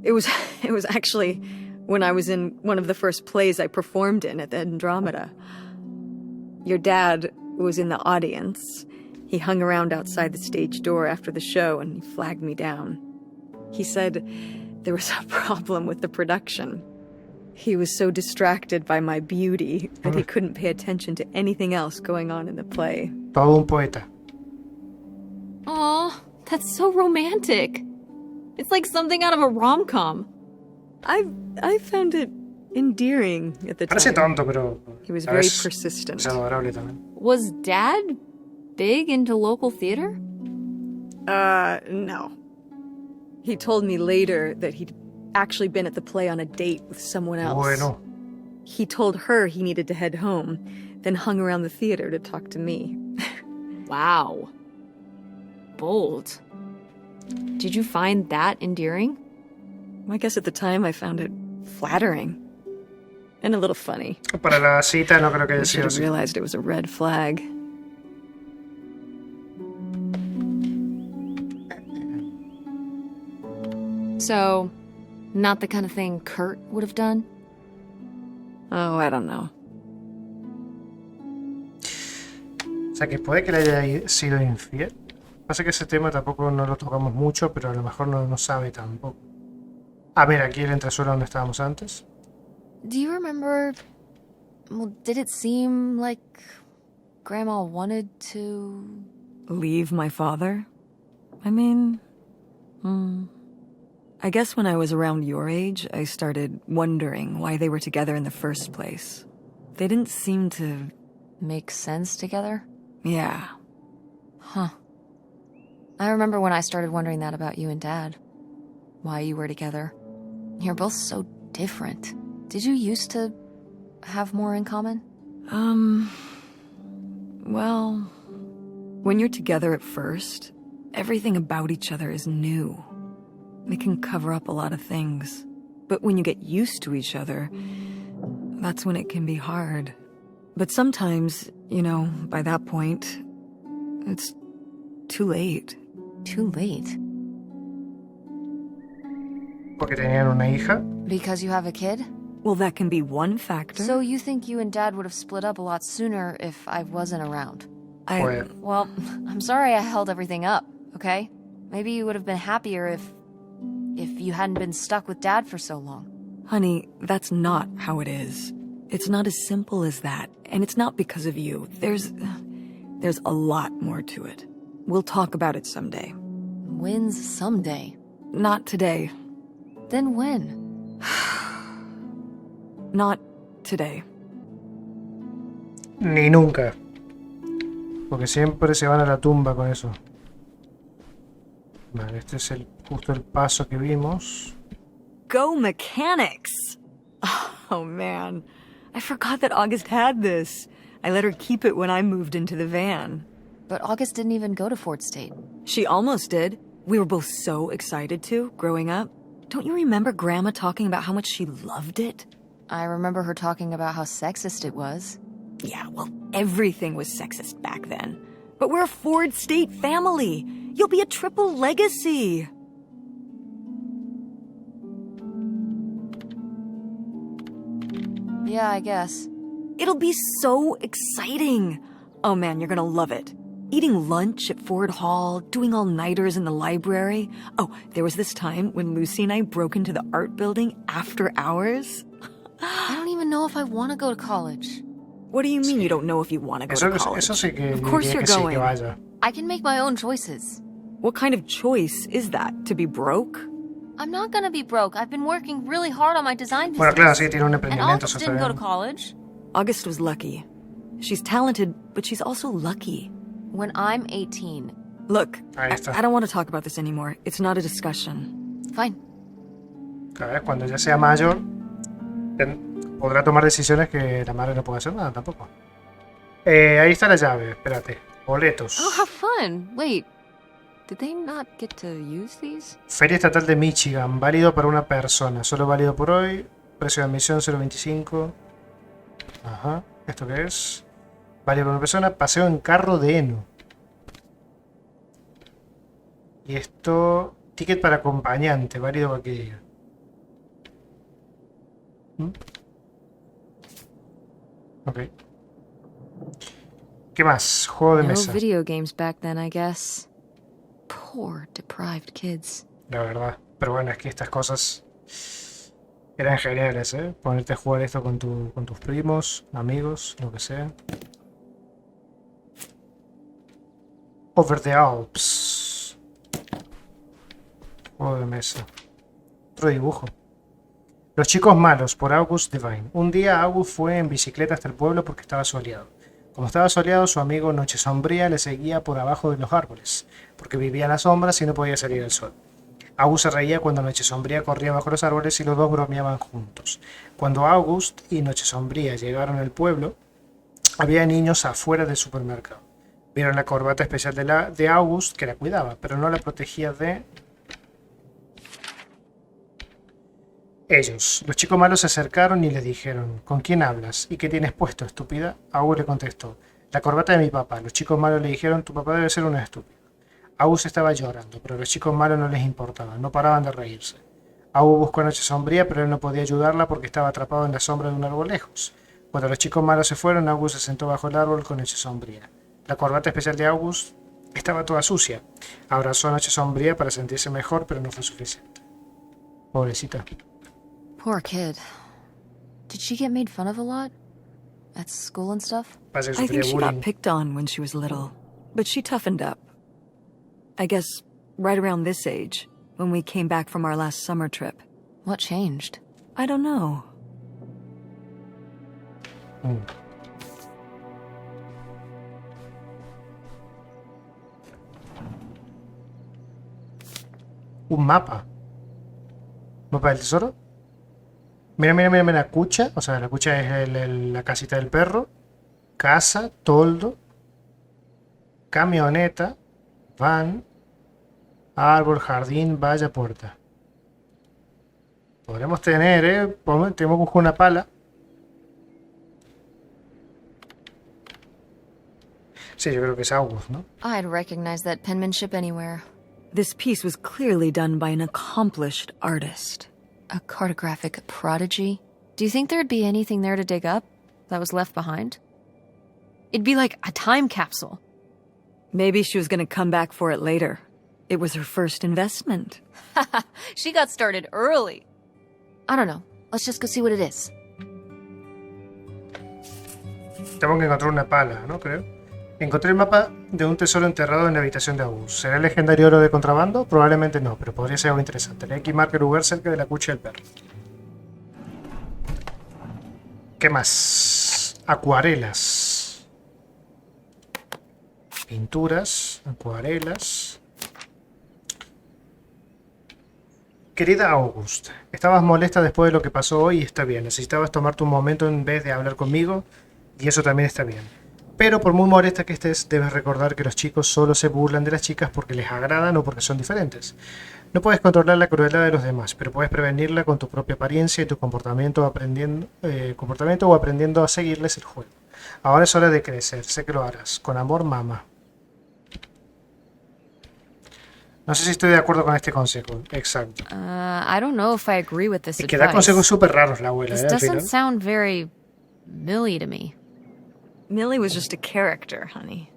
It was actually when I was in one of the first plays I performed in at the Andromeda. Your dad was in the audience. He hung around outside the stage door after the show and he flagged me down. He said there was a problem with the production. He was so distracted by my beauty that he couldn't pay attention to anything else going on in the play. Todo un poeta. Aw, that's so romantic. It's like something out of a rom-com. I found it endearing at the Parece time. tonto, pero He was a very veces persistent. es adorable también. Was Dad big into local theater? No. He told me later that he'd actually been at the play on a date with someone else. Bueno, He told her he needed to head home, then hung around the theater to talk to me. Wow. Bold. Did you find that endearing? I guess at the time I found it flattering. And a little funny. para la cita no creo que I haya should sido have así. realized it was a red flag. So, not the kind of thing Kurt would have done? Oh, I don't know. O sea, que puede que le haya sido infiel. Pasa que ese tema tampoco no lo tocamos mucho, pero a lo mejor no sabe tampoco. A ver, aquí el entresuelo donde estábamos antes. Do you remember... Well, did it seem like Grandma wanted to... Leave my father? I mean... I guess when I was around your age, I started wondering why they were together in the first place. They didn't seem to... make sense together? Yeah. Huh. I remember when I started wondering that about you and Dad. Why you were together. You're both so different. Did you used to have more in common? Well... When you're together at first, everything about each other is new. It can cover up a lot of things. But when you get used to each other, that's when it can be hard. But sometimes, you know, by that point, it's too late. Too late? Porque tenían una hija. Because you have a kid? Well, that can be one factor. So you think you and Dad would have split up a lot sooner if I wasn't around? Pues, Well, I'm sorry I held everything up, okay? Maybe you would have been happier if you hadn't been stuck with Dad for so long. Honey, that's not how it is. It's not as simple as that, and it's not because of you. There's a lot more to it. We'll talk about it someday. When's someday? Not today. Then when? Not today. ni nunca. Porque siempre se van a la tumba con eso. Vale, este es justo el paso que vimos. Go mechanics! Oh man, I forgot that August had this. I let her keep it when I moved into the van. But August didn't even go to Fort State. She almost did. We were both so excited to, growing up. Don't you remember Grandma talking about how much she loved it? I remember her talking about how sexist it was. Yeah, well, everything was sexist back then. But we're a Ford State family. You'll be a triple legacy. Yeah, I guess. It'll be so exciting. Oh man, you're gonna love it. Eating lunch at Ford Hall, doing all-nighters in the library. Oh, there was this time when Lucy and I broke into the art building after hours. I don't even know if I want to go to college. What do you mean you don't know if you want to go to college? Eso sí que Of course diría you're que sí, going. que vaya. I can make my own choices. What kind of choice is that? To be broke? I'm not gonna be broke. I've been working really hard on my design business. Bueno, claro, sí, tiene un And emprendimiento. August Eso didn't está go to bien. college. August was lucky. She's talented, but she's also lucky. When I'm 18. Look, Ahí está. I don't want to talk about this anymore. It's not a discussion. Fine. Cada vez cuando ya sea mayor, podrá tomar decisiones que la madre no puede hacer nada tampoco. Ahí está la llave, espérate. Boletos. Oh, have fun. Wait. Did they not get to use these? Feria Estatal de Michigan, válido para una persona, solo válido por hoy. Precio de admisión 0.25. Ajá, ¿esto qué es? Vale, por persona, paseo en carro de heno. Y esto, ticket para acompañante, válido para que diga. ¿Mm? Ok. ¿Qué más? Juego de No mesa. video games back then, I guess. Poor, deprived kids. La verdad. Pero bueno, es que estas cosas eran geniales, ¿eh? Ponerte a jugar esto con tus primos, amigos, lo que sea. Over the Alps. Juego de mesa. Otro dibujo. Los chicos malos, por August Devine. Un día August fue en bicicleta hasta el pueblo porque estaba soleado. Como estaba soleado, su amigo Noche Sombría le seguía por abajo de los árboles, porque vivía en las sombras y no podía salir el sol. August se reía cuando Noche Sombría corría bajo los árboles y los dos bromeaban juntos. Cuando August y Noche Sombría llegaron al pueblo, había niños afuera del supermercado. Vieron la corbata especial de August, que la cuidaba, pero no la protegía de ellos. Los chicos malos se acercaron y le dijeron: ¿con quién hablas? ¿Y qué tienes puesto, estúpida? August le contestó: la corbata de mi papá. Los chicos malos le dijeron: tu papá debe ser un estúpido. August estaba llorando, pero a los chicos malos no les importaba, no paraban de reírse. August buscó a Noche Sombría, pero él no podía ayudarla porque estaba atrapado en la sombra de un árbol lejos. Cuando los chicos malos se fueron, August se sentó bajo el árbol con Noche Sombría. La corbata especial de August estaba toda sucia. Abrazó a Noche Sombría para sentirse mejor, pero no fue suficiente. Pobrecita. Poor kid. Did she get made fun of a lot? At school and stuff? Parece que I sufría think she bullying. got picked on when she was little, but she toughened up. I guess right around this age, when we came back from our last summer trip. What changed? I don't know. Un mapa. ¿Mapa del tesoro? Mira, mira, mira, mira, cucha. O sea, la cucha es la casita del perro. Casa, toldo. Camioneta. Van. Árbol, jardín, valla, puerta. Podremos tener, tenemos que buscar una pala. Sí, yo creo que es August, ¿no? I'd recognize that penmanship anywhere. This piece was clearly done by an accomplished artist. A cartographic prodigy? Do you think there'd be anything there to dig up that was left behind? It'd be like a time capsule. Maybe she was going to come back for it later. It was her first investment. She got started early. I don't know. Let's just go see what it is. Tengo que encontrar una pala, ¿no? Creo. Encontré el mapa de un tesoro enterrado en la habitación de August. ¿Será el legendario oro de contrabando? Probablemente no, pero podría ser algo interesante. Le X marca el lugar cerca de la cucha del perro. ¿Qué más? Acuarelas. Pinturas, acuarelas. Querida August, estabas molesta después de lo que pasó hoy y está bien. Necesitabas tomarte un momento en vez de hablar conmigo y eso también está bien. Pero por muy molesta que estés, debes recordar que los chicos solo se burlan de las chicas porque les agradan o porque son diferentes. No puedes controlar la crueldad de los demás, pero puedes prevenirla con tu propia apariencia y tu comportamiento o aprendiendo a seguirles el juego. Ahora es hora de crecer, sé que lo harás. Con amor, mamá. No sé si estoy de acuerdo con este consejo. Exacto. I don't know if I agree with this Y que da advice. consejos súper raros la abuela, This al doesn't final. sound very Millie to me. Millie was just a character, honey.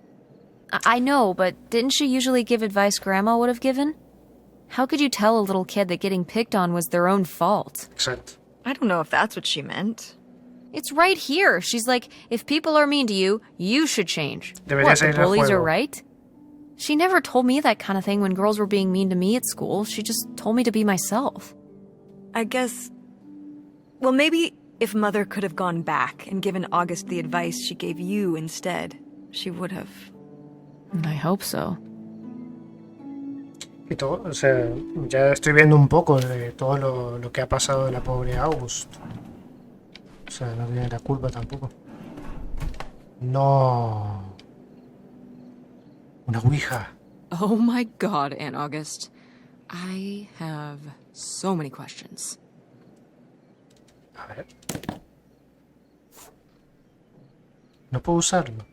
I know, but didn't she usually give advice Grandma would have given? How could you tell a little kid that getting picked on was their own fault? Exacto. I don't know if that's what she meant. It's right here. She's like, if people are mean to you, you should change. Debería What, the salir del bullies are juego. right? She never told me that kind of thing when girls were being mean to me at school. She just told me to be myself. I guess... Well, maybe if Mother could have gone back and given August the advice she gave you instead, she would have. I hope so. Y todo, o sea, ya estoy viendo un poco de todo lo que ha pasado de la pobre August. O sea, no tiene la culpa tampoco. No. Una ouija. Oh my god, Aunt August. I have so many questions. A ver. No puedo usarlo.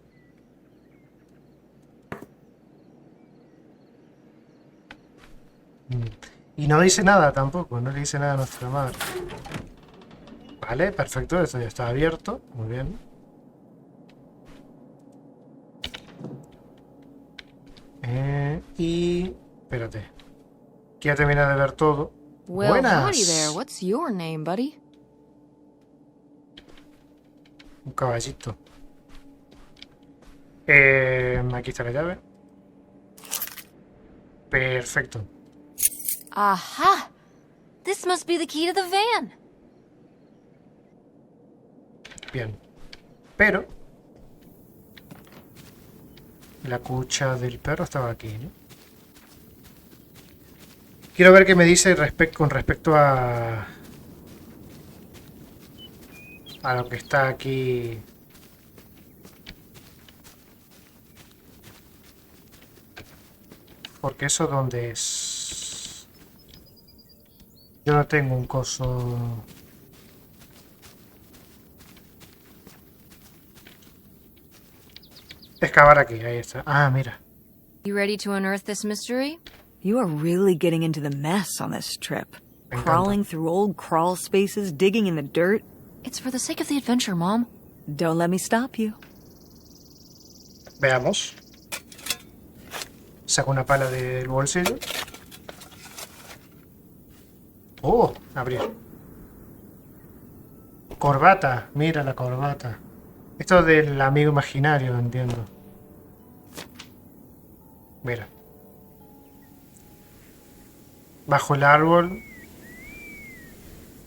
Y no dice nada tampoco, no le dice nada a nuestra madre. Vale, perfecto, esto ya está abierto. Muy bien. Y... espérate. Que ya termina de ver todo. Well, howdy there. Buenas. What's your name, buddy? Un caballito. Aquí está la llave. Perfecto. Aha! This must be the key to the van. Bien. Pero... la cucha del perro estaba aquí, ¿no? Quiero ver qué me dice con respecto a lo que está aquí. Porque eso dónde es. Yo no tengo un coso. Excavar aquí, ahí está. Ah, mira. You ready to unearth this mystery? You are really getting into the mess on this trip. Me encanta. Crawling through old crawl spaces, digging in the dirt. It's for the sake of the adventure, Mom. Don't let me stop you. Veamos. Saco una pala del bolsillo. Oh, abrir. Corbata, mira la corbata. Esto del amigo imaginario, entiendo. Mira. Bajo el árbol.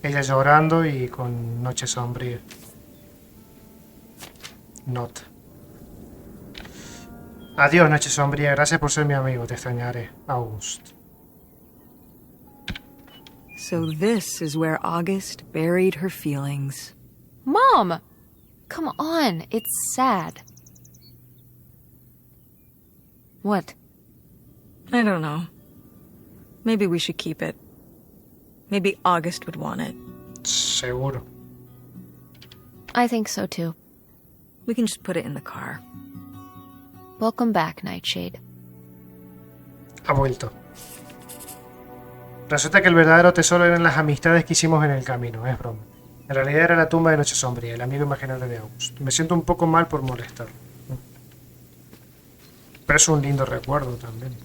Ella llorando y con noche sombría. Nota. Adiós, noche sombría. Gracias por ser mi amigo. Te extrañaré. August. So this is where August buried her feelings. Mom! Come on, it's sad. What? I don't know. Maybe we should keep it. Maybe August would want it. Seguro. I think so too. We can just put it in the car. Welcome back, Nightshade. Ha vuelto. Resulta que el verdadero tesoro eran las amistades que hicimos en el camino, es broma. En realidad era la tumba de Noche Sombría, el amigo imaginario de August. Me siento un poco mal por molestarlo. Pero es un lindo recuerdo también.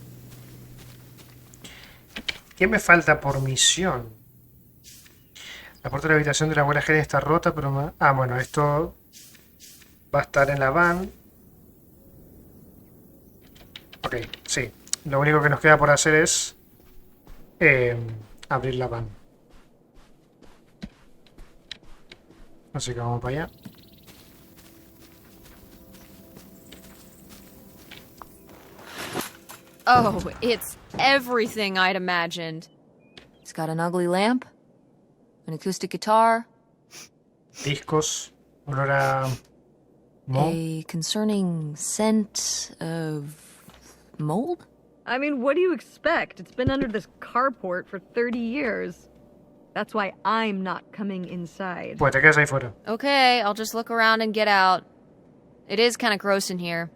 ¿Qué me falta por misión? La puerta de la habitación de la abuela Helen está rota, pero... Ah, bueno, esto va a estar en la van. Ok, sí. Lo único que nos queda por hacer es... abrir la van. Así que vamos para allá. Oh, it's everything I'd imagined. It's got an ugly lamp, an acoustic guitar, Discos. Olor a... a concerning scent of mold? I mean, what do you expect? It's been under this carport for 30 years. That's why I'm not coming inside. Pues te quedas ahí fuera. Okay, I'll just look around and get out. It is kind of gross in here.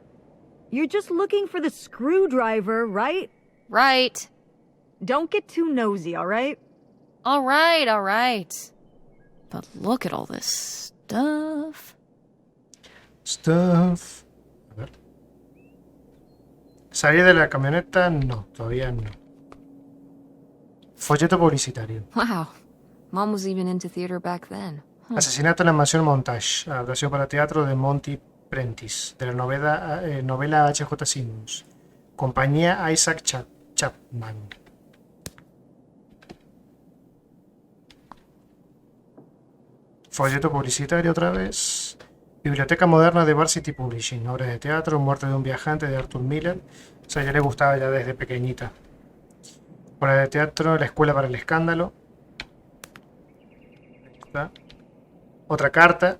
You're just looking for the screwdriver, right? Right. Don't get too nosy, all right? All right. But look at all this stuff. Stuff. A ver. Salir de la camioneta, no, todavía no. Folleto publicitario. Wow. Mom was even into theater back then. Asesinato en la mansión Montage. Adaptación para teatro de Monty Prentice. De la novela H.J. Simmons. Compañía Isaac Chapman. Folleto publicitario otra vez. Biblioteca moderna de Varsity Publishing. Obras de teatro. Muerte de un viajante de Arthur Miller. O sea, ya le gustaba ya desde pequeñita. Obras de teatro. La escuela para el escándalo. Ahí está. Otra carta.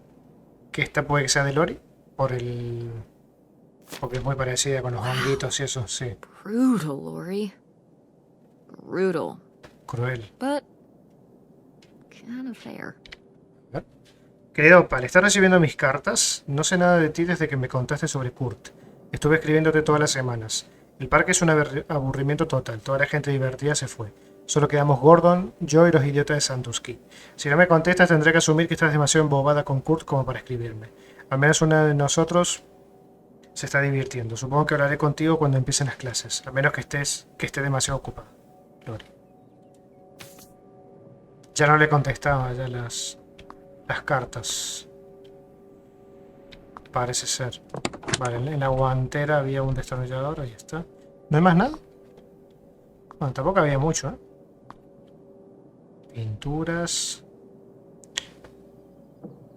Que esta puede que sea de Lori. Porque es muy parecida con los honguitos y eso, sí. Brutal, Lori. Brutal. Cruel. But kind of fair. Querido Opal, ¿estás recibiendo mis cartas? No sé nada de ti desde que me contaste sobre Kurt. Estuve escribiéndote todas las semanas. El parque es un aburrimiento total. Toda la gente divertida se fue. Solo quedamos Gordon, yo y los idiotas de Sandusky. Si no me contestas, tendré que asumir que estás demasiado embobada con Kurt como para escribirme. Al menos uno de nosotros se está divirtiendo. Supongo que hablaré contigo cuando empiecen las clases. A menos que esté demasiado ocupada. Lori. Ya no le contestaba ya las cartas. Parece ser. Vale, en la guantera había un destornillador, ahí está. ¿No hay más nada? Bueno, tampoco había mucho, ¿eh? Pinturas.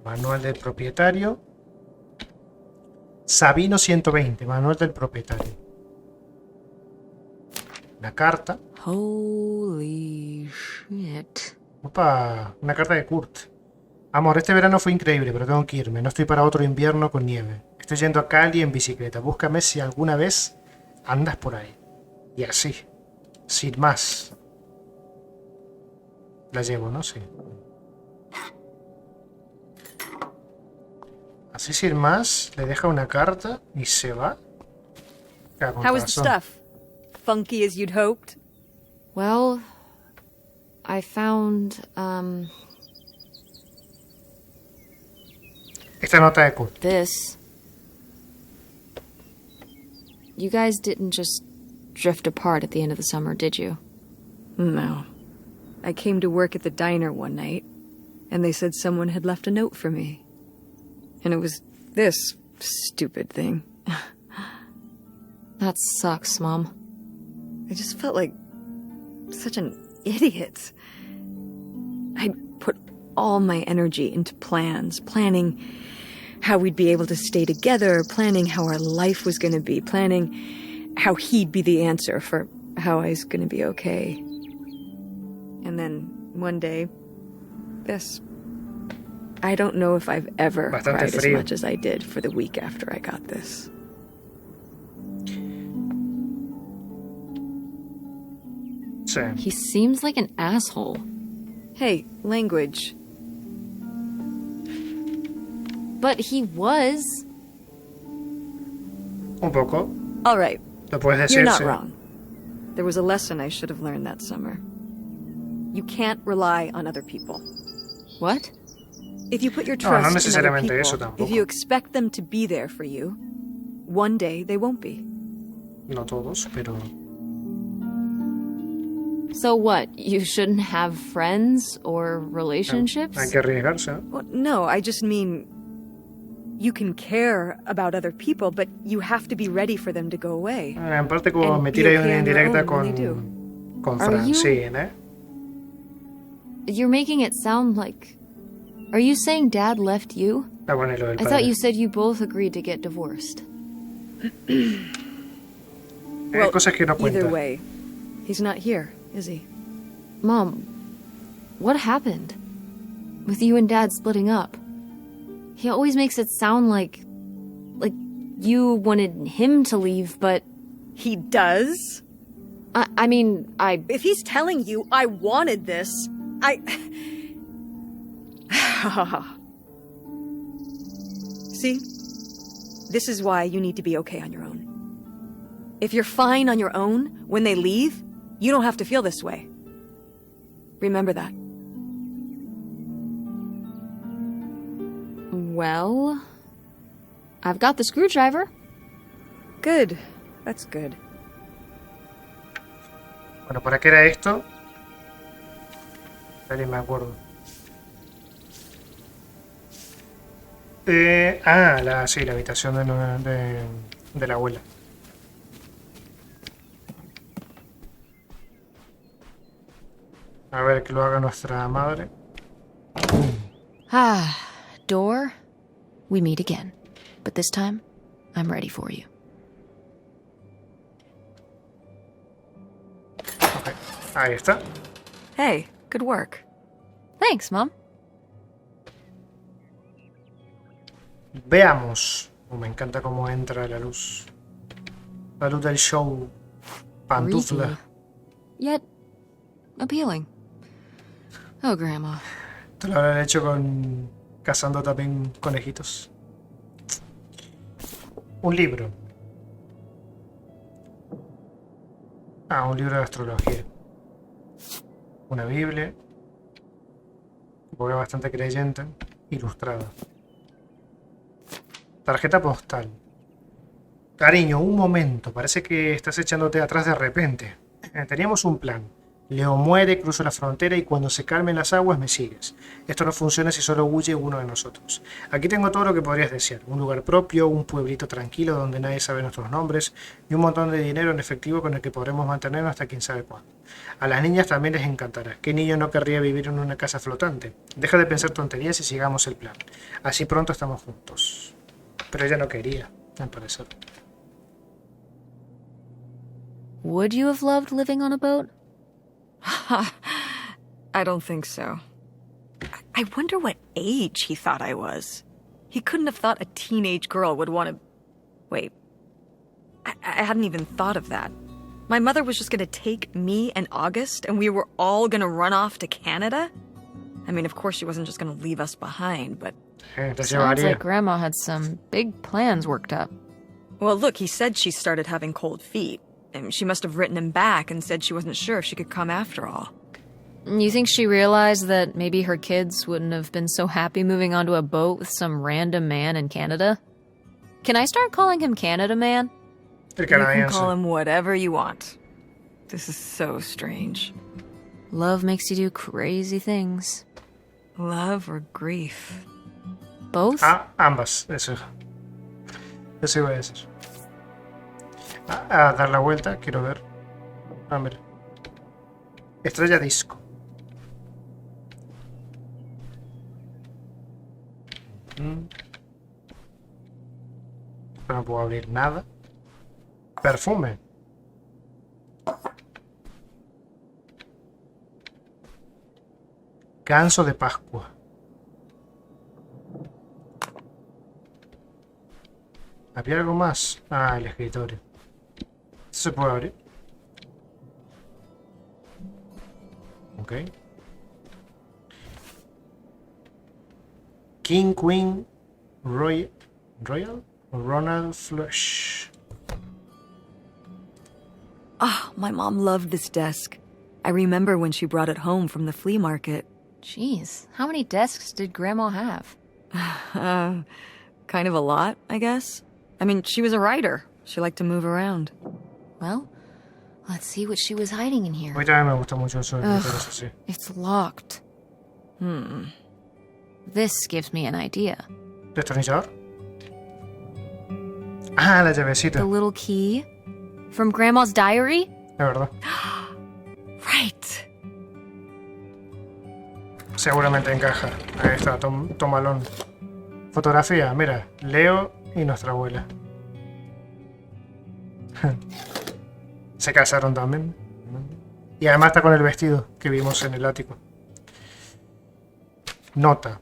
Manual del propietario. Sabino 120, manual del propietario. Una carta. Holy shit. Opa, una carta de Kurt. Amor, este verano fue increíble, pero tengo que irme. No estoy para otro invierno con nieve. Estoy yendo a Cali en bicicleta. Búscame si alguna vez andas por ahí. Y así. Sin más. La llevo, ¿no? Sí. Así sin más, le deja una carta y se va. Claro, con How was the razón. stuff? Funky as you'd hoped? Well, I found, Esta nota de Kurt. this. You guys didn't just drift apart at the end of the summer, did you? No. I came to work at the diner one night, and they said someone had left a note for me. And it was this stupid thing. That sucks, Mom. I just felt like such an idiot. I'd put all my energy into plans, planning how we'd be able to stay together, planning how our life was going to be, planning how he'd be the answer for how I was going to be okay. And then one day, this. I don't know if I've ever Bastante cried as frío. much as I did for the week after I got this. Sí. He seems like an asshole. Hey, language. But he was. Un poco. All right, Lo puedes decir, you're not sí. wrong. There was a lesson I should have learned that summer. You can't rely on other people. What? If you put your No, trust no in other necesariamente eso people, tampoco. if you expect them to be there for you, one day they won't be. No todos, pero... So what? You shouldn't have friends or relationships? Hay que arriesgarse, ¿no? Well, no, I just mean you can care about other people, but you have to be ready for them to go away. En parte como And me be tira ahí okay una on your indirecta own when they do. con Are you- Francine, ¿eh? You're making it sound like... Are you saying Dad left you? Ah, bueno, y lo del I padre. thought you said you both agreed to get divorced. Hay cosas que no Either cuentan. way, he's not here, is he? Mom, what happened? With you and Dad splitting up? He always makes it sound like you wanted him to leave, but... He does? I mean, If he's telling you I wanted this, See? This is why you need to be okay on your own. If you're fine on your own, when they leave, you don't have to feel this way. Remember that. Well... I've got the screwdriver. Good. That's good. Bueno, ¿para qué era esto? Ya ni me acuerdo. Sí, la habitación de la abuela. A ver, que lo haga nuestra madre. Ah, door. We meet again. But this time, I'm ready for you. Ok, ahí está. Hey, good work. Thanks, Mom. Veamos. Me encanta cómo entra la luz. La luz del show. Pantufla. Creepy. Yet appealing. Oh, Grandma. Esto lo habrán hecho cazando también conejitos. Un libro. Un libro de astrología. Una Biblia. Porque es bastante creyente. Ilustrada. Tarjeta postal. Cariño, un momento. Parece que estás echándote atrás de repente. Teníamos un plan. Leo muere, cruzo la frontera y cuando se calmen las aguas me sigues. Esto no funciona si solo huye uno de nosotros. Aquí tengo todo lo que podrías desear. Un lugar propio, un pueblito tranquilo donde nadie sabe nuestros nombres y un montón de dinero en efectivo con el que podremos mantenernos hasta quién sabe cuándo. A las niñas también les encantará. ¿Qué niño no querría vivir en una casa flotante? Deja de pensar tonterías y sigamos el plan. Así pronto estamos juntos. Pero ella no quería, al parecer. Would you have loved living on a boat? I don't think so. I wonder what age he thought I was. He couldn't have thought a teenage girl would want to... Wait. I hadn't even thought of that. My mother was just gonna take me and August, and we were all gonna run off to Canada? I mean, of course she wasn't just gonna leave us behind, but... Sounds like Grandma had some big plans worked up. Well, look, he said she started having cold feet. And she must have written him back and said she wasn't sure if she could come after all. You think she realized that maybe her kids wouldn't have been so happy moving onto a boat with some random man in Canada? Can I start calling him Canada Man? You can call him whatever you want. This is so strange. Love makes you do crazy things. Love or grief? Both? Ambas, eso. Eso iba a decir. A dar la vuelta, quiero ver. Mira. Estrella disco. No puedo abrir nada. Perfume. Ganso de Pascua. ¿Había algo más? Ah, el escritorio. ¿Esto se puede abrir? Ok. King, Queen, Royal? Ronald Flush. Oh, my mom loved this desk. I remember when she brought it home from the flea market. Jeez, how many desks did Grandma have? Kind of a lot, I guess. I mean, she was a writer. She liked to move around. Well, let's see what she was hiding in here. Hoy también me gusta mucho eso de eso, sí. It's locked. This gives me an idea. ¿Destornillador? Ah, la llavecita. The little key? From Grandma's diary? De verdad. Right. Seguramente encaja. Ahí está, tomalón. Fotografía, mira. Leo y nuestra abuela. Se casaron también. Y además está con el vestido que vimos en el ático. Nota.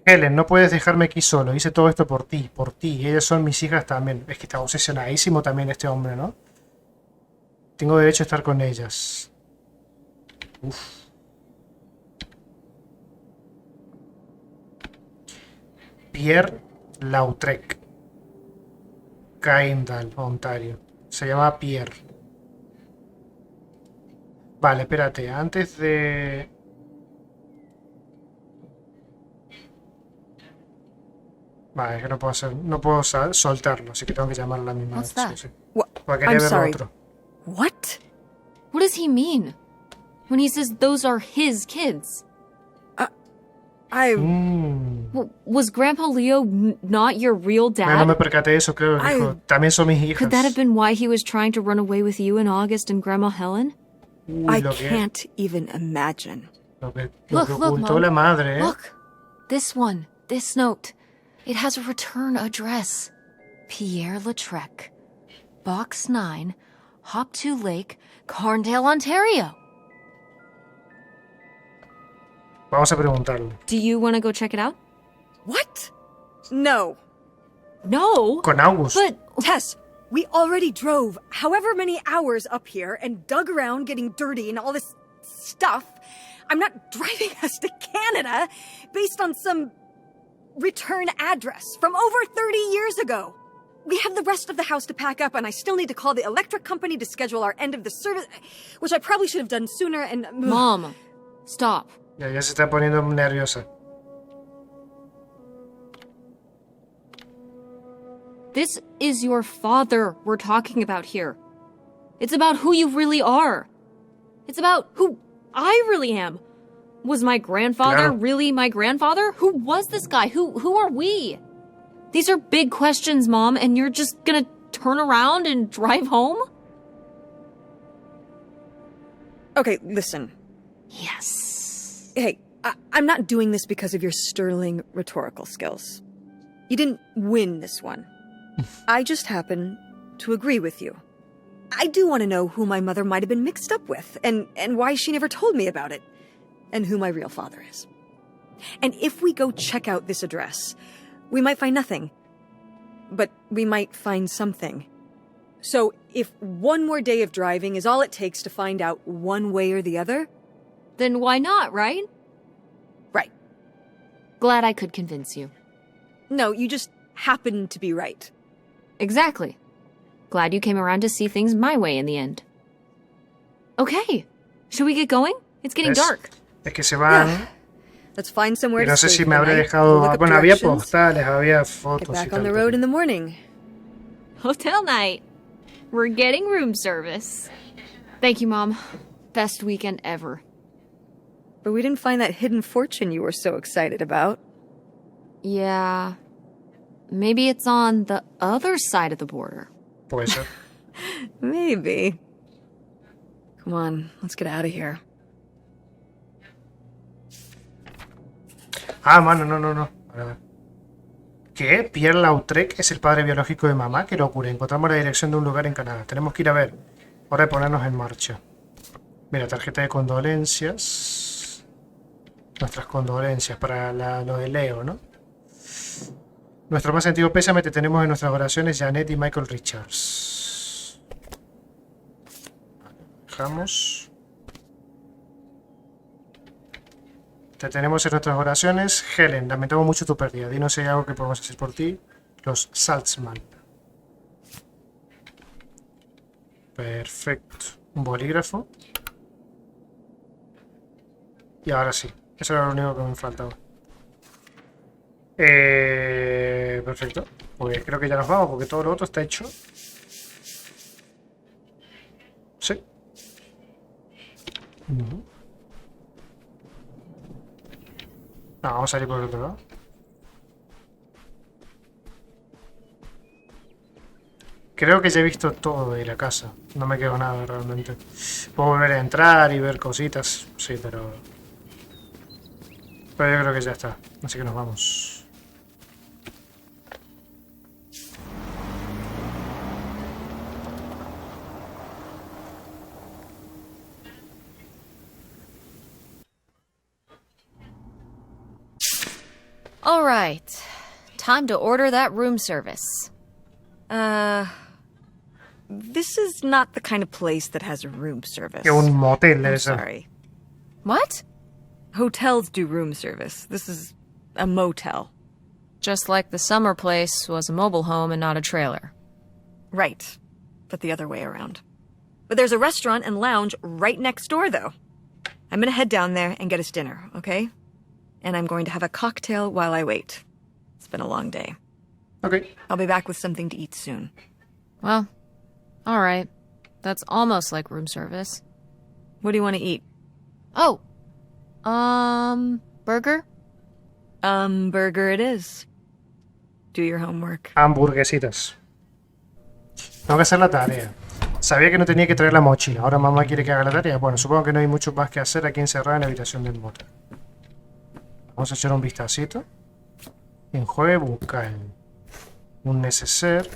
Helen, no puedes dejarme aquí solo. Hice todo esto por ti, por ti. Ellas son mis hijas también. Es que está obsesionadísimo también este hombre, ¿no? Tengo derecho a estar con ellas. Uf. Pierre Lautrec. Kendall, Ontario. Se llama Pierre. Vale, espérate. Antes de... Vale, es que no puedo soltarlo, así que tengo que llamarlo a la misma vez. What's that? Sí. What? Porque quería I'm ver lo sorry. otro. What? What does he mean? When he says those are his kids? Was Grandpa Leo not your real dad? No me percaté de eso, creo que dijo. También son mis hijas. Could that have been why he was trying to run away with you and August and Grandma Helen? I can't even imagine. Lo que Look, ocultó Mom. la madre, ¿eh? Look, this one, this note. It has a return address. Pierre Lautrec, Box 9, Hop 2 Lake, Carndale, Ontario. Vamos a preguntarle. Do you want to go check it out? What? No. No. Con August. But Tess, we already drove however many hours up here and dug around getting dirty and all this stuff. I'm not driving us to Canada based on some return address from over 30 years ago. we have the rest of the house to pack up, and I still need to call the electric company to schedule our end of the service, which I probably should have done sooner, and... Mom, stop. Ya se está poniendo nerviosa. This is your father we're talking about here. It's about who you really are. It's about who I really am. Was my grandfather really my grandfather? Who was this guy? Who are we? These are big questions, Mom, and you're just gonna turn around and drive home? Okay, listen. Yes. Hey, I'm not doing this because of your sterling rhetorical skills. You didn't win this one. I just happen to agree with you. I do want to know who my mother might have been mixed up with, and why she never told me about it, and who my real father is. And if we go check out this address, we might find nothing, but we might find something. So if one more day of driving is all it takes to find out one way or the other... Then why not, right? Right. Glad I could convince you. No, you just happen to be right. Exactly. Glad you came around to see things my way in the end. Okay, should we get going? It's getting dark. Es que se van. Yeah. Let's find somewhere Y no to sé stay si for me the habré night. dejado. We'll look up Bueno, había directions, postales, había get fotos y back on tal. the road in the morning. Hotel night. We're getting room service. Thank you, Mom. Best weekend ever. But we didn't find that hidden fortune you were so excited about. Yeah. Maybe it's on the other side of the border. Puede ser. Maybe. Come on, let's get out of here. Ah, mano, no. A ver. ¿Qué? Pierre Lautrec es el padre biológico de mamá. ¿Qué locura? Encontramos la dirección de un lugar en Canadá. Tenemos que ir a ver. Hora de ponernos en marcha. Mira, tarjeta de condolencias. Nuestras condolencias para lo de Leo, ¿no? Nuestro más sentido pésame te tenemos en nuestras oraciones Janet y Michael Richards. Dejamos. Te tenemos en nuestras oraciones. Helen, lamentamos mucho tu pérdida. Dinos si hay algo que podemos hacer por ti. Los Saltzman. Perfecto. Un bolígrafo. Y ahora sí. Eso era lo único que me faltaba. Perfecto. Pues creo que ya nos vamos porque todo lo otro está hecho. Sí. No, vamos a salir por el otro lado. Creo que ya he visto todo de la casa. No me quedo nada realmente. Puedo volver a entrar y ver cositas. Sí, pero yo creo que ya está. Así que nos vamos. All right. Time to order that room service. This is not the kind of place that has room service. Que un motel I'm eso. sorry. What? Hotels do room service. This is a motel. Just like the summer place was a mobile home and not a trailer. Right. But the other way around. But there's a restaurant and lounge right next door, though. I'm gonna head down there and get us dinner, okay? And I'm going to have a cocktail while I wait. It's been a long day. Ok. I'll be back with something to eat soon. Well, all right. That's almost like room service. What do you want to eat? Oh. Burger? Burger it is. Do your homework. Hamburguesitas. Tengo que hacer la tarea. Sabía que no tenía que traer la mochila. Ahora mamá quiere que haga la tarea. Bueno, supongo que no hay mucho más que hacer aquí encerrada en la habitación del motel. Vamos a echar un vistacito. Enjuague bucal. Un neceser.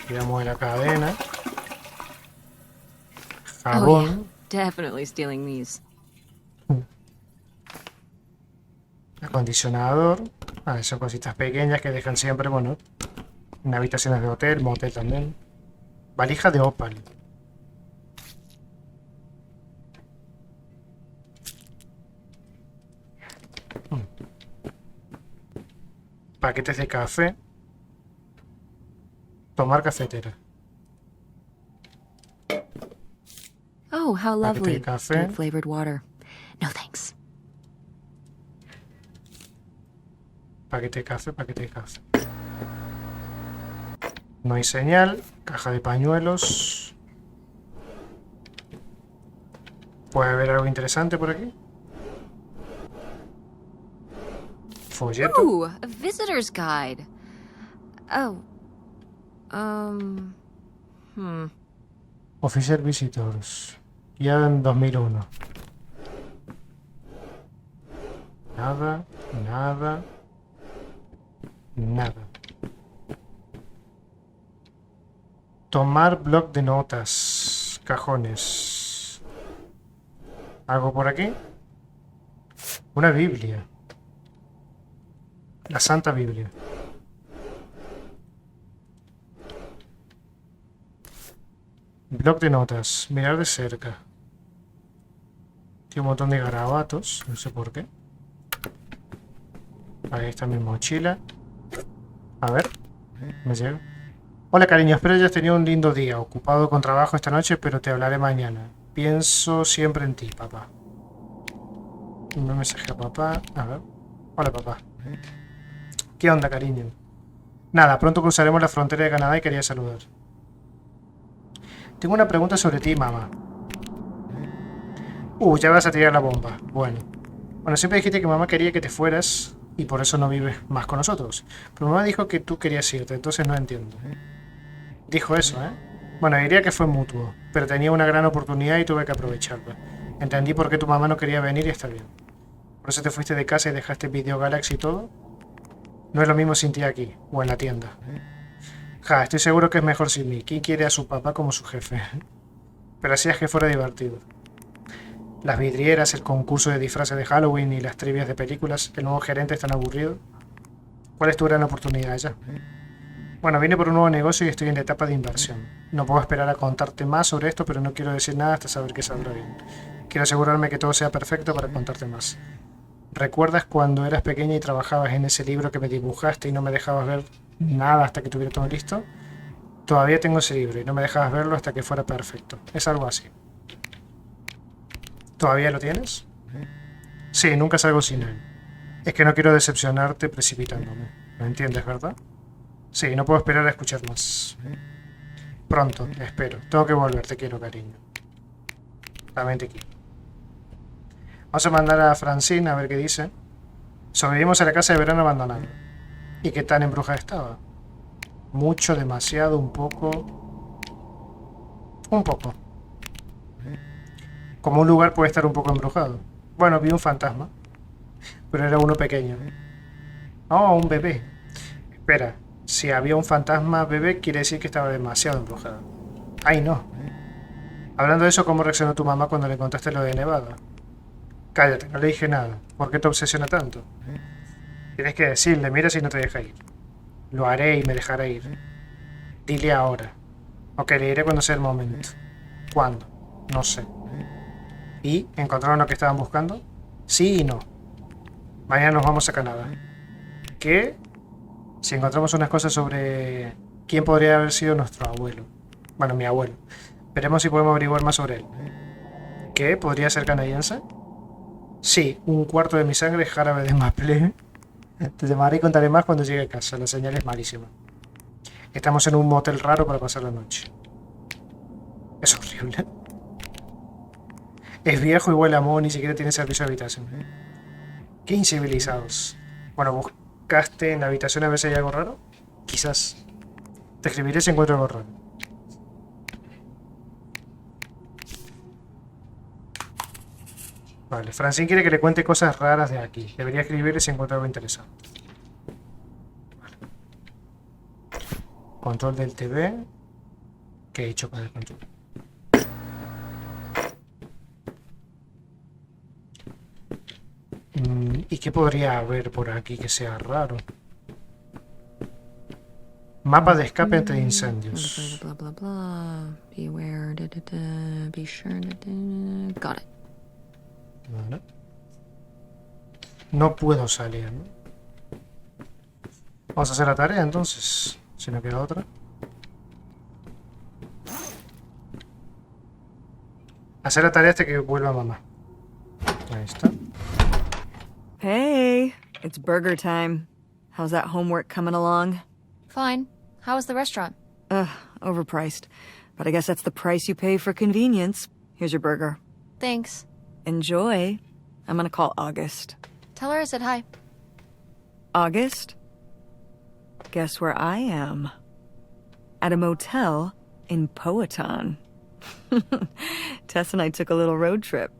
Tiramos de la cadena. Jabón. Definitely stealing these. Acondicionador. Son cositas pequeñas que dejan siempre, bueno, en habitaciones de hotel, motel también. Valija de opal. Paquetes de café. Tomar cafetera. Oh, how Paquete de lovely. café. Good flavored water. No thanks. Paquete de café, paquete de café. No hay señal. Caja de pañuelos. ¿Puede haber algo interesante por aquí? Folleto. Ooh, a visitor's guide. Oh. Official Visitors. Ya en 2001. Nada, nada, nada. Tomar bloc de notas. Cajones. ¿Algo por aquí? Una Biblia. La Santa Biblia. Bloc de notas. Mirar de cerca. Tiene un montón de garabatos. No sé por qué. Ahí está mi mochila. A ver. Me llega. Hola cariño, espero hayas tenido un lindo día. Ocupado con trabajo esta noche, pero te hablaré mañana. Pienso siempre en ti, papá. Un mensaje a papá. A ver. Hola, papá. ¿Qué onda, cariño? Nada, pronto cruzaremos la frontera de Canadá y quería saludar. Tengo una pregunta sobre ti, mamá. Ya vas a tirar la bomba. Bueno, siempre dijiste que mamá quería que te fueras y por eso no vives más con nosotros. Pero mamá dijo que tú querías irte, entonces no entiendo. Dijo eso, ¿eh? Bueno, diría que fue mutuo, pero tenía una gran oportunidad y tuve que aprovecharla. Entendí por qué tu mamá no quería venir y está bien. ¿Por eso te fuiste de casa y dejaste Video Galaxy y todo? No es lo mismo sin ti aquí, o en la tienda. Ja, estoy seguro que es mejor sin mí. ¿Quién quiere a su papá como su jefe? Pero hacías que fuera divertido. Las vidrieras, el concurso de disfraces de Halloween y las trivias de películas, el nuevo gerente es tan aburrido. ¿Cuál es tu gran oportunidad ya? Bueno, vine por un nuevo negocio y estoy en la etapa de inversión. No puedo esperar a contarte más sobre esto, pero no quiero decir nada hasta saber que saldrá bien. Quiero asegurarme que todo sea perfecto para contarte más. ¿Recuerdas cuando eras pequeña y trabajabas en ese libro que me dibujaste y no me dejabas ver nada hasta que tuviera todo listo? Todavía tengo ese libro y no me dejabas verlo hasta que fuera perfecto. Es algo así. ¿Todavía lo tienes? Sí, nunca salgo sin él. Es que no quiero decepcionarte precipitándome. ¿Lo entiendes, verdad? Sí, no puedo esperar a escuchar más. Pronto, espero. Tengo que volver, te quiero, cariño. También te quiero. Vamos a mandar a Francine a ver qué dice. Sobrevivimos a la casa de verano abandonada. ¿Y qué tan embrujada estaba? Mucho, demasiado, un poco... Un poco. Como un lugar puede estar un poco embrujado. Bueno, vi un fantasma. Pero era uno pequeño. Oh, un bebé. Espera, si había un fantasma bebé quiere decir que estaba demasiado embrujado. Ay, no. Hablando de eso, ¿cómo reaccionó tu mamá cuando le contaste lo de Nevada? Cállate, no le dije nada. ¿Por qué te obsesiona tanto? Tienes que decirle, mira si no te deja ir. Lo haré y me dejará ir. Dile ahora. Ok, le diré cuando sea el momento. ¿Cuándo? No sé. ¿Y encontraron lo que estaban buscando? Sí y no. Mañana nos vamos a Canadá. ¿Qué? Si encontramos unas cosas sobre quién podría haber sido nuestro abuelo. Bueno, mi abuelo. Veremos si podemos averiguar más sobre él. ¿Qué? ¿Podría ser canadiense? Sí, un cuarto de mi sangre es jarabe de maple. Te llamaré y contaré más cuando llegue a casa. La señal es malísima. Estamos en un motel raro para pasar la noche. Es horrible. Es viejo y huele a moho, ni siquiera tiene servicio de habitación. Qué incivilizados. Bueno, ¿buscaste en la habitación a ver si hay algo raro? Quizás. Te escribiré si encuentro algo raro. Vale, Francine quiere que le cuente cosas raras de aquí. Debería escribirle si encuentra algo interesante. Vale. Control del TV. ¿Qué he hecho con el control? ¿Y qué podría haber por aquí que sea raro? Mapa de escape entre incendios. Blah, blah, blah. Beware, be sure, Got it. Vale. No puedo salir, ¿no? Vamos a hacer la tarea entonces, si no queda otra. Hacer la tarea hasta que vuelva mamá. Ahí está. Hey, it's burger time. How's that homework coming along? Fine. How was the restaurant? Overpriced. But I guess that's the price you pay for convenience. Here's your burger. Thanks. Enjoy. I'm gonna call August. Tell her I said hi. August? Guess where I am? At a motel in Powhatan. Tess and I took a little road trip.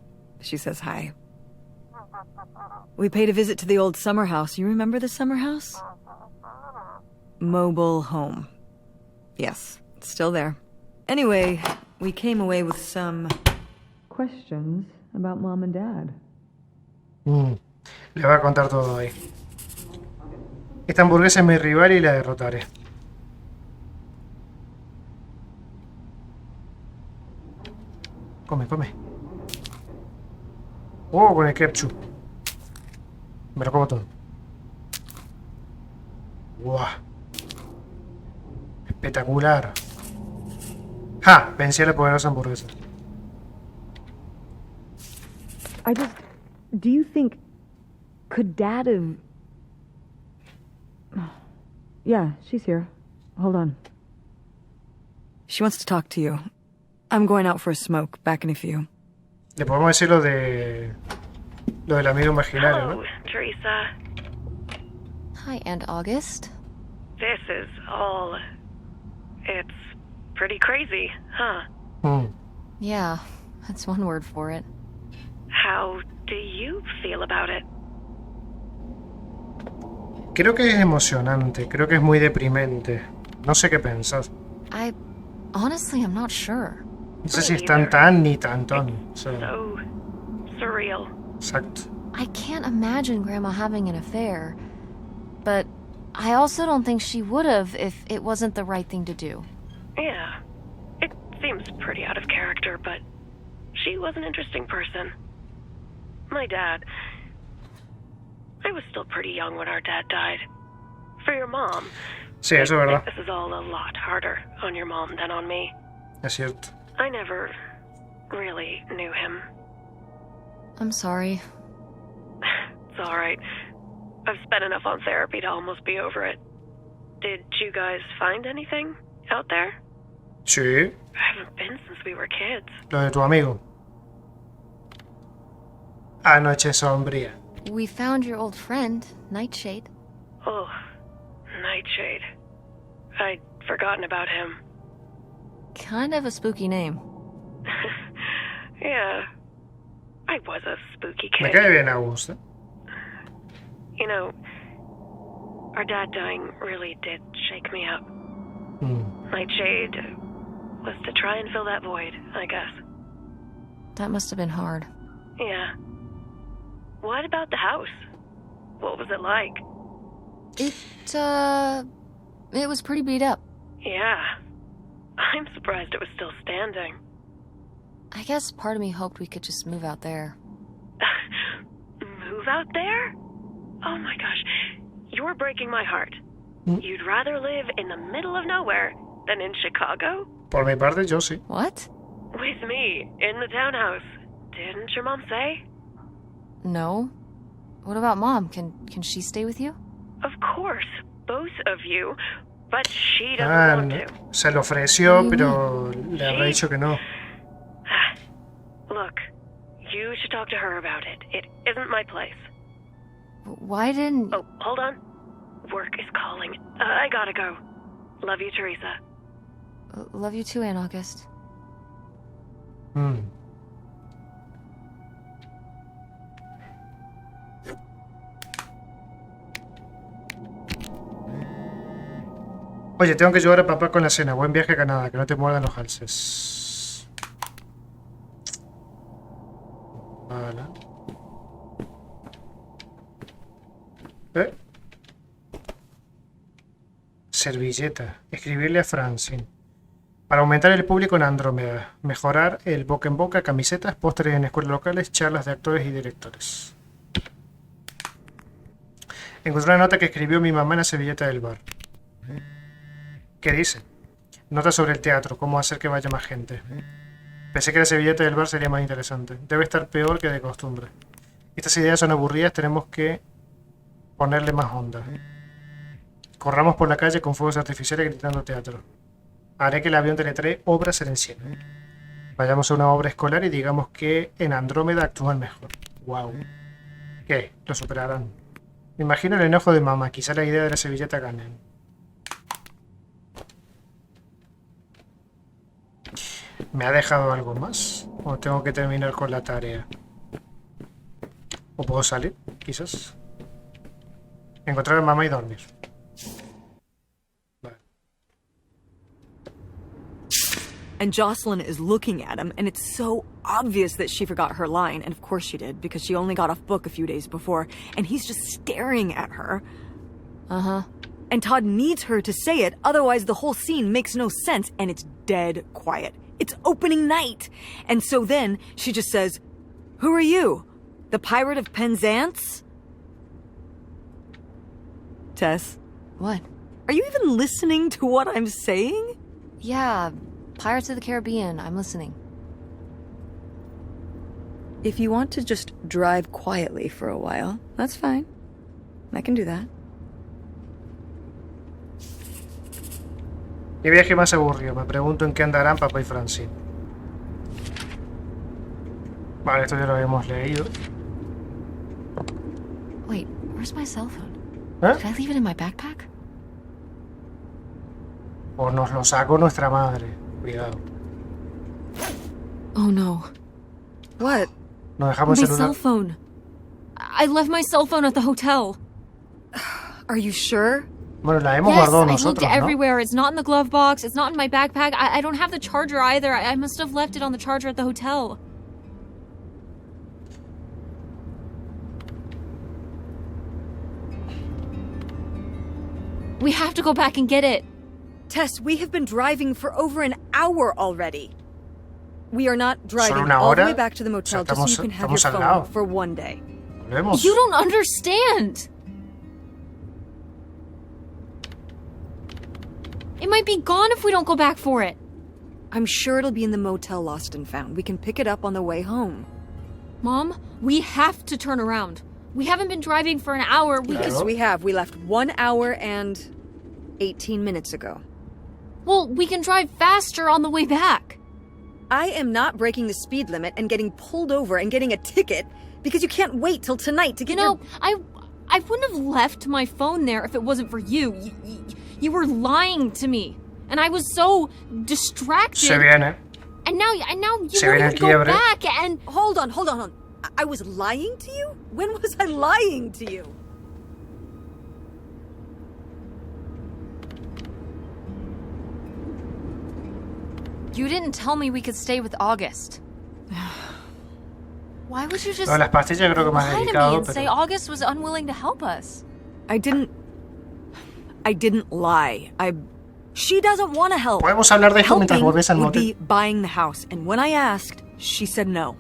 She says hi. We paid a visit to the old summer house. You remember the summer house? Mobile home. Yes, it's still there. Anyway, we came away with some questions about Mom and Dad. Le voy a contar todo ahí. Esta hamburguesa es mi rival y la derrotaré. Come, come. Oh, con el ketchup. Me lo como todo. ¡Wow! Espectacular. ¡Ja! Vencí a la poderosa hamburguesa. Do you think... Could Dad have... Yeah, she's here. Hold on. She wants to talk to you. I'm going out for a smoke. Back in a few. Le podemos decir lo de... Lo del amigo imaginario, Hello, ¿no? Teresa. Hi, Aunt August. This is all... It's pretty crazy, huh? Yeah, that's one word for it. How do you feel about it? Creo que es emocionante, creo que es muy deprimente. No sé qué pensás. Honestly, I'm not sure. No sé si es tan ni tantón. O sea, So surreal. exacto. I can't imagine Grandma having an affair, but I also don't think she would have if it wasn't the right thing to do. Yeah. It seems pretty out of character, but she was an interesting person. My dad... I was still pretty young when our dad died. For your mom... Sí, eso es verdad. This is all a lot harder on your mom than on me. Es cierto. I never really knew him. I'm sorry. It's alright. I've spent enough on therapy to almost be over it. Did you guys find anything out there? Sí, I haven't been since we were kids. lo de tu amigo. Anoche sombría. We found your old friend, Nightshade. Oh, Nightshade. I'd forgotten about him. Kind of a spooky name. Yeah. I was a spooky Me kid. cae bien Augusta. You know, our dad dying really did shake me up. Nightshade was to try and fill that void, I guess. That must have been hard. Yeah. What about the house? What was it like? It was pretty beat up. Yeah. I'm surprised it was still standing. I guess part of me hoped we could just move out there. Move out there? Oh my gosh. You're breaking my heart. You'd rather live in the middle of nowhere than in Chicago? Por mi parte, yo sí. What? With me, in the townhouse. Didn't your mom say? No. What about Mom? Can she stay with you? Of course, both of you. But she doesn't want to. Se lo ofreció, pero le habrá dicho que no. Look, you should talk to her about it. It isn't my place. Why didn't... Oh, hold on. Work is calling. I gotta go. Love you, Teresa. Love you too, Aunt August. Oye, tengo que ayudar a papá con la cena. Buen viaje a Canadá, que no te muerdan los alces. Vale. Servilleta. Escribirle a Francine. Para aumentar el público en Andrómeda. Mejorar el boca en boca, camisetas, pósteres en escuelas locales, charlas de actores y directores. Encontré una nota que escribió mi mamá en la servilleta del bar. ¿Qué dice? Nota sobre el teatro, cómo hacer que vaya más gente. Pensé que la servilleta del bar sería más interesante. Debe estar peor que de costumbre. Estas ideas son aburridas, tenemos que ponerle más onda. Corramos por la calle con fuegos artificiales gritando teatro. Haré que el avión teletree obras en el cielo. Vayamos a una obra escolar y digamos que en Andrómeda actúan mejor. Wow. ¿Qué? Lo superarán. Me imagino el enojo de mamá, quizá la idea de la servilleta gane. ¿Me ha dejado algo más? ¿O tengo que terminar con la tarea? ¿O puedo salir? Quizás. Encontrar a mamá y dormir. Vale. And Jocelyn is looking at him, and it's so obvious that she forgot her line, and of course she did, because she only got off book a few days before, and he's just staring at her. Uh-huh. And Todd needs her to say it, otherwise the whole scene makes no sense, and it's dead quiet. It's opening night! And so then, she just says, "Who are you? The Pirate of Penzance?" Tess, What? are you even listening to what I'm saying? Yeah, Pirates of the Caribbean. I'm listening. If you want to just drive quietly for a while, that's fine. I can do that. ¿Qué viaje más aburrido? Me pregunto en qué andarán papá y Francine. Vale, esto ya lo habíamos leído. Wait, where's my cell phone? ¿Eh? Did I leave it in my backpack? O nos lo sacó nuestra madre. Cuidado. Oh no. What? Nos dejamos My el celular. cell phone. I left my cell phone at the hotel. Are you sure? Bueno, la hemos Yes, guardado I looked nosotros, ¿no? everywhere. It's not in the glove box. It's not in my backpack. I don't have the charger either. I must have left it on the charger at the hotel. We have to go back and get it. Tess, we have been driving for over an hour already. We are not driving una all the hora? way back to the motel O sea, just so you estamos- can have your estamos al phone lado. for one day. Volvemos. You don't understand. It might be gone if we don't go back for it. I'm sure it'll be in the motel Lost and Found. We can pick it up on the way home. Mom, we have to turn around. We haven't been driving for an hour. Yes, we have. We left 1 hour and 18 minutes ago. Well, we can drive faster on the way back. I am not breaking the speed limit and getting pulled over and getting a ticket because you can't wait till tonight to You get know, I wouldn't have left my phone there if it wasn't for you. You were lying to me, and I was so distracted. Se viene. And now you Se want viene to el go quiebre. back and Hold on. I was lying to you? When was I lying to you? you didn't tell me we could stay with August. Why would you just Lo de las pastillas creo que más lie to me delicado, and say pero... August was unwilling to help us? I didn't lie. She doesn't want to help. Podemos hablar de esto mientras Helping volvés al would motel. be buying the house, and when I asked, she said no.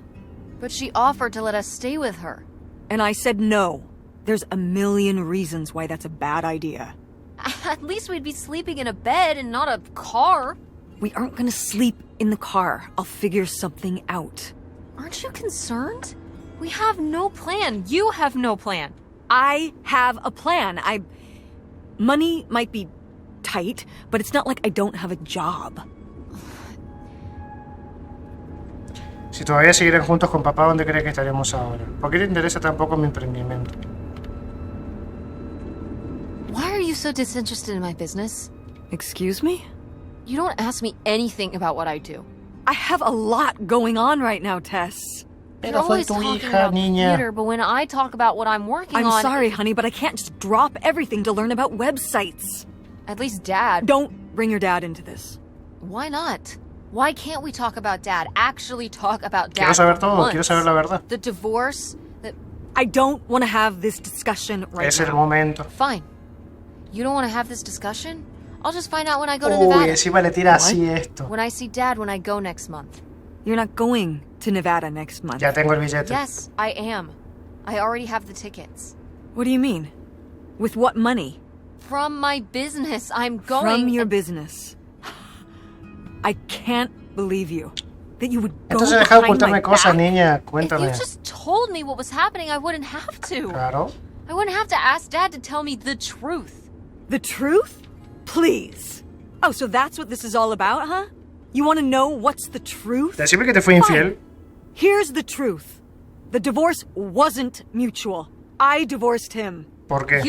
But she offered to let us stay with her. And I said no. There's a million reasons why that's a bad idea. At least we'd be sleeping in a bed and not a car. We aren't gonna sleep in the car. I'll figure something out. Aren't you concerned? We have no plan. You have no plan. I have a plan. Money might be tight, but it's not like I don't have a job. Si todavía siguieran juntos con papá, ¿dónde crees que estaríamos ahora? ¿Por qué te interesa tampoco mi emprendimiento? Why are you so disinterested in my business? Excuse me? You don't ask me anything about what I do. I have a lot going on right now, Tess. You're Pero soy always tu talking hija, about niña. theater, but when I talk about what I'm working I'm on... sorry, honey, but I can't just drop everything to learn about websites. At least Dad... Don't bring your dad into this. Why not? Why can't we talk about Dad? Actually talk about Dad Quiero saber for todo, once? quiero saber la verdad. The divorce... I don't want to have this discussion right Es now. el momento. Fine. You don't want to have this discussion? I'll just find out when I go to Uy, Nevada. encima le tira así esto. When I see Dad when I go next month. You're not going to Nevada next month. Ya tengo el billete. Yes, I am. I already have the tickets. What do you mean? With what money? From my business, I'm going... From your business. I can't believe you. That you would go Entonces deja de behind my ocultarme cosas, back. niña. If you Cuéntame. just told me what was happening, I wouldn't have to. Claro. I wouldn't have to ask Dad to tell me the truth. The truth? Please. Oh, so that's what this is all about, huh? You want to know what's the truth? Decime que te fui infiel. Here's the truth. The divorce wasn't mutual. I divorced him. ¿Por qué?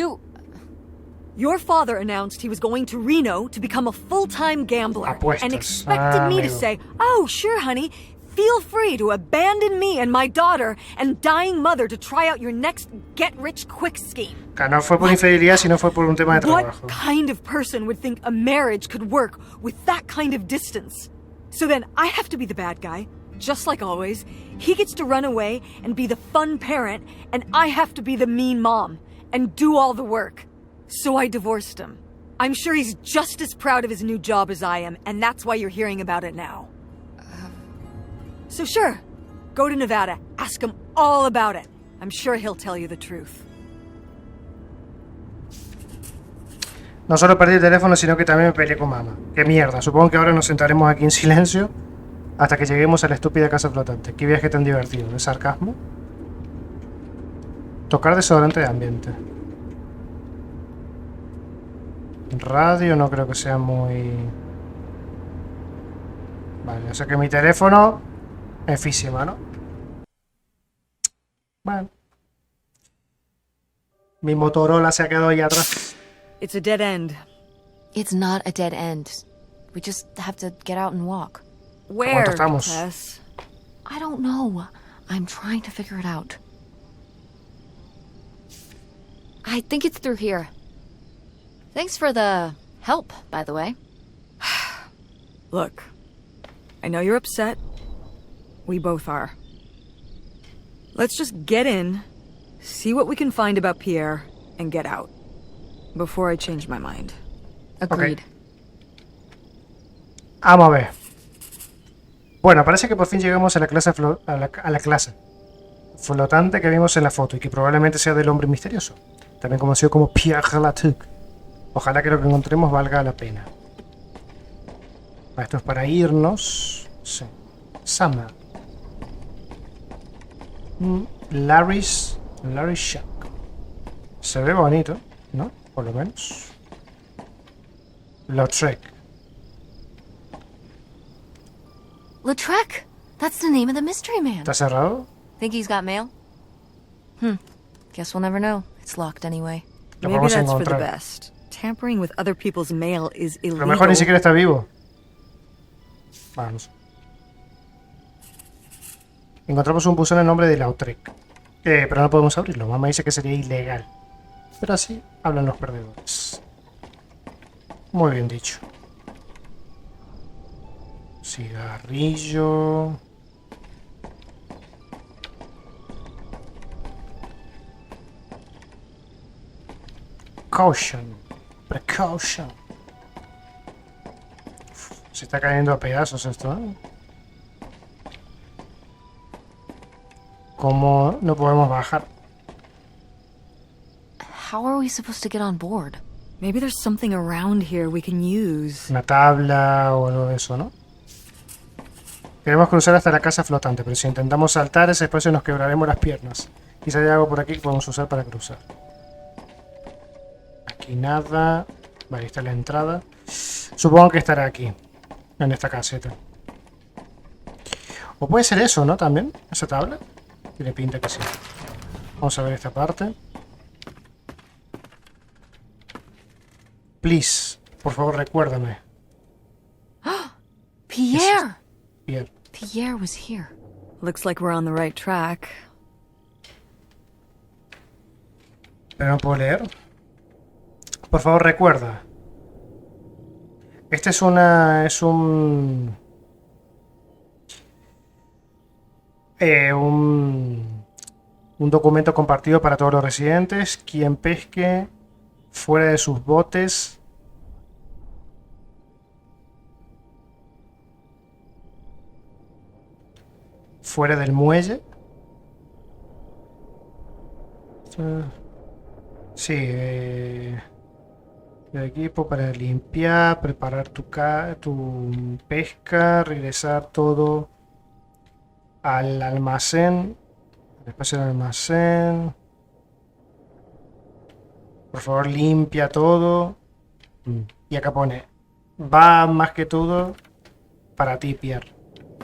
Your father announced he was going to Reno to become a full-time gambler. Apuestas. And expected me to Amigo. say, oh, sure, honey, feel free to abandon me and my daughter and dying mother to try out your next get-rich-quick scheme. Que no fue por infidelidad, sino fue por un tema de What trabajo. kind of person would think a marriage could work with that kind of distance? So then I have to be the bad guy, just like always. He gets to run away and be the fun parent, and I have to be the mean mom and do all the work. So I divorced him. I'm sure he's just as proud of his new job as I am, and that's why you're hearing about it now. So sure, go to Nevada, ask him all about it. I'm sure he'll tell you the truth. No solo perdí el teléfono, sino que también me peleé con mamá. Qué mierda. Supongo que ahora nos sentaremos aquí en silencio hasta que lleguemos a la estúpida casa flotante. Qué viaje tan divertido. ¿Es sarcasmo? Tocar desodorante de ambiente. Radio no creo que sea muy... Vale, o sea que mi teléfono es físima, ¿no? Bueno. Mi Motorola se ha quedado ahí atrás. It's a dead end. It's not a dead end. We just have to get out and walk. Where, estamos? Tess? I don't know. I'm trying to figure it out. I think it's through here. Thanks for the help, by the way. Look, I know you're upset. We both are. Let's just get in, see what we can find about Pierre, and get out. Before I change my mind. Agreed. Vamos a ver. Bueno, parece que por fin llegamos a la clase a la clase flotante que vimos en la foto y que probablemente sea del hombre misterioso, también conocido como Pierre Latuc. Ojalá que lo que encontremos valga la pena. Esto es para irnos. Sí. Summer. Larry's Shack. Se ve bonito, ¿no? Por lo menos. Lautrec. Lautrec! That's the name of the mystery man. ¿Está cerrado? Think he's got mail? Guess we'll never know. It's locked anyway. Lo Maybe podemos that's for the encontrar. best. Tampering with other people's mail is A lo illegal. mejor ni siquiera está vivo. Vamos. Encontramos un buzón en nombre de Lautrec. Pero no podemos abrirlo. Mamá dice que sería ilegal. Pero así hablan los perdedores. Muy bien dicho. Cigarrillo. Caution. Precaution. Se está cayendo a pedazos esto, ¿eh? ¿Cómo no podemos bajar? How are we supposed to get on board? Maybe there's something around here we can use. Una tabla o algo de eso, ¿no? Queremos cruzar hasta la casa flotante, pero si intentamos saltar ese espacio nos quebraremos las piernas. Quizá hay algo por aquí que podemos usar para cruzar. Aquí nada. Vale, está la entrada. Supongo que estará aquí, en esta caseta. O puede ser eso, ¿no? También, esa tabla. Tiene pinta que sí. Vamos a ver esta parte. Please, por favor, recuérdame. Pierre! Bien. Pierre was here. Looks like we're on the right track. Pero no puedo leer. Por favor, recuerda. Este es un documento compartido para todos los residentes. Quien pesque fuera de sus botes fuera del muelle Sí, el equipo para limpiar, preparar tu pesca, regresar todo al almacén, al espacio del almacén. Por favor, limpia todo. Y acá pone, va más que todo para ti, Pierre.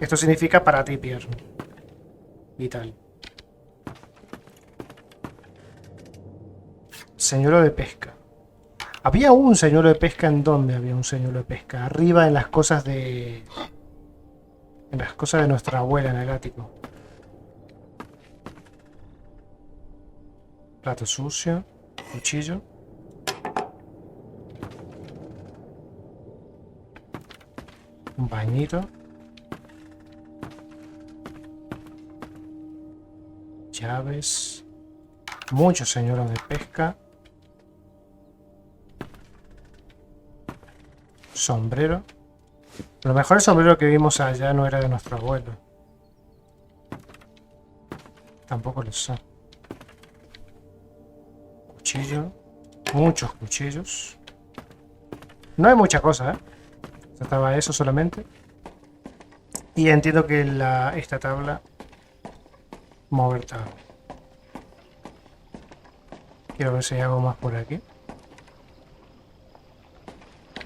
Esto significa para ti, Pierre. Y tal. Señuelo de pesca. Había un señuelo de pesca. ¿En dónde había un señuelo de pesca? Arriba en las cosas de... En las cosas de nuestra abuela en el ático. Plato sucio. Cuchillo. Un bañito. Llaves. Muchos señuelos de pesca. Sombrero. A lo mejor el sombrero que vimos allá no era de nuestro abuelo. Tampoco lo sé. Cuchillo. Muchos cuchillos. No hay mucha cosa, ¿eh? Estaba eso solamente. Y entiendo que esta tabla... Mover tabla. Quiero ver si hay algo más por aquí.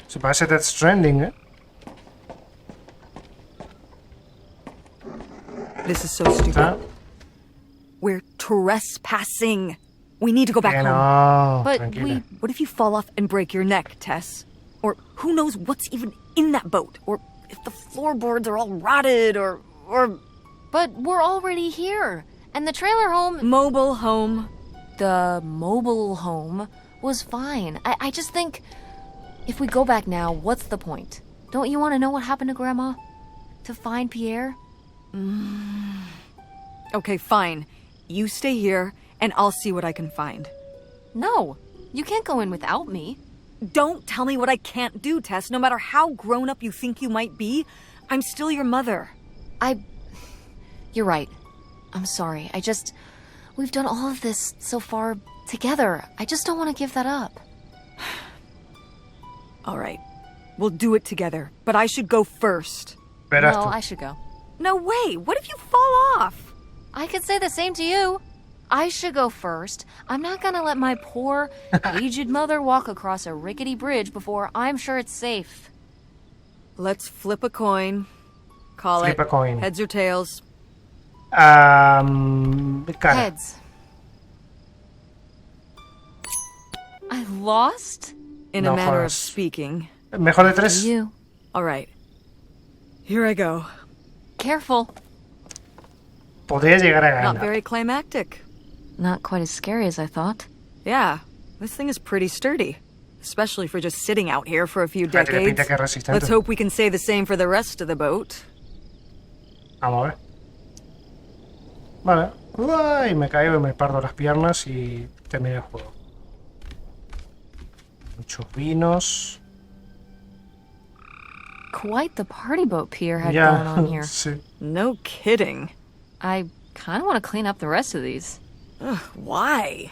Se parece Death Stranding, ¿eh? This is so stupid. ¿Está? We're trespassing. We need to go back Que home. no, But tranquila. What if you fall off and break your neck, Tess? Or who knows what's even in that boat? Or if the floorboards are all rotted, or But we're already here. And the trailer home... mobile home. The mobile home was fine. I just think... If we go back now, what's the point? Don't you want to know what happened to Grandma? To find Pierre? Okay, fine. You stay here, and I'll see what I can find. No, you can't go in without me. Don't tell me what I can't do, Tess. No matter how grown up you think you might be, I'm still your mother. You're right. I'm sorry. We've done all of this so far together. I just don't want to give that up. All right. We'll do it together, but I should go first. Verás No, tú. I should go. No way! What if you fall off? I could say the same to you. I should go first. I'm not gonna let my poor, aged mother walk across a rickety bridge before I'm sure it's safe. Let's flip a coin. Call Flip it a coin. heads or tails. Cara. Heads. I lost? In No a manner of jodas. speaking. Mejor de tres. You. All right. Here I go. Careful. Podría llegar a Not ganar. very climactic. Not quite as scary as I thought. Yeah, this thing is pretty sturdy. Especially for just sitting out here for a few Tiene decades. pinta que es resistente. Let's hope we can say the same for the rest of the boat. Vamos a ver. Vale. Uy, me caigo y me parto las piernas y terminé el juego. Muchos vinos. Quite the party boat Pierre had Ya. going on here. Sí. No kidding. I kind of want to clean up the rest of these. Ugh, why?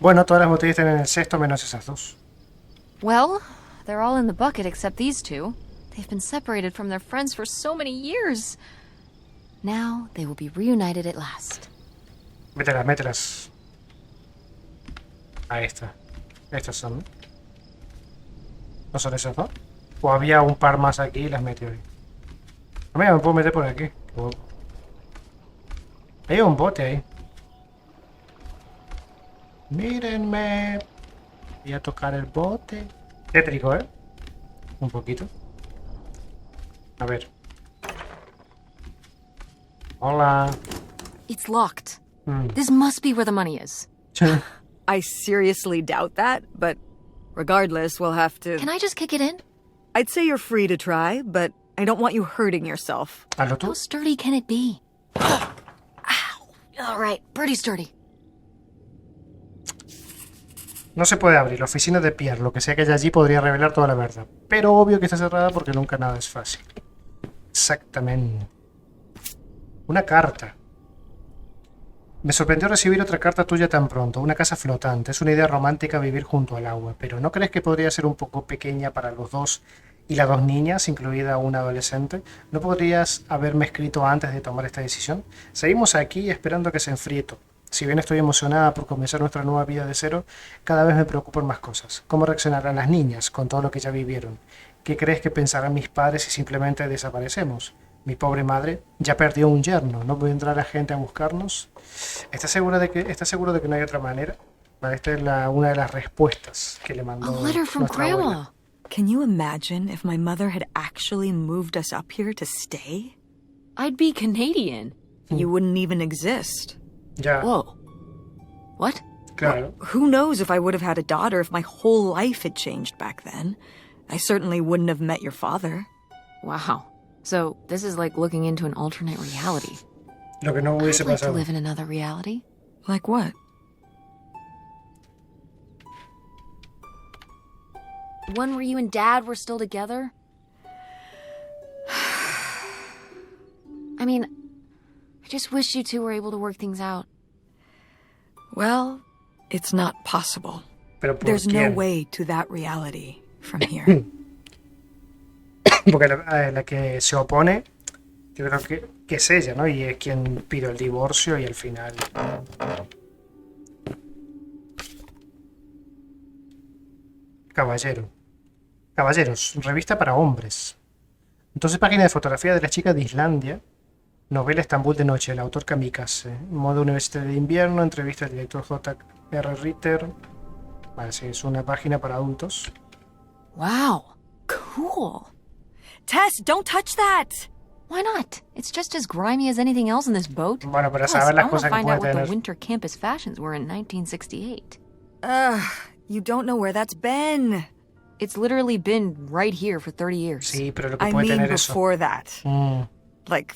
Bueno, todas las botellas están en el cesto menos esas dos. Well, they're all in the bucket except these two. They've been separated from their friends for so many years. Now they will be reunited at last. Mételas, mételas. Ahí está. Estas son, ¿no? ¿No son esas dos? O había un par más aquí y las metí ahí. No, mira, me puedo meter por aquí. Qué guapo. Hay un bote ahí. Mírenme. Voy a tocar el bote. Tétrico, ¿eh? Un poquito. A ver. Hola. It's locked. Mm. This must be where the money is. I seriously doubt that, but regardless, we'll have to... Can I just kick it in? I'd say you're free to try, but I don't want you hurting yourself. Hazlo tú. How sturdy can it be? Ow. All right, pretty sturdy. No se puede abrir. La oficina de Pierre, lo que sea que haya allí, podría revelar toda la verdad. Pero obvio que está cerrada porque nunca nada es fácil. Exactamente. Una carta. Me sorprendió recibir otra carta tuya tan pronto. Una casa flotante. Es una idea romántica vivir junto al agua, pero ¿no crees que podría ser un poco pequeña para los dos y las dos niñas, incluida una adolescente? ¿No podrías haberme escrito antes de tomar esta decisión? Seguimos aquí esperando que se enfríe todo. Si bien estoy emocionada por comenzar nuestra nueva vida de cero, cada vez me preocupan más cosas. ¿Cómo reaccionarán las niñas con todo lo que ya vivieron? ¿Qué crees que pensarán mis padres si simplemente desaparecemos? Mi pobre madre ya perdió un yerno. ¿No vendrá la gente a buscarnos? ¿Estás seguro de que no hay otra manera? Vale, esta es una de las respuestas que le A mandó letter from nuestra abuela. Grandma. Can you imagine if my mother had actually moved us up here to stay? I'd be Canadian. You wouldn't even exist. Ya, Whoa. What? claro. Who knows if I would have had a daughter if my whole life had changed back then? I certainly wouldn't have met your father. Wow. So, this is like looking into an alternate reality. Lo que no hubiese I'd like to pasado. live in another reality. Like what? One where you and Dad were still together? I mean, I just wish you two were able to work things out. Well, it's not possible. Pero ¿por There's no quién? way to that reality from here. Porque la que se opone, yo creo que es ella, ¿no? Y es quien pide el divorcio y al final... Caballero. Caballeros, revista para hombres. Entonces, página de fotografía de las chicas de Islandia. Novela Estambul de noche, el autor Kamikaze. Modo universitario de invierno, entrevista del director J.R. Ritter. Vale, sí, es una página para adultos. Wow. Cool. Tess, don't touch that! Why not? It's just as grimy as anything else in this boat. Bueno, para Plus, saber I las want to cosas que find puede out what the tener. winter campus fashions were in 1968. You don't know where that's been. It's literally been right here for 30 years. Sí, pero lo que I puede mean tener eso. before that. Mm, Like...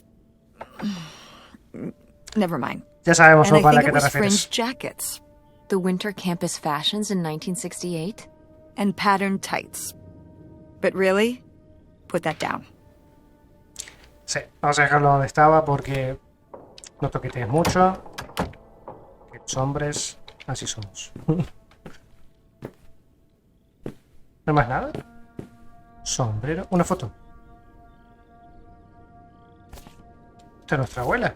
Never mind. ya sabemos And I Opa, a la think que it te was refieres. fringed jackets. The winter campus fashions in 1968? And patterned tights. But really? Put that down. Sí, vamos a dejarlo donde estaba porque no toquetees mucho. Que los hombres así somos. ¿No hay más nada? Sombrero. Una foto. Esta es nuestra abuela.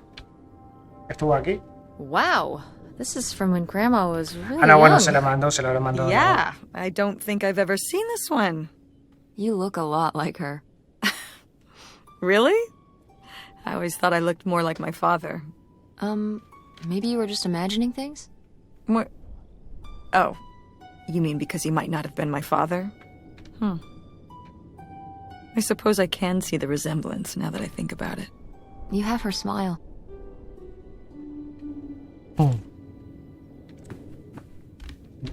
Estuvo aquí. Wow. This is from when Grandma was really Ah, no, bueno, young. se la habrá mandado. Yeah, I don't think I've ever seen this one. You look a lot like her. Really? I always thought I looked more like my father. Maybe you were just imagining things? What? Oh, you mean because he might not have been my father? I suppose I can see the resemblance now that I think about it. You have her smile.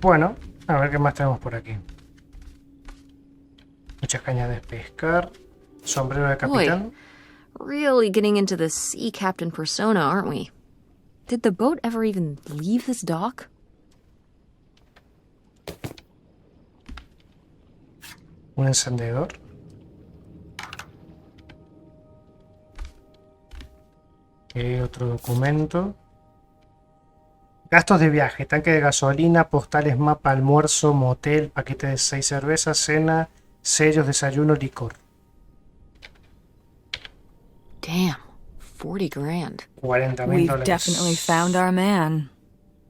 Bueno, a ver qué más tenemos por aquí. Muchas cañas de pescar. Sombrero de capitán. Really getting into the sea captain persona, aren't we? Did the boat ever even leave this dock? Un encendedor. Otro documento. Gastos de viaje, tanque de gasolina, postales, mapa, almuerzo, motel, paquete de 6 cervezas, cena, sellos, desayuno, licor. Damn, 40 grand. 40.000 We've dólares. definitely found our man.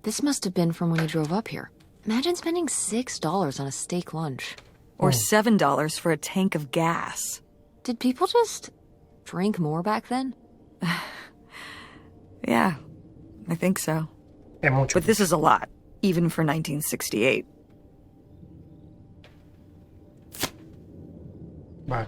This must have been from when he drove up here. Imagine spending $6 on a steak lunch. Or $7 for a tank of gas. Did people just drink more back then? Yeah, I think so. Es mucho. But this is a lot, even for 1968. Vale.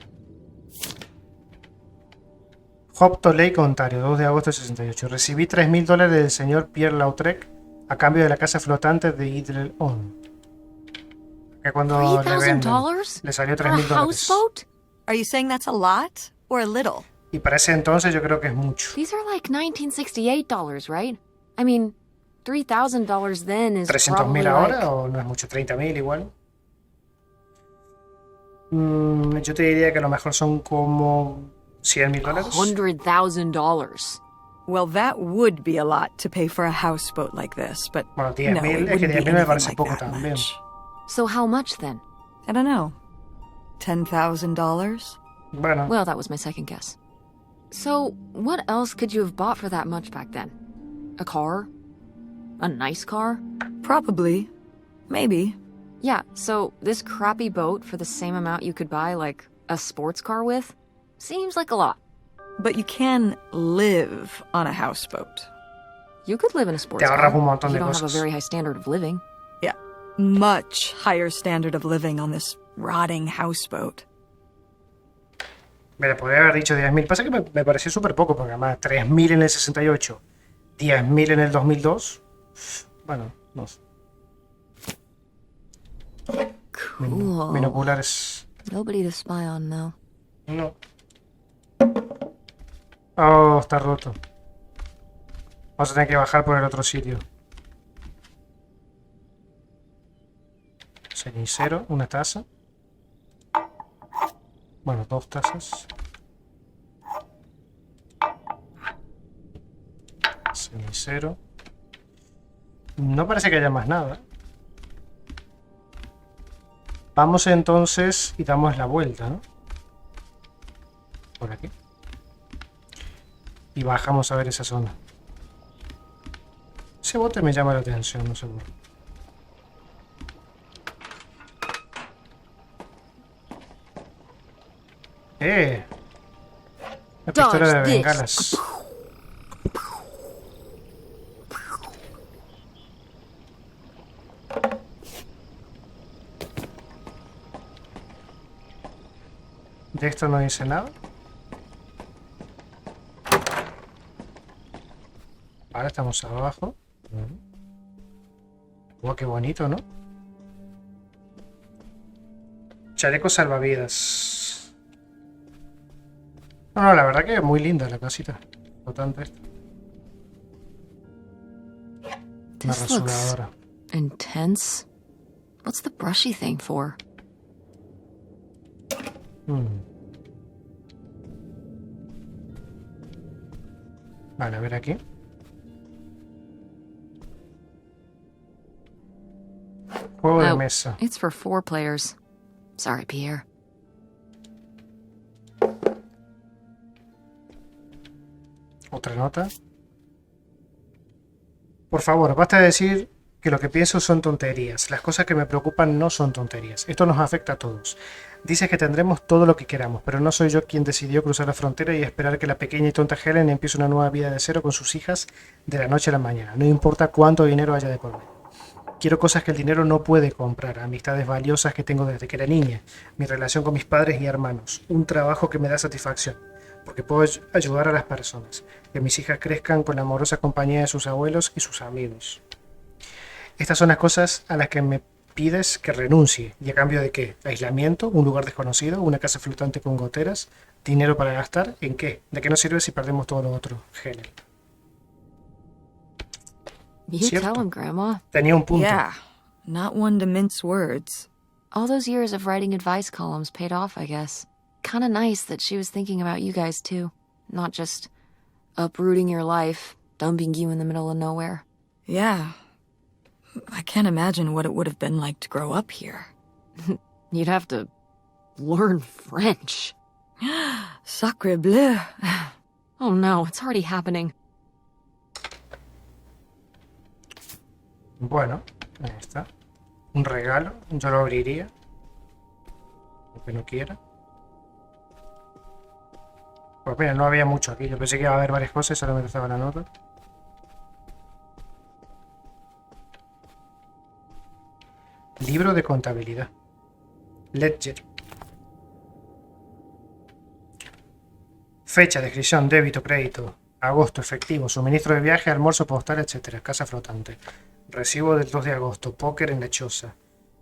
Hopto Lake, Ontario, 2 de agosto de 68. Recibí $3.000 del señor Pierre Lautrec a cambio de la casa flotante de Idle On. Que cuando le venden, $3,000? le salió For a $3.000. houseboat? Are you saying that's a lot or a little? Y para ese entonces yo creo que es mucho. These are like $1968, right? I mean, $3,000 then is probably ¿300.000 ahora like... o no es mucho? ¿30.000 igual? Yo te diría que a lo mejor son como $100.000. $100,000. Well, that would be a lot to pay for a houseboat like this, but Bueno, no, 10.000, it es que wouldn't be 10.000 me anything parece like poco that también. much. So how much then? I don't know. $10,000? Bueno, Well, that was my second guess. So, what else could you have bought for that much back then? A car? A nice car? Probably. Maybe. Yeah, so this crappy boat for the same amount you could buy, like, a sports car with? Seems like a lot. But you can live on a houseboat. You could live in a sports Te ahorras car un montón if you de don't have a cosas. very high standard of living. Yeah. Much higher standard of living on this rotting houseboat. me le podría haber dicho 10.000. Pasa que me pareció súper poco, porque además 3.000 en el 68, 10.000 en el 2002. Bueno, no sé. Cool. Binoculares. Nobody to spy on, though. No. Oh, está roto. Vamos a tener que bajar por el otro sitio. Cenicero, una taza. Bueno, 2 tazas. Cenicero. No parece que haya más nada. Vamos entonces y damos la vuelta, ¿no? Por aquí. Y bajamos a ver esa zona. Ese bote me llama la atención, no sé por qué. La pistola de Dodge this. bengalas. De esto no dice nada. Ahora estamos abajo. Oh, qué bonito, ¿no? Chaleco salvavidas. No, la verdad que es muy linda la casita. Flotante esta. Una This looks rasuradora. intense. What's the brushy thing for? Vale, a ver aquí. Juego de Oh, mesa. it's for 4 players. Sorry, Pierre. Otra nota. Por favor, basta de decir que lo que pienso son tonterías. Las cosas que me preocupan no son tonterías. Esto nos afecta a todos. Dices que tendremos todo lo que queramos, pero no soy yo quien decidió cruzar la frontera y esperar que la pequeña y tonta Helen empiece una nueva vida de cero con sus hijas de la noche a la mañana. No importa cuánto dinero haya de por medio. Quiero cosas que el dinero no puede comprar, amistades valiosas que tengo desde que era niña, mi relación con mis padres y hermanos, un trabajo que me da satisfacción, porque puedo ayudar a las personas, que mis hijas crezcan con la amorosa compañía de sus abuelos y sus amigos. Estas son las cosas a las que me pides que renuncie. ¿Y a cambio de qué? ¿Aislamiento? ¿Un lugar desconocido? ¿Una casa flotante con goteras? ¿Dinero para gastar? ¿En qué? ¿De qué nos sirve si perdemos todo lo otro? Helen. You Cierto. tell him, Grandma. Tenía un punto. Yeah, not one to mince words. All those years of writing advice columns paid off, I guess. Kinda nice that she was thinking about you guys, too. Not just uprooting your life, dumping you in the middle of nowhere. Yeah. I can't imagine what it would have been like to grow up here. You'd have to learn French. Sacre bleu. Oh no, it's already happening. Bueno, ahí está. Un regalo. Yo lo abriría. Aunque no quiera. Pues mira, no había mucho aquí. Yo pensé que iba a haber varias cosas y solamente estaba la nota. Libro de contabilidad. Ledger. Fecha, descripción, débito, crédito. Agosto, efectivo, suministro de viaje, almuerzo postal, etc. Casa flotante. Recibo del 2 de agosto. Póker en la choza.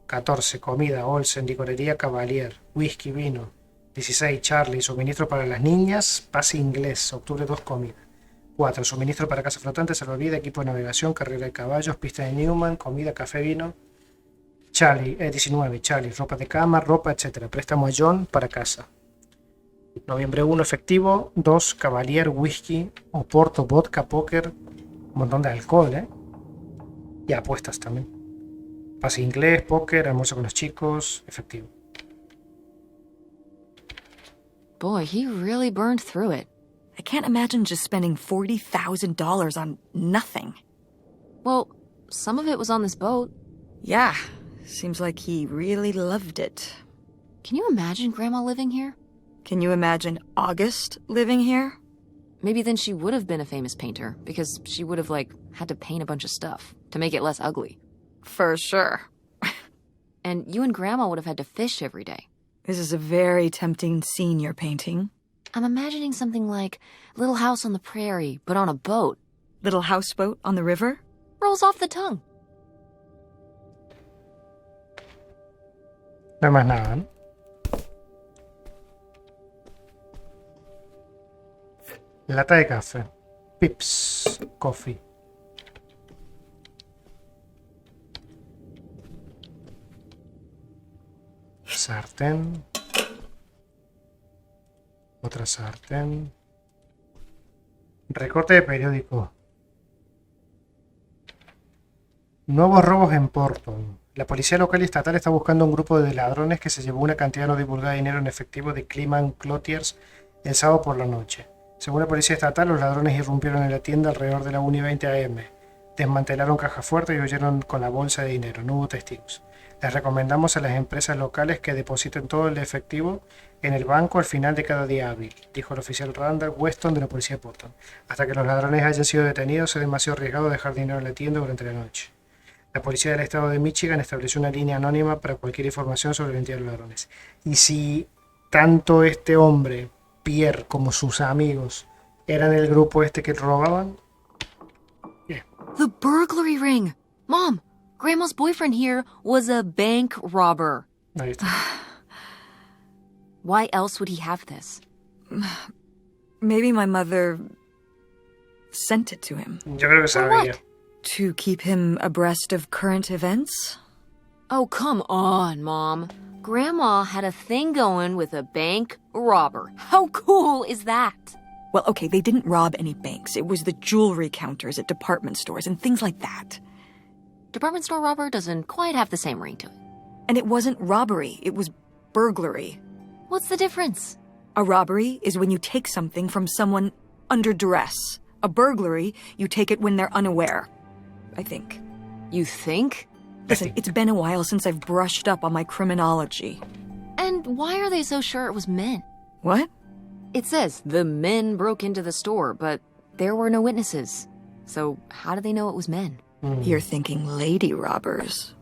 14. Comida, Olsen, licorería Cavalier. Whisky, vino. 16. Charlie, suministro para las niñas. Pase inglés. Octubre 2. Comida. 4. Suministro para casa flotante, salvavidas, equipo de navegación, carrera de caballos, pista de Newman, comida, café, vino. Charlie, 19. Charlie, ropa de cama, ropa, etc. Préstamo a John para casa. Noviembre 1, efectivo. 2, Cavalier, whisky, oporto, vodka, póker. Un montón de alcohol, ¿eh? Y apuestas también. Pase inglés, póker, almuerzo con los chicos, efectivo. Boy, he really burned through it. I can't imagine just spending $40,000 on nothing. Well, some of it was on this boat. Yeah, seems like he really loved it. Can you imagine Grandma living here? Can you imagine August living here? Maybe then she would have been a famous painter, because she would have, like, had to paint a bunch of stuff to make it less ugly. For sure. And you and Grandma would have had to fish every day. This is a very tempting scene you're painting. I'm imagining something like Little House on the Prairie, but on a boat. Little houseboat on the river? Rolls off the tongue. No hay más nada, ¿no? Lata de café. Pips. Coffee. Sartén. Otra sartén. Recorte de periódico. Nuevos robos en Portland. La policía local y estatal está buscando un grupo de ladrones que se llevó una cantidad no divulgada de dinero en efectivo de Cleveland Clothiers el sábado por la noche. Según la policía estatal, los ladrones irrumpieron en la tienda alrededor de la 1:20 am. Desmantelaron cajas fuertes y huyeron con la bolsa de dinero. No hubo testigos. Les recomendamos a las empresas locales que depositen todo el efectivo en el banco al final de cada día hábil, dijo el oficial Randall Weston de la policía de Portland. Hasta que los ladrones hayan sido detenidos, es demasiado arriesgado dejar dinero en la tienda durante la noche. La policía del estado de Michigan estableció una línea anónima para cualquier información sobre la identidad de los ladrones. Y si tanto este hombre, Pierre, como sus amigos eran el grupo este que robaban... Yeah. The burglary ring! Mom, Grandma's boyfriend here was a bank robber. Ahí está. Why else would he have this? Maybe my mother sent it to him. Yo creo que For sabía. what? To keep him abreast of current events? Oh, come on, Mom. Grandma had a thing going with a bank robber. How cool is that? Well, okay, they didn't rob any banks. It was the jewelry counters at department stores and things like that. Department store robber doesn't quite have the same ring to it. And it wasn't robbery, it was burglary. What's the difference? A robbery is when you take something from someone under duress. A burglary, you take it when they're unaware. I think. You think? Listen, it's been a while since I've brushed up on my criminology. And why are they so sure it was men? What? It says the men broke into the store, but there were no witnesses. So how do they know it was men? You're thinking lady robbers.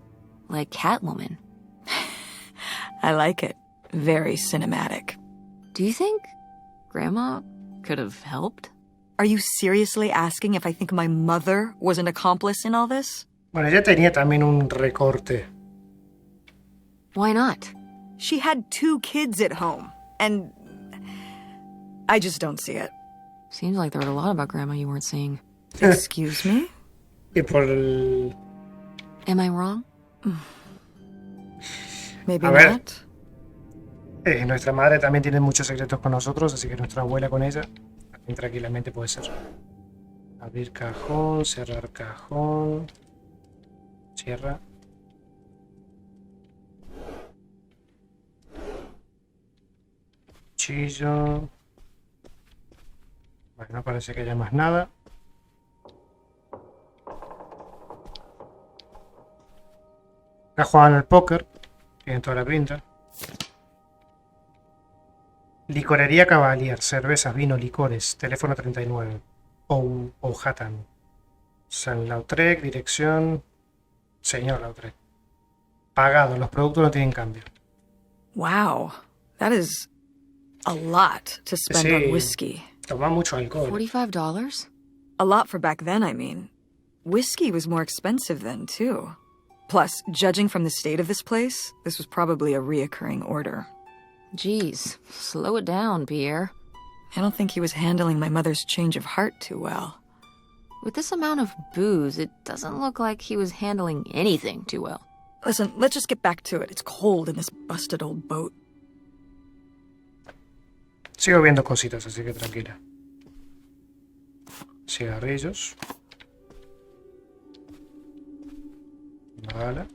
Like Catwoman. I like it. Very cinematic. Do you think Grandma could have helped? Are you seriously asking if I think my mother was an accomplice in all this? Bueno, ella tenía también un recorte. Why not? She had 2 kids at home, and I just don't see it. Seems like there was a lot about Grandma you weren't seeing. Excuse me? Y por el... Am I wrong? Maybe A ver. not. Nuestra madre también tiene muchos secretos con nosotros, así que nuestra abuela con ella también tranquilamente puede ser. Abrir cajón, cerrar cajón. Cierra. Cuchillo. Bueno, no parece que haya más nada. Acá juegan al póker. Tienen toda la pinta. Licorería Cavalier, cervezas, vino, licores, teléfono 39. Ojatan. San Lautrec, dirección. Señor Lautrec. Pagado, los productos no tienen cambio. Wow, that is a lot to spend on whiskey. Toma mucho alcohol. $45? A lot for back then, I mean. Whiskey was more expensive then, too. Plus, judging from the state of this place, this was probably a reoccurring order. Geez, slow it down, Pierre. I don't think he was handling my mother's change of heart too well. With this amount of booze, it doesn't look like he was handling anything too well. Listen, let's just get back to it. It's cold in this busted old boat. Sigo viendo cositas, así que tranquila. Cigarrillos. Vale.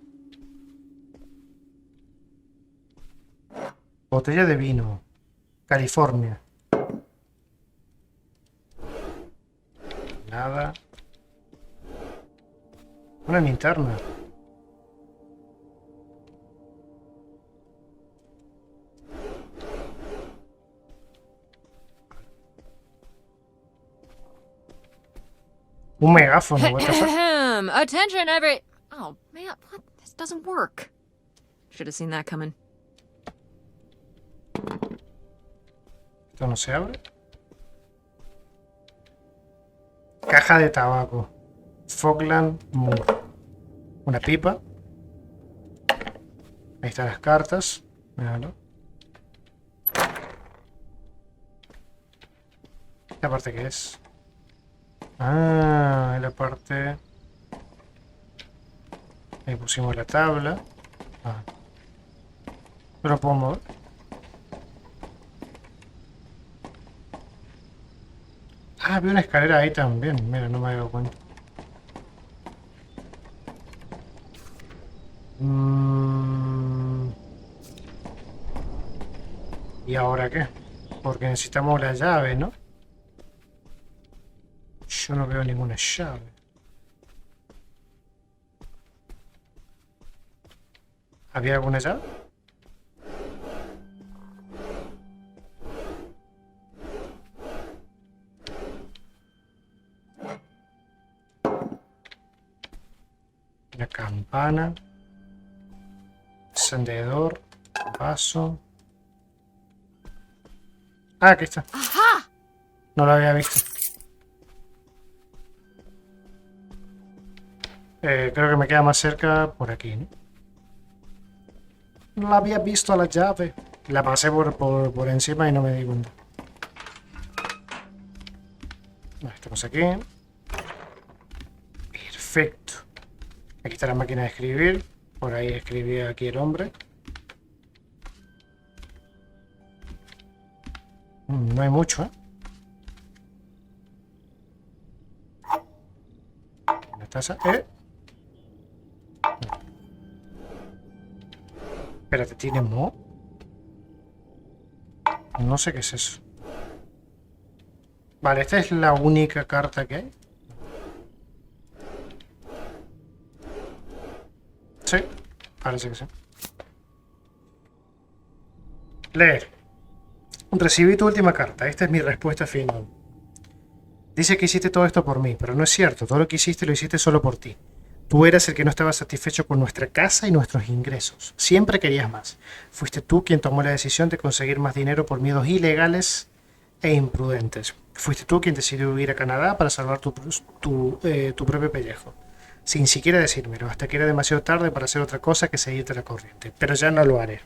Botella de vino. California. Nada. Una linterna. Un megáfono, what the fuck? Attention, every... Oh, man, what? This doesn't work. Should have seen that coming. Esto no se abre. Caja de tabaco. Falkland Moore. Una pipa. Ahí están las cartas. Míralo. ¿Esta parte qué es? Ah, la parte... Ahí pusimos la tabla. Ah. ¿Pero puedo mover? Ah, había una escalera ahí también. Mira, no me había dado cuenta. ¿Y ahora qué? Porque necesitamos la llave, ¿no? Yo no veo ninguna llave. ¿Había alguna llave? Una campana. Encendedor. Vaso. Ah, aquí está. Aha! No lo había visto. Creo que me queda más cerca por aquí, ¿no? No la había visto a la llave. La pasé por encima y no me di cuenta. Vale, estamos aquí. Perfecto. Aquí está la máquina de escribir. Por ahí escribía aquí el hombre. No hay mucho, ¿eh? La taza. Espérate, ¿tiene mo? No sé qué es eso. Vale, esta es la única carta que hay. Sí, parece que sí. Leer. Recibí tu última carta. Esta es mi respuesta final. Dice que hiciste todo esto por mí, pero no es cierto. Todo lo que hiciste lo hiciste solo por ti. Tú eras el que no estaba satisfecho con nuestra casa y nuestros ingresos. Siempre querías más. Fuiste tú quien tomó la decisión de conseguir más dinero por miedos ilegales e imprudentes. Fuiste tú quien decidió ir a Canadá para salvar tu propio pellejo. Sin siquiera decírmelo, hasta que era demasiado tarde para hacer otra cosa que seguirte la corriente. Pero ya no lo haré.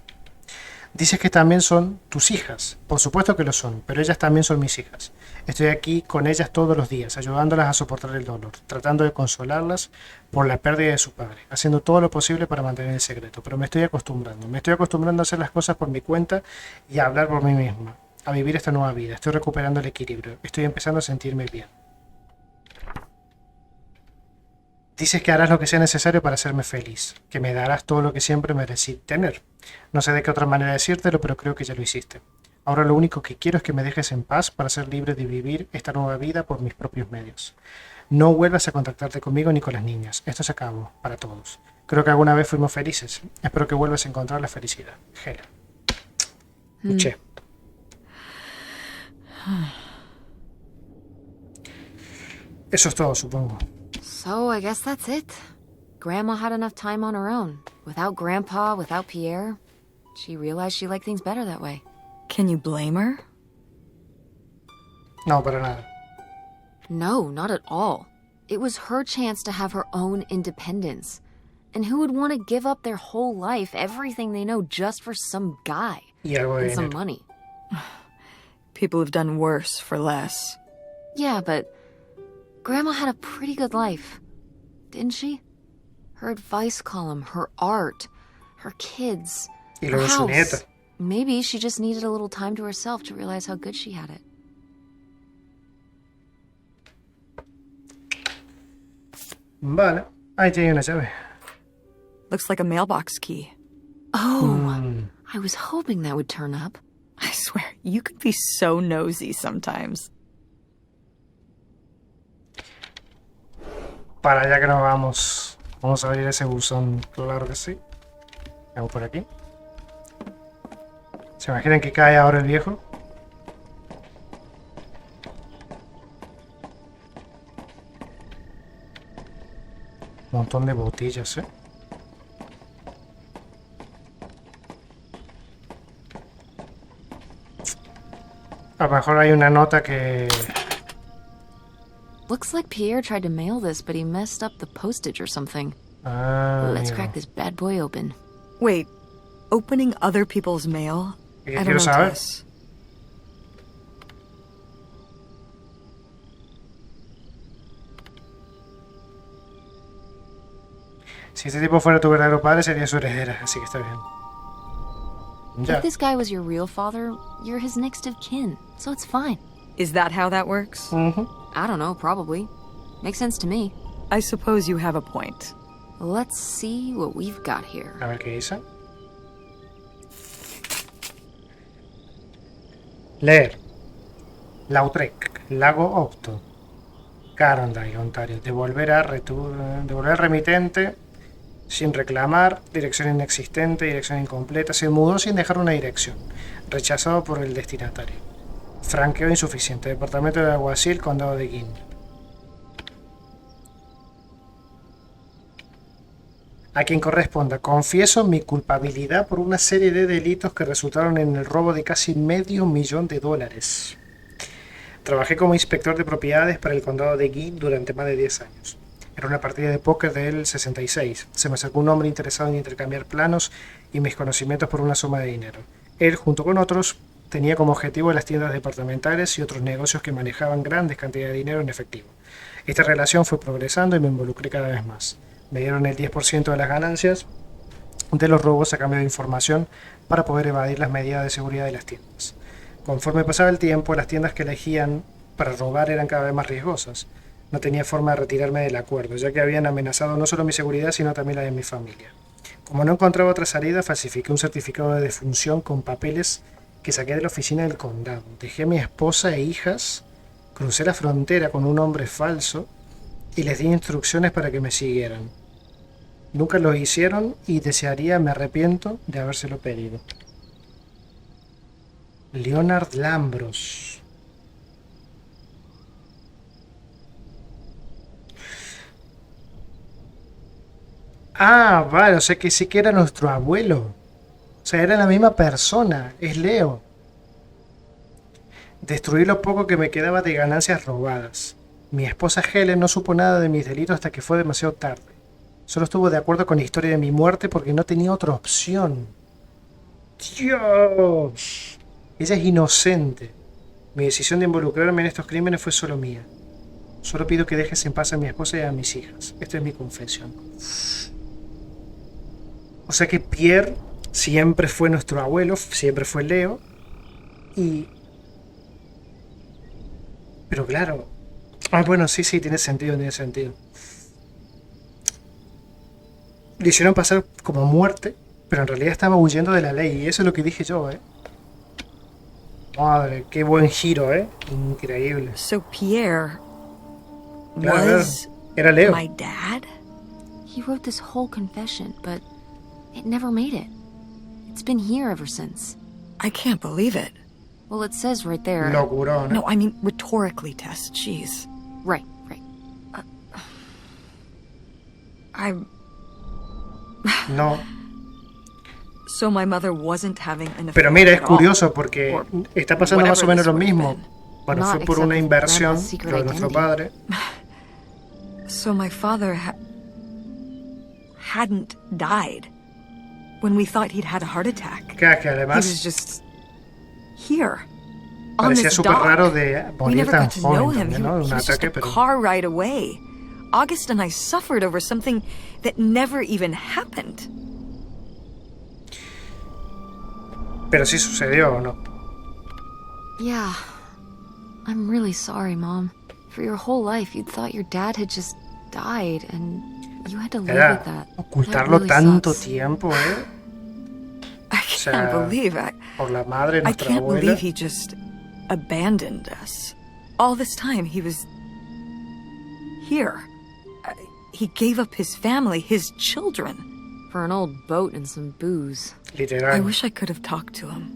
Dices que también son tus hijas. Por supuesto que lo son, pero ellas también son mis hijas. Estoy aquí con ellas todos los días, ayudándolas a soportar el dolor, tratando de consolarlas por la pérdida de su padre, haciendo todo lo posible para mantener el secreto. Pero me estoy acostumbrando a hacer las cosas por mi cuenta y a hablar por mí misma, a vivir esta nueva vida. Estoy recuperando el equilibrio, estoy empezando a sentirme bien. Dices que harás lo que sea necesario para hacerme feliz, que me darás todo lo que siempre merecí tener. No sé de qué otra manera decírtelo, pero creo que ya lo hiciste. Ahora lo único que quiero es que me dejes en paz para ser libre de vivir esta nueva vida por mis propios medios. No vuelvas a contactarte conmigo ni con las niñas. Esto se acabó, para todos. Creo que alguna vez fuimos felices. Espero que vuelvas a encontrar la felicidad. Hela. Che. Eso es todo, supongo. So I guess that's it. Grandma had enough time on her own. Without Grandpa, without Pierre. She realized she liked things better that way. Can you blame her? No, para nada. No, not at all. It was her chance to have her own independence. And who would want to give up their whole life, everything they know, just for some guy? Y algo de And some dinero. money. People have done worse for less. Yeah, but Grandma had a pretty good life, didn't she? Her advice column, her art, her kids, Y her luego su house. nieta. Maybe she just needed a little time to herself to realize how good she had it. Vale, ahí tiene una llave. Looks like a mailbox key. Oh, I was hoping that would turn up. I swear, you could be so nosy sometimes. Para allá que nos vamos. Vamos a abrir ese buzón. Claro que sí. Vamos por aquí. ¿Se imaginan que cae ahora el viejo? Un montón de botellas, ¿eh? A lo mejor hay una nota que... Looks like Pierre tried to mail this, but he messed up the postage or something. Let's mira. crack this bad boy open. Wait, opening other people's mail? ¿Qué I don't quiero know, saber? Tess. Si este tipo fuera tu verdadero padre, sería su heredera, así que está bien. Ya. If this guy was your real father, you're his next of kin, so it's fine. Is that how that works? Ujú. I don't know, probably. Makes sense to me. I suppose you have a point. Let's see what we've got here. A ver qué dice. Leer. Lautrec, Lago Octo, Carondale, Ontario. Devolver al remitente sin reclamar, dirección inexistente, dirección incompleta. Se mudó sin dejar una dirección. Rechazado por el destinatario. Franqueo insuficiente. Departamento de Alguacil, Condado de Guin. A quien corresponda, confieso mi culpabilidad por una serie de delitos que resultaron en el robo de casi $500,000. Trabajé como inspector de propiedades para el condado de Guin durante más de 10 años. Era una partida de póker del 66. Se me acercó un hombre interesado en intercambiar planos y mis conocimientos por una suma de dinero. Él, junto con otros, tenía como objetivo las tiendas departamentales y otros negocios que manejaban grandes cantidades de dinero en efectivo. Esta relación fue progresando y me involucré cada vez más. Me dieron el 10% de las ganancias de los robos a cambio de información para poder evadir las medidas de seguridad de las tiendas. Conforme pasaba el tiempo, las tiendas que elegían para robar eran cada vez más riesgosas. No tenía forma de retirarme del acuerdo, ya que habían amenazado no solo mi seguridad, sino también la de mi familia. Como no encontraba otra salida, falsifiqué un certificado de defunción con papeles que saqué de la oficina del condado. Dejé a mi esposa e hijas, crucé la frontera con un hombre falso y les di instrucciones para que me siguieran. Nunca lo hicieron y desearía, me arrepiento de habérselo pedido. Leonard Lambros. Ah, vale, o sea que sí que era nuestro abuelo. O sea, era la misma persona, es Leo. Destruí lo poco que me quedaba de ganancias robadas. Mi esposa Helen no supo nada de mis delitos hasta que fue demasiado tarde. Solo estuvo de acuerdo con la historia de mi muerte porque no tenía otra opción. ¡Dios! Ella es inocente. Mi decisión de involucrarme en estos crímenes fue solo mía. Solo pido que dejes en paz a mi esposa y a mis hijas. Esta es mi confesión. O sea que Pierre siempre fue nuestro abuelo, siempre fue Leo. Pero claro... Ah, bueno, sí, tiene sentido, tiene sentido. Le hicieron pasar como muerte, pero en realidad estaba huyendo de la ley. Y eso es lo que dije yo, ¿eh? Madre, qué buen giro, ¿eh? Increíble. So Pierre Claro, was era Leo. my dad? He wrote this whole confession, but it never made it. It's been here ever since. I can't believe it. Well, it says right there. Locurón, ¿eh? No, I mean rhetorically, Tess. Jeez. Right. I'm... No. So my mother wasn't having an affair Pero mira, es at all. curioso porque Or está pasando más o menos whatever lo this mismo. would've been. Bueno, Not fue por except una for inversión, Grandpa's secret lo de nuestro identity. padre. So my father hadn't died when we thought he'd had a heart attack. Que He was además just here. On parecía this súper dock. raro de We morir never tan got to know joven him. también, ¿no? De He un was just ataque, a pero... car ride away. August and I suffered over something that never even happened. Pero sí sucedió, ¿o no? Yeah. I'm really sorry, Mom. For your whole life, you thought your dad had just died, and you had to live Era with that. That ocultarlo really tanto sucks. tiempo, ¿eh? I can't believe it. Por la madre, I nuestra can't abuela. believe he just abandoned us. All this time, he was here. He gave up his family, his children. For an old boat and some booze. Literal. I wish I could have talked to him.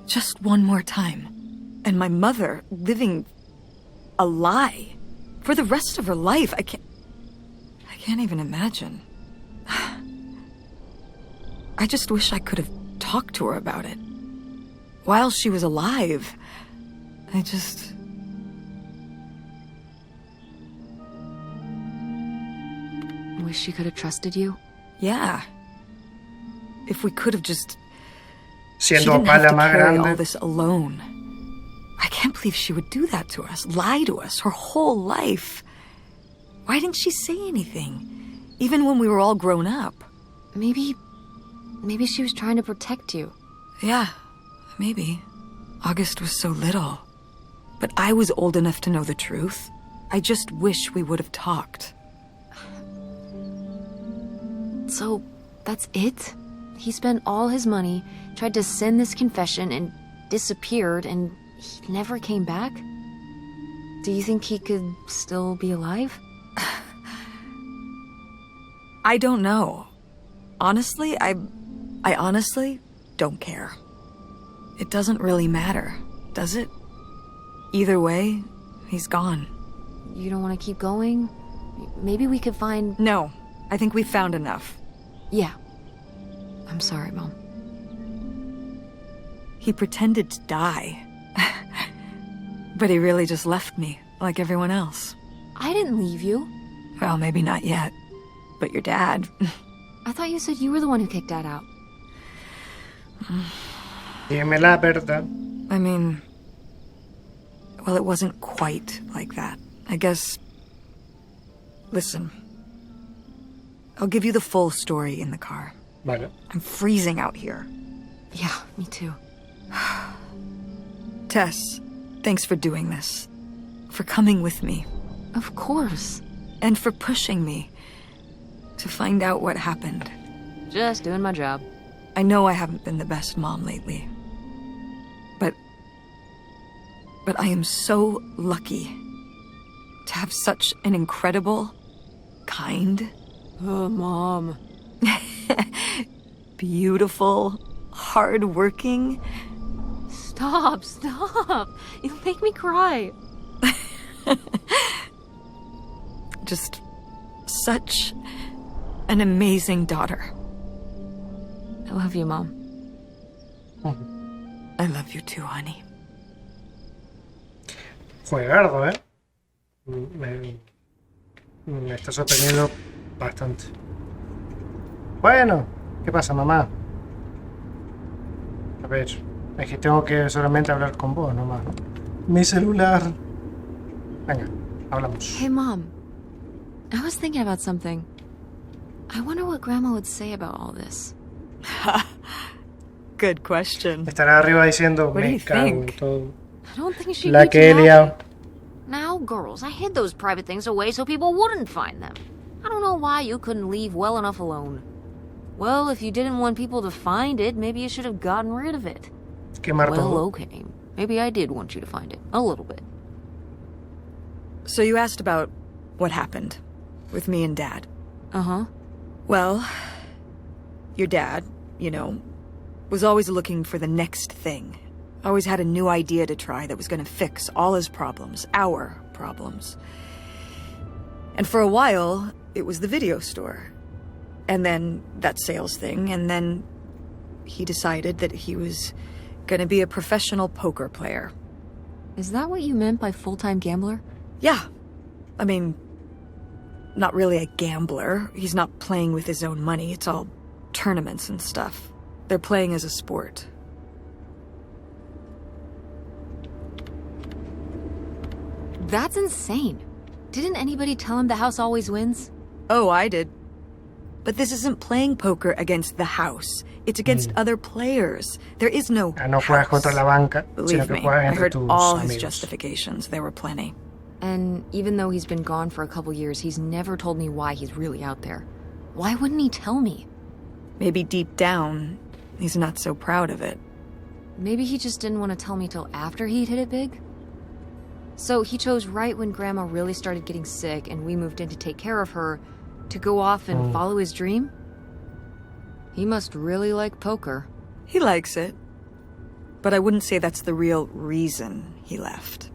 Just one more time. And my mother living a lie for the rest of her life. I can't even imagine. I just wish I could have talked to her about it. While she was alive. Wish she could have trusted you? Yeah. If we could have just... She Siendo didn't papá have la to más carry all grande. this alone. I can't believe she would do that to us, lie to us, her whole life. Why didn't she say anything? Even when we were all grown up. Maybe she was trying to protect you. Yeah, maybe. August was so little. But I was old enough to know the truth. I just wish we would have talked. So, that's it? He spent all his money, tried to send this confession, and disappeared, and he never came back? Do you think he could still be alive? I don't know. Honestly, I honestly don't care. It doesn't really matter, does it? Either way, he's gone. You don't want to keep going? Maybe we could find... No, I think we've found enough. Yeah. I'm sorry, Mom. He pretended to die. But he really just left me, like everyone else. I didn't leave you. Well, maybe not yet. But your dad... I thought you said you were the one who kicked Dad out. Dime la verdad. I mean... Well, it wasn't quite like that. I guess... Listen. I'll give you the full story in the car. Vale. I'm freezing out here. Yeah, me too. Tess, thanks for doing this. For coming with me. Of course. And for pushing me to find out what happened. Just doing my job. I know I haven't been the best mom lately. But I am so lucky to have such an incredible, kind, Oh, Mom. beautiful, hard-working... Stop. You make me cry. Just such an amazing daughter. I love you, Mom. I love you too, honey. Juegardo, ¿eh? Me está sorprendiendo bastante. Bueno, ¿qué pasa, mamá? A ver, es que tengo que solamente hablar con vos nomás, ¿no? Mi celular. Venga, hablamos. Hey, Mom. I was thinking about something. I wonder what Grandma would say about all this. Good question. Estará arriba diciendo, What do me you cago en think? todo. I don't think she'd La be que he too liado. happy. Now, girls, I hid those private things away so people wouldn't find them. I don't know why you couldn't leave well enough alone. Well, if you didn't want people to find it, maybe you should have gotten rid of it. Quemar Well, todo. okay. Maybe I did want you to find it. A little bit. So you asked about what happened with me and Dad. Uh-huh. Well, your dad, you know, was always looking for the next thing. Always had a new idea to try that was going to fix all his problems, our problems. And for a while, it was the video store. And then that sales thing, and then he decided that he was going to be a professional poker player. Is that what you meant by full-time gambler? Yeah. I mean, not really a gambler. He's not playing with his own money. It's all tournaments and stuff. They're playing as a sport. That's insane. Didn't anybody tell him the house always wins? Oh, I did. But this isn't playing poker against the house. It's against other players. There is no No juegas contra la banca, sino Believe que me, juegas I entre heard tus all his amigos. justifications. There were plenty. And even though he's been gone for a couple years, he's never told me why he's really out there. Why wouldn't he tell me? Maybe deep down, he's not so proud of it. Maybe he just didn't want to tell me till after he'd hit it big? So he chose right when Grandma really started getting sick and we moved in to take care of her to go off and follow his dream? He must really like poker. He likes it. But I wouldn't say that's the real reason he left.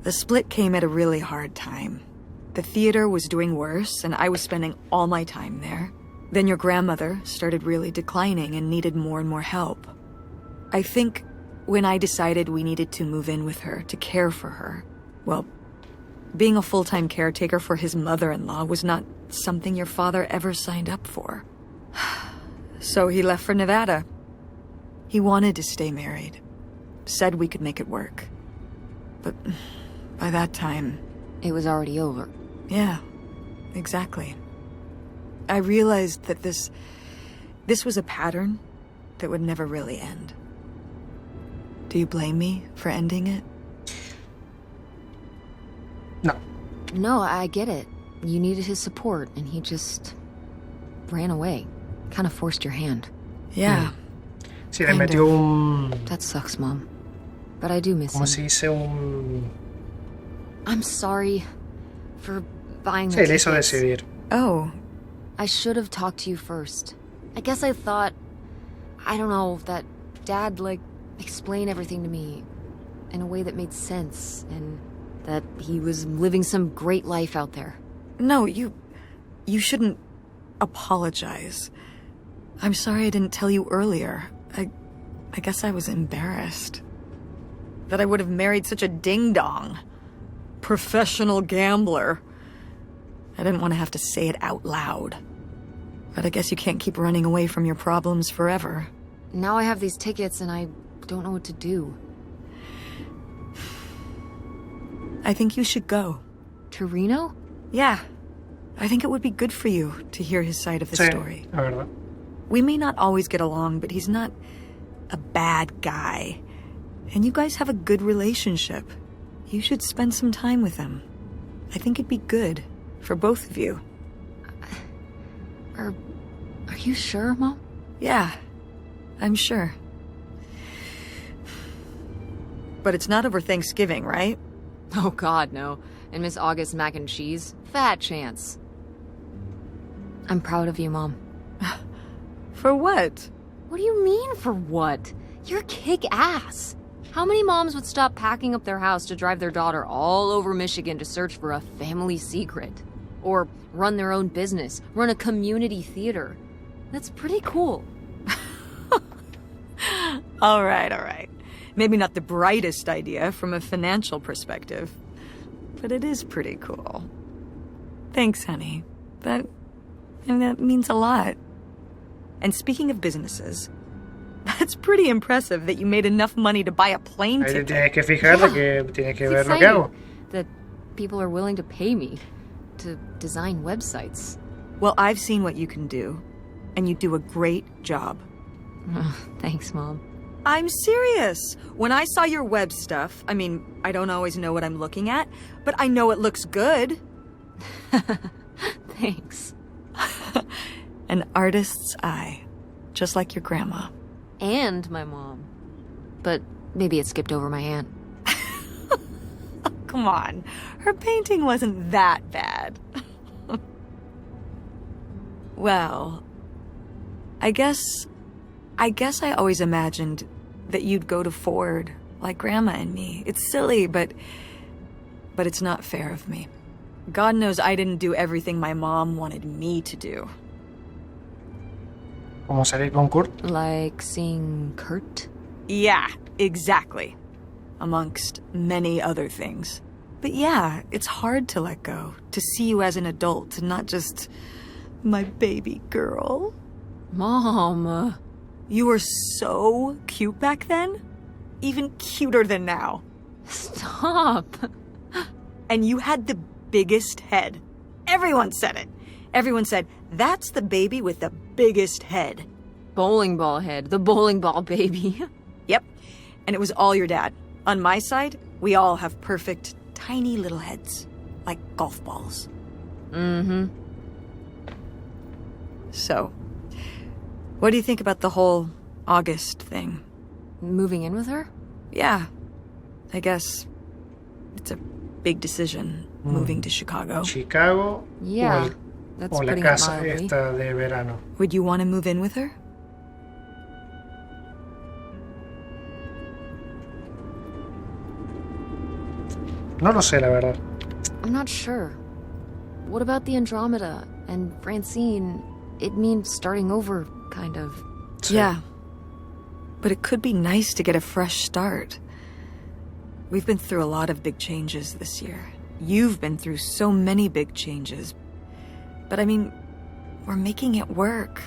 The split came at a really hard time. The theater was doing worse, and I was spending all my time there. Then your grandmother started really declining and needed more and more help. I think when I decided we needed to move in with her to care for her, well, being a full-time caretaker for his mother-in-law was not something your father ever signed up for. So he left for Nevada. He wanted to stay married. Said we could make it work. But by that time... It was already over. Yeah, exactly. I realized that this was a pattern that would never really end. Do you blame me for ending it? No. No, I get it. You needed his support, and he just ran away. Kind of forced your hand. Yeah. Sí, le metió un... That sucks, Mom. But I do miss ¿Cómo him. se dice? Un... I'm sorry for buying the Sí, le hizo tickets. decidir. Oh, I should have talked to you first. I guess I thought, I don't know, that Dad, explain everything to me in a way that made sense, and that he was living some great life out there. no, you shouldn't apologize. I'm sorry I didn't tell you earlier. I guess I was embarrassed. That I would have married such a ding-dong. Professional gambler. I didn't want to have to say it out loud. But I guess you can't keep running away from your problems forever. Now I have these tickets, and I don't know what to do. I think you should go. To Reno? Yeah. I think it would be good for you to hear his side of the Sí, story. la verdad. We may not always get along, but he's not a bad guy. And you guys have a good relationship. You should spend some time with him. I think it'd be good for both of you. Are you sure, Mom? Yeah, I'm sure. But it's not over Thanksgiving, right? Oh, God, no. And Miss August mac and cheese? Fat chance. I'm proud of you, Mom. For what? What do you mean, for what? You're kick-ass. How many moms would stop packing up their house to drive their daughter all over Michigan to search for a family secret? Or run their own business, run a community theater? That's pretty cool. All right. Maybe not the brightest idea from a financial perspective, but it is pretty cool. Thanks, honey. That means a lot. And speaking of businesses, that's pretty impressive that you made enough money to buy a plane Ahí te ticket. tienes que fijar de que tienes que It's ver lo que hago. exciting that people are willing to pay me to design websites. Well, I've seen what you can do, and you do a great job. Thanks, Mom. I'm serious. When I saw your web stuff, I mean, I don't always know what I'm looking at, but I know it looks good. Thanks. An artist's eye, just like your grandma. And my mom. But maybe it skipped over my aunt. Come on, her painting wasn't that bad. Well, I guess I always imagined that you'd go to Ford like Grandma and me. It's silly, but it's not fair of me. God knows I didn't do everything my mom wanted me to do. Como salir con Kurt. Like seeing Kurt? Yeah, exactly. Amongst many other things. But yeah, it's hard to let go, to see you as an adult and not just my baby girl. Mom. You were so cute back then. Even cuter than now. Stop. And you had the biggest head. Everyone said it. Everyone said, that's the baby with the biggest head. Bowling ball head, the bowling ball baby. Yep, and it was all your dad. On my side, we all have perfect, tiny little heads, like golf balls. Mm-hmm. So, what do you think about the whole August thing? Moving in with her? Yeah, I guess it's a big decision, moving to Chicago. Chicago Yeah, that's o la putting it casa mildly. esta de verano. Would you want to move in with her? No lo sé, la verdad. I'm not sure. What about the Andromeda and Francine? It means starting over, kind of. Sí. Yeah. But it could be nice to get a fresh start. We've been through a lot of big changes this year. You've been through so many big changes. But I mean, we're making it work.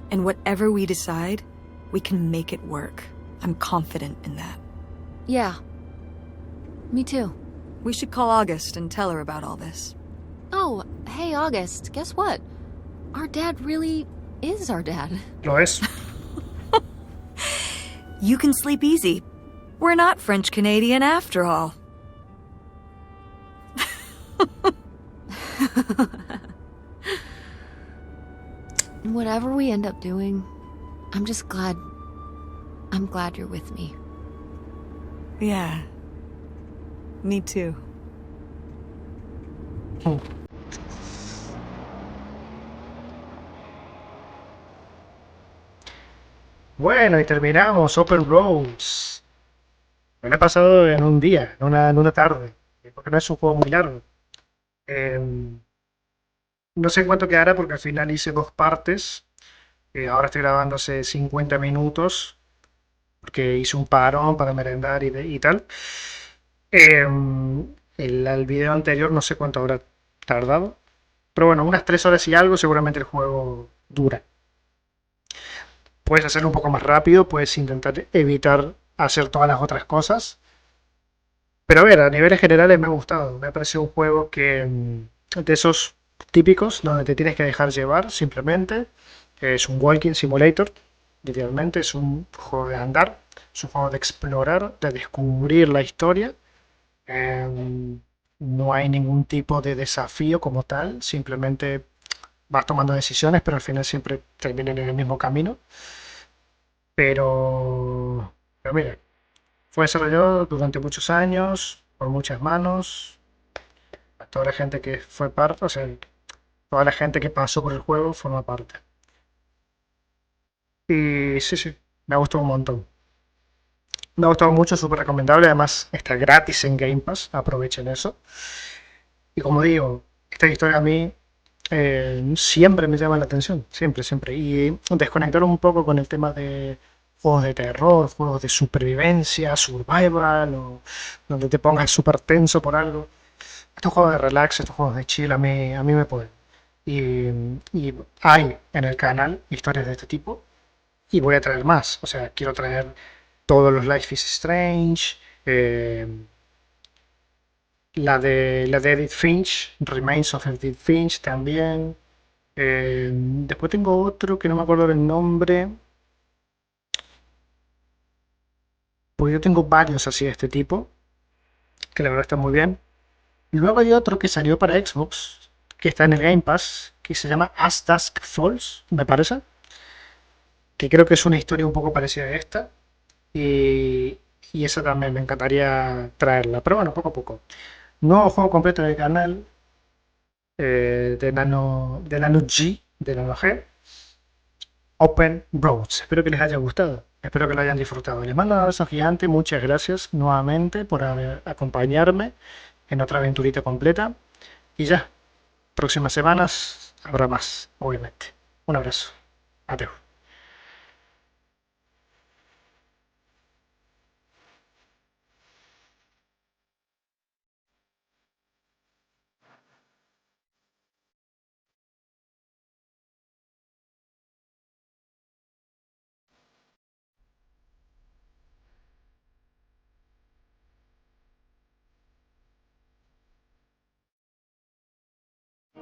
And whatever we decide, we can make it work. I'm confident in that. Yeah. Me too. We should call August and tell her about all this. Oh, hey, August, guess what? Our dad really is our dad. Lo es. You can sleep easy. We're not French-Canadian after all. Whatever we end up doing, I'm glad you're with me. Yeah. Me too. Bueno, y terminamos Open Roads. Me lo he pasado en un día, en una tarde, porque no es un juego muy largo. No sé en cuánto quedará porque al final hice dos partes. Ahora estoy grabando hace 50 minutos porque hice un parón para merendar y tal. El video anterior no sé cuánto habrá tardado, pero bueno, unas 3 horas y algo seguramente el juego dura. Puedes hacerlo un poco más rápido, puedes intentar evitar hacer todas las otras cosas. Pero a ver, a niveles generales me ha gustado. Me ha parecido un juego que de esos típicos donde te tienes que dejar llevar simplemente. Es un walking simulator, literalmente. Es un juego de andar, es un juego de explorar, de descubrir la historia. No hay ningún tipo de desafío como tal, simplemente vas tomando decisiones, pero al final siempre terminan en el mismo camino. Pero mira, fue desarrollado durante muchos años, por muchas manos, a toda la gente que fue parte, o sea, toda la gente que pasó por el juego forma parte. Y sí, me ha gustado un montón. Me ha gustado mucho, súper recomendable, además está gratis en Game Pass, aprovechen eso. Y como digo, esta historia a mí siempre me llama la atención, siempre, siempre. Y desconectar un poco con el tema de juegos de terror, juegos de supervivencia, survival, o donde te pongas súper tenso por algo. Estos juegos de relax, estos juegos de chill, a mí me pueden. Y hay en el canal historias de este tipo y voy a traer más. O sea, quiero traer todos los Life is Strange, la de Edith Finch, Remains of Edith Finch también. Después tengo otro que no me acuerdo del nombre. Pues yo tengo varios así de este tipo, que la verdad está muy bien. Y luego hay otro que salió para Xbox, que está en el Game Pass, que se llama As Dusk Falls, me parece. Que creo que es una historia un poco parecida a esta. Y esa también me encantaría traerla. Pero bueno, poco a poco. Nuevo juego completo del canal de Nano G, de Nano G. Open Roads. Espero que les haya gustado. Espero que lo hayan disfrutado. Les mando un abrazo gigante. Muchas gracias nuevamente por acompañarme en otra aventurita completa. Y ya, próximas semanas habrá más, obviamente. Un abrazo. Adiós.